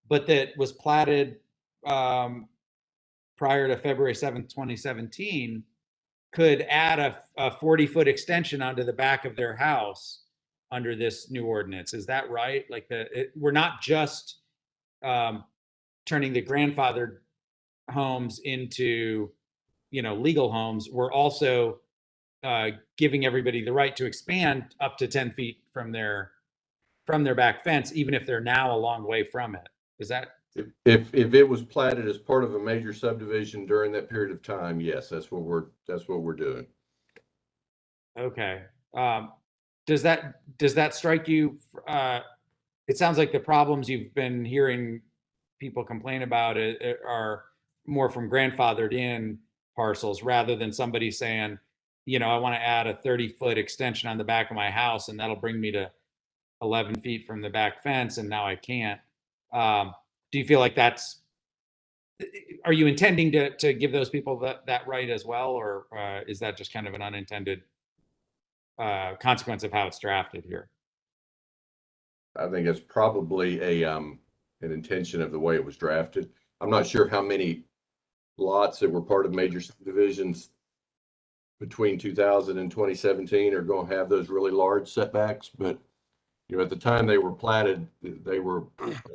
but that was platted prior to February 7th, 2017, could add a 40-foot extension onto the back of their house under this new ordinance. Is that right? Like we're not just turning the grandfathered homes into, legal homes. We're also giving everybody the right to expand up to 10 feet from their back fence, even if they're now a long way from it. Is that? If it was platted as part of a major subdivision during that period of time, yes, that's what we're doing. Okay. Does that strike you? It sounds like the problems you've been hearing people complain about are more from grandfathered in parcels rather than somebody saying, I want to add a 30-foot extension on the back of my house and that'll bring me to 11 feet from the back fence and now I can't. Do you feel like are you intending to give those people that right as well, or is that just kind of an unintended consequence of how it's drafted here? I think it's probably an intention of the way it was drafted. I'm not sure how many lots that were part of major subdivisions between 2000 and 2017 are going to have those really large setbacks, but at the time they were platted, they were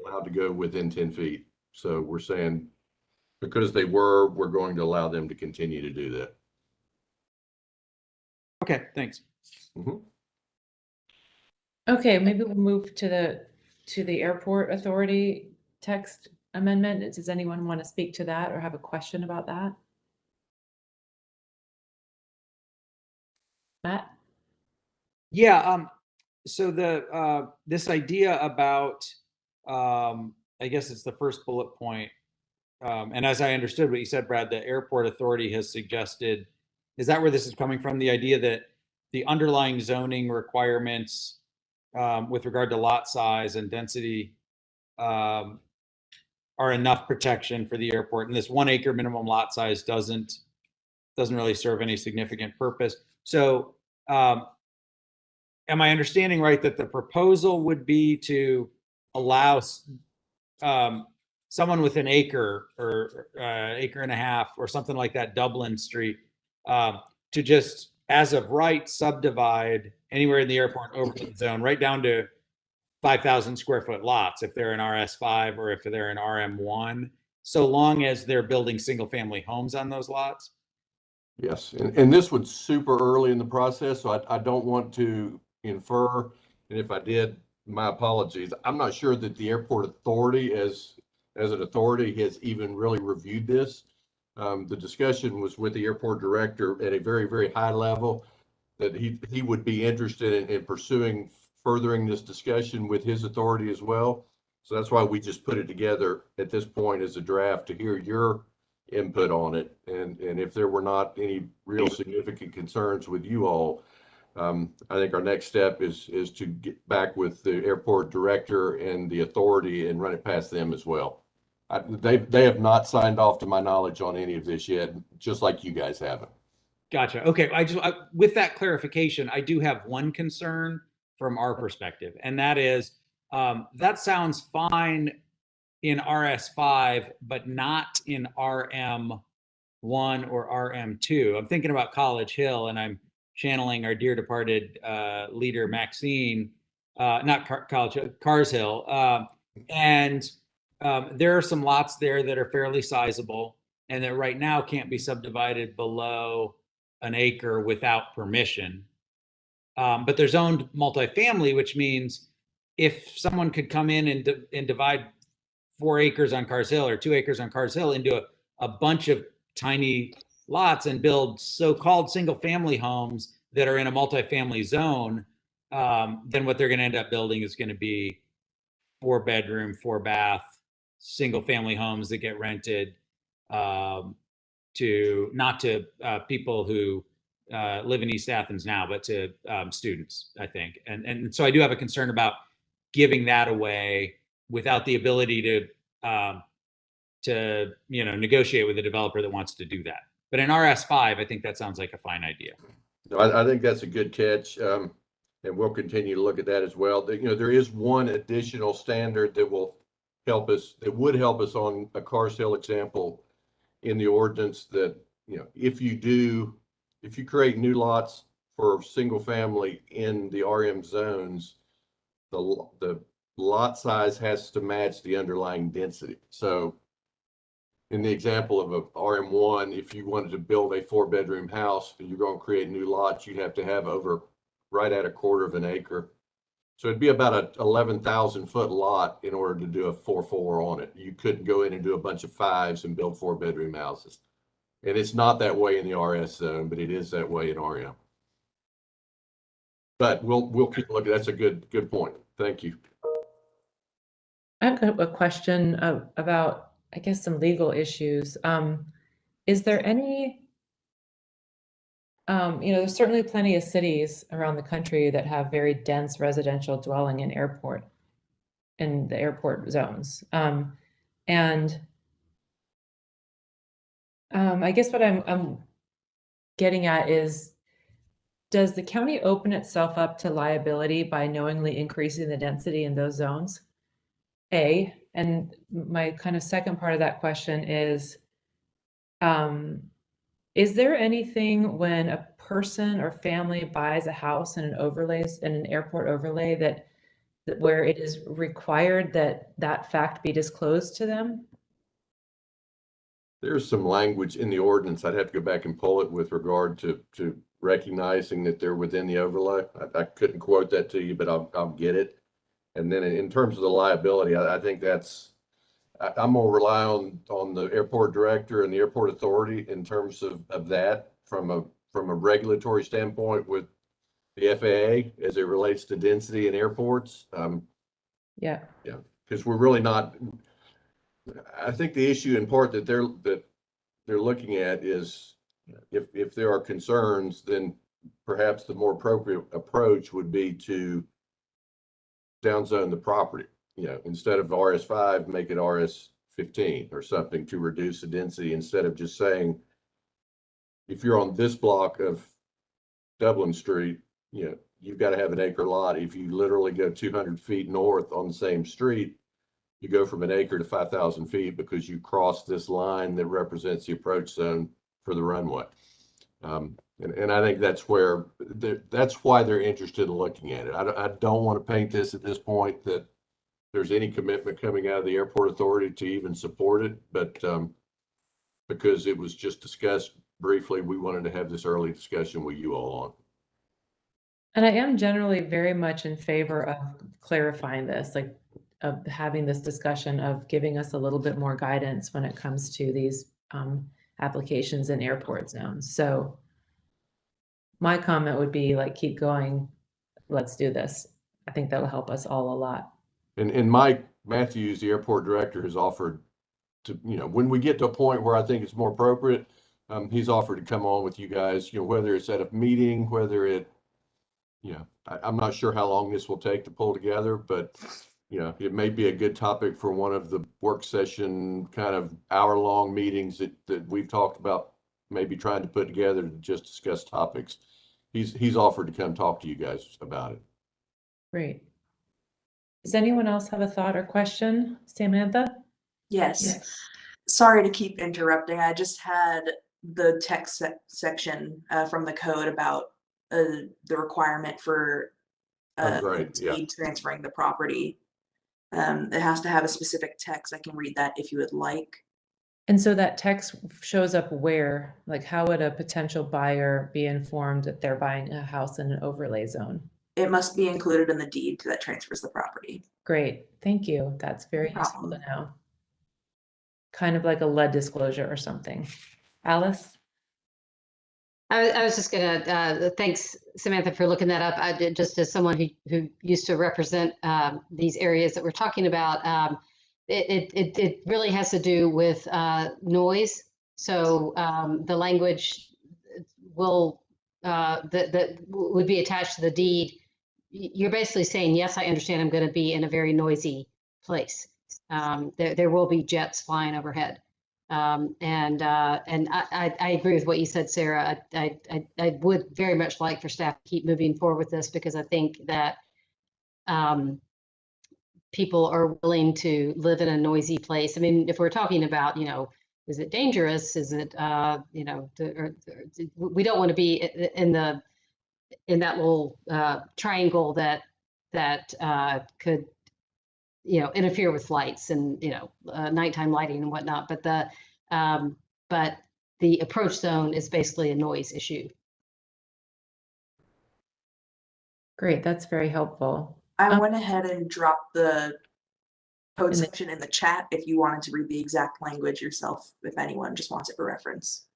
allowed to go within 10 feet. So we're saying because we're going to allow them to continue to do that. Okay, thanks. Mm-hmm. Okay, maybe we'll move to the airport authority text amendment. Does anyone want to speak to that or have a question about that? Matt? Yeah, so this idea about I guess it's the first bullet point, and as I understood what you said, Brad, the airport authority has suggested, is that where this is coming from? The idea that the underlying zoning requirements with regard to lot size and density are enough protection for the airport, and this 1 acre minimum lot size doesn't really serve any significant purpose. So am I understanding right that the proposal would be to allow someone with an acre or acre and a half or something like that, Dublin Street, to just as of right subdivide anywhere in the airport overlay zone right down to 5,000 square foot lots if they're in RS5 or if they're in RM1, so long as they're building single family homes on those lots? Yes, and this was super early in the process, so I don't want to infer, and if I did, my apologies. I'm not sure that the airport authority as as an authority has even really reviewed this. The discussion was with the airport director at a very, very high level that he would be interested in pursuing furthering this discussion with his authority as well. So that's why we just put it together at this point as a draft to hear your input on it. And if there were not any real significant concerns with you all, I think our next step is to get back with the airport director and the authority and run it past them as well. They have not signed off to my knowledge on any of this yet, just like you guys haven't. Gotcha. Okay. With that clarification, I do have one concern from our perspective, and that is that sounds fine in RS5, but not in RM1 or RM2. I'm thinking about College Hill, and I'm channeling our dear departed leader, Maxine, not College Hill, Cars Hill. And there are some lots there that are fairly sizable and that right now can't be subdivided below an acre without permission. But they're zoned multifamily, which means if someone could come in and divide 4 acres on Cars Hill or 2 acres on Cars Hill into a bunch of tiny lots and build so-called single-family homes that are in a multifamily zone, then what they're going to end up building is going to be 4-bedroom, 4-bath, single-family homes that get rented to not to people who live in East Athens now, but to students, I think. And so I do have a concern about giving that away without the ability to negotiate with a developer that wants to do that. But in RS5, I think that sounds like a fine idea. I think that's a good catch, and we'll continue to look at that as well. There is one additional standard that will help us, that would help us on a Cars Hill example in the ordinance that, if you create new lots for single family in the RM zones, the lot size has to match the underlying density. So in the example of a RM1, if you wanted to build a 4-bedroom house and you're going to create new lots, you'd have to have right at a quarter of an acre. So it'd be about a 11,000 foot lot in order to do a 4-4 on it. You couldn't go in and do a bunch of 5s and build 4-bedroom houses. And it's not that way in the RS zone, but it is that way in RM. But we'll keep looking. That's a good point. Thank you. I have a question about, I guess, some legal issues. Is there any, there's certainly plenty of cities around the country that have very dense residential dwelling in the airport zones. I guess what I'm getting at is, does the county open itself up to liability by knowingly increasing the density in those zones? And my kind of second part of that question is there anything when a person or family buys a house in an airport overlay that where it is required that fact be disclosed to them? There's some language in the ordinance. I'd have to go back and pull it with regard to recognizing that they're within the overlay. I couldn't quote that to you, but I'll get it. And then in terms of the liability, I think I'm gonna rely on the airport director and the airport authority in terms of that from a regulatory standpoint with the FAA as it relates to density in airports. Yeah, because we're really not. I think the issue in part that they're looking at is if there are concerns, then perhaps the more appropriate approach would be to downzone the property. Instead of RS5, make it RS15 or something to reduce the density, instead of just saying, if you're on this block of Dublin Street, you've got to have an acre lot. If you literally go 200 feet north on the same street, you go from an acre to 5,000 feet because you cross this line that represents the approach zone for the runway. And I think that's why they're interested in looking at it. I don't want to paint this at this point that there's any commitment coming out of the airport authority to even support it, but because it was just discussed briefly, we wanted to have this early discussion with you all on. And I am generally very much in favor of clarifying this. Like, of having this discussion of giving us a little bit more guidance when it comes to these applications in airport zones. So my comment would be like, keep going. Let's do this. I think that'll help us all a lot. And Mike Matthews, the airport director, has offered to, when we get to a point where I think it's more appropriate, he's offered to come on with you guys, whether it's at a meeting, whether I'm not sure how long this will take to pull together, but it may be a good topic for one of the work session kind of hour-long meetings that we've talked about, maybe trying to put together to just discuss topics. He's offered to come talk to you guys about it. Great. Does anyone else have a thought or question? Samantha? Yes. Sorry to keep interrupting. I just had the text section from the code about the requirement for Great. Yeah. deed transferring the property. It has to have a specific text. I can read that if you would like. And so that text shows up where? Like, how would a potential buyer be informed that they're buying a house in an overlay zone? It must be included in the deed that transfers the property. Great, thank you. That's very useful to know. Kind of like a lead disclosure or something. Alice? I was just gonna, thanks Samantha for looking that up. I did, just as someone who used to represent these areas that we're talking about, it really has to do with noise. So the language will, that would be attached to the deed. You're basically saying, yes, I understand I'm gonna be in a very noisy place. There will be jets flying overhead. And I agree with what you said, Sarah. I would very much like for staff to keep moving forward with this, because I think that people are willing to live in a noisy place. I mean, if we're talking about, is it dangerous? Is it, we don't want to be in that little triangle that could, interfere with lights and, nighttime lighting and whatnot. But the approach zone is basically a noise issue. Great, that's very helpful. I went ahead and dropped the code section in the chat if you wanted to read the exact language yourself, if anyone just wants it for reference.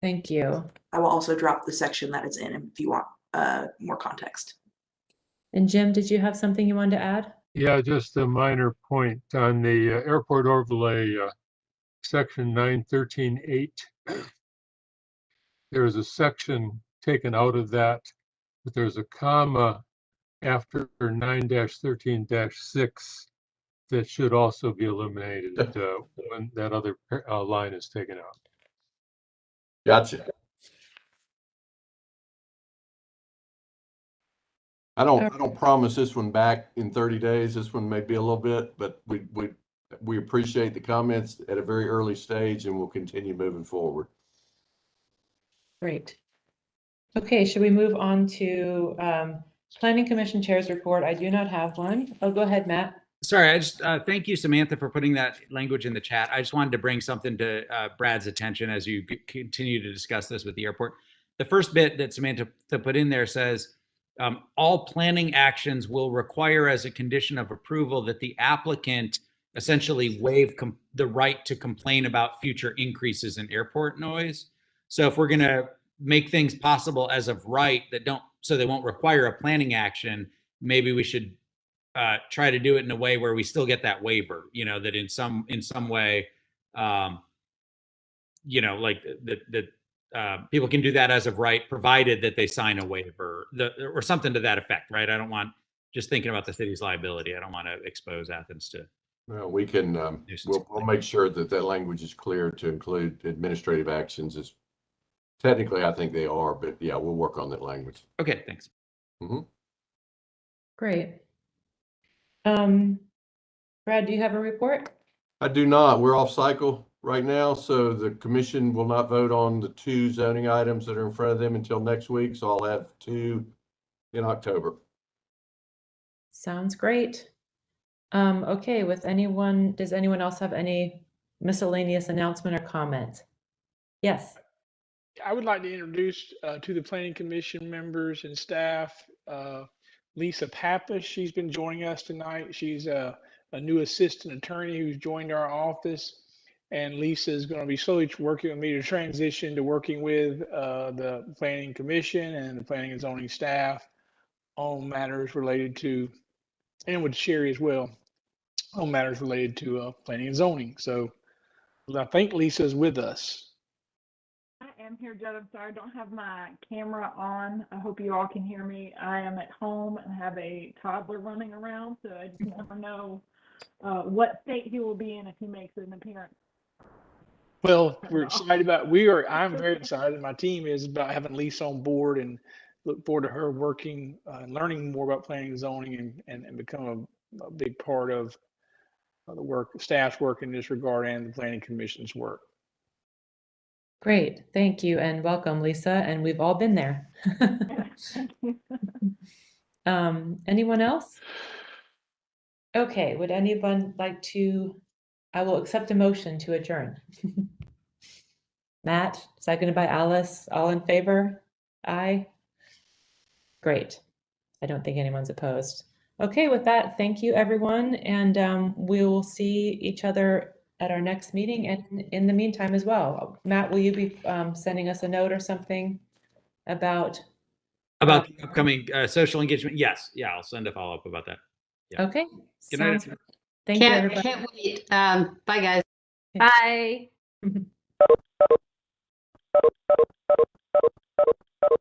Thank you. I will also drop the section that it's in if you want more context. And Jim, did you have something you wanted to add? Yeah, just a minor point on the airport overlay, section 913.8. There is a section taken out of that, but there's a comma after 9-13-6 that should also be eliminated when that other line is taken out. Gotcha. I don't promise this one back in 30 days. This one may be a little bit, but we appreciate the comments at a very early stage, and we'll continue moving forward. Great. Okay, should we move on to Planning Commission Chair's report? I do not have one. Oh, go ahead, Matt. Sorry, I just thank you, Samantha, for putting that language in the chat. I just wanted to bring something to Brad's attention as you continue to discuss this with the airport. The first bit that Samantha put in there says, all planning actions will require as a condition of approval that the applicant essentially waive the right to complain about future increases in airport noise. So if we're going to make things possible as of right so they won't require a planning action, maybe we should try to do it in a way where we still get that waiver, that in some way, like that people can do that as of right, provided that they sign a waiver or something to that effect, right? I don't want, just thinking about the city's liability, I don't want to expose Athens to. Well, we can, we'll make sure that language is clear to include administrative actions. As technically, I think they are, but yeah, we'll work on that language. Okay, thanks. Mm-hmm. Great. Brad, do you have a report? I do not. We're off cycle right now, so the commission will not vote on the 2 zoning items that are in front of them until next week. So I'll have 2 in October. Sounds great. Okay, does anyone else have any miscellaneous announcement or comment? Yes. I would like to introduce to the Planning Commission members and staff, Lisa Pappas. She's been joining us tonight. She's a a new assistant attorney who's joined our office. And Lisa is going to be slowly working with me to transition to working with the Planning Commission and the Planning and Zoning staff on matters related to, and with Sherry as well, on matters related to planning and zoning. So I think Lisa's with us. I am here, Judd. I'm sorry, I don't have my camera on. I hope you all can hear me. I am at home and have a toddler running around, so I just never know what state he will be in if he makes an appearance. Well, we're excited about, I'm very excited. My team is about having Lisa on board and look forward to her working and learning more about planning and zoning and become a big part of the work, staff's work in this regard and the Planning Commission's work. Great, thank you and welcome, Lisa. And we've all been there. Thank you. Anyone else? Okay, would anyone like to, I will accept a motion to adjourn. Matt, seconded by Alice, all in favor? Aye. Great. I don't think anyone's opposed. Okay, with that, thank you everyone. And we will see each other at our next meeting and in the meantime as well. Matt, will you be sending us a note or something about the upcoming social engagement? Yes. Yeah, I'll send a follow-up about that. Yeah. Okay. Good night. Sounds, thank you, everybody. Can't wait. Bye, guys. Bye.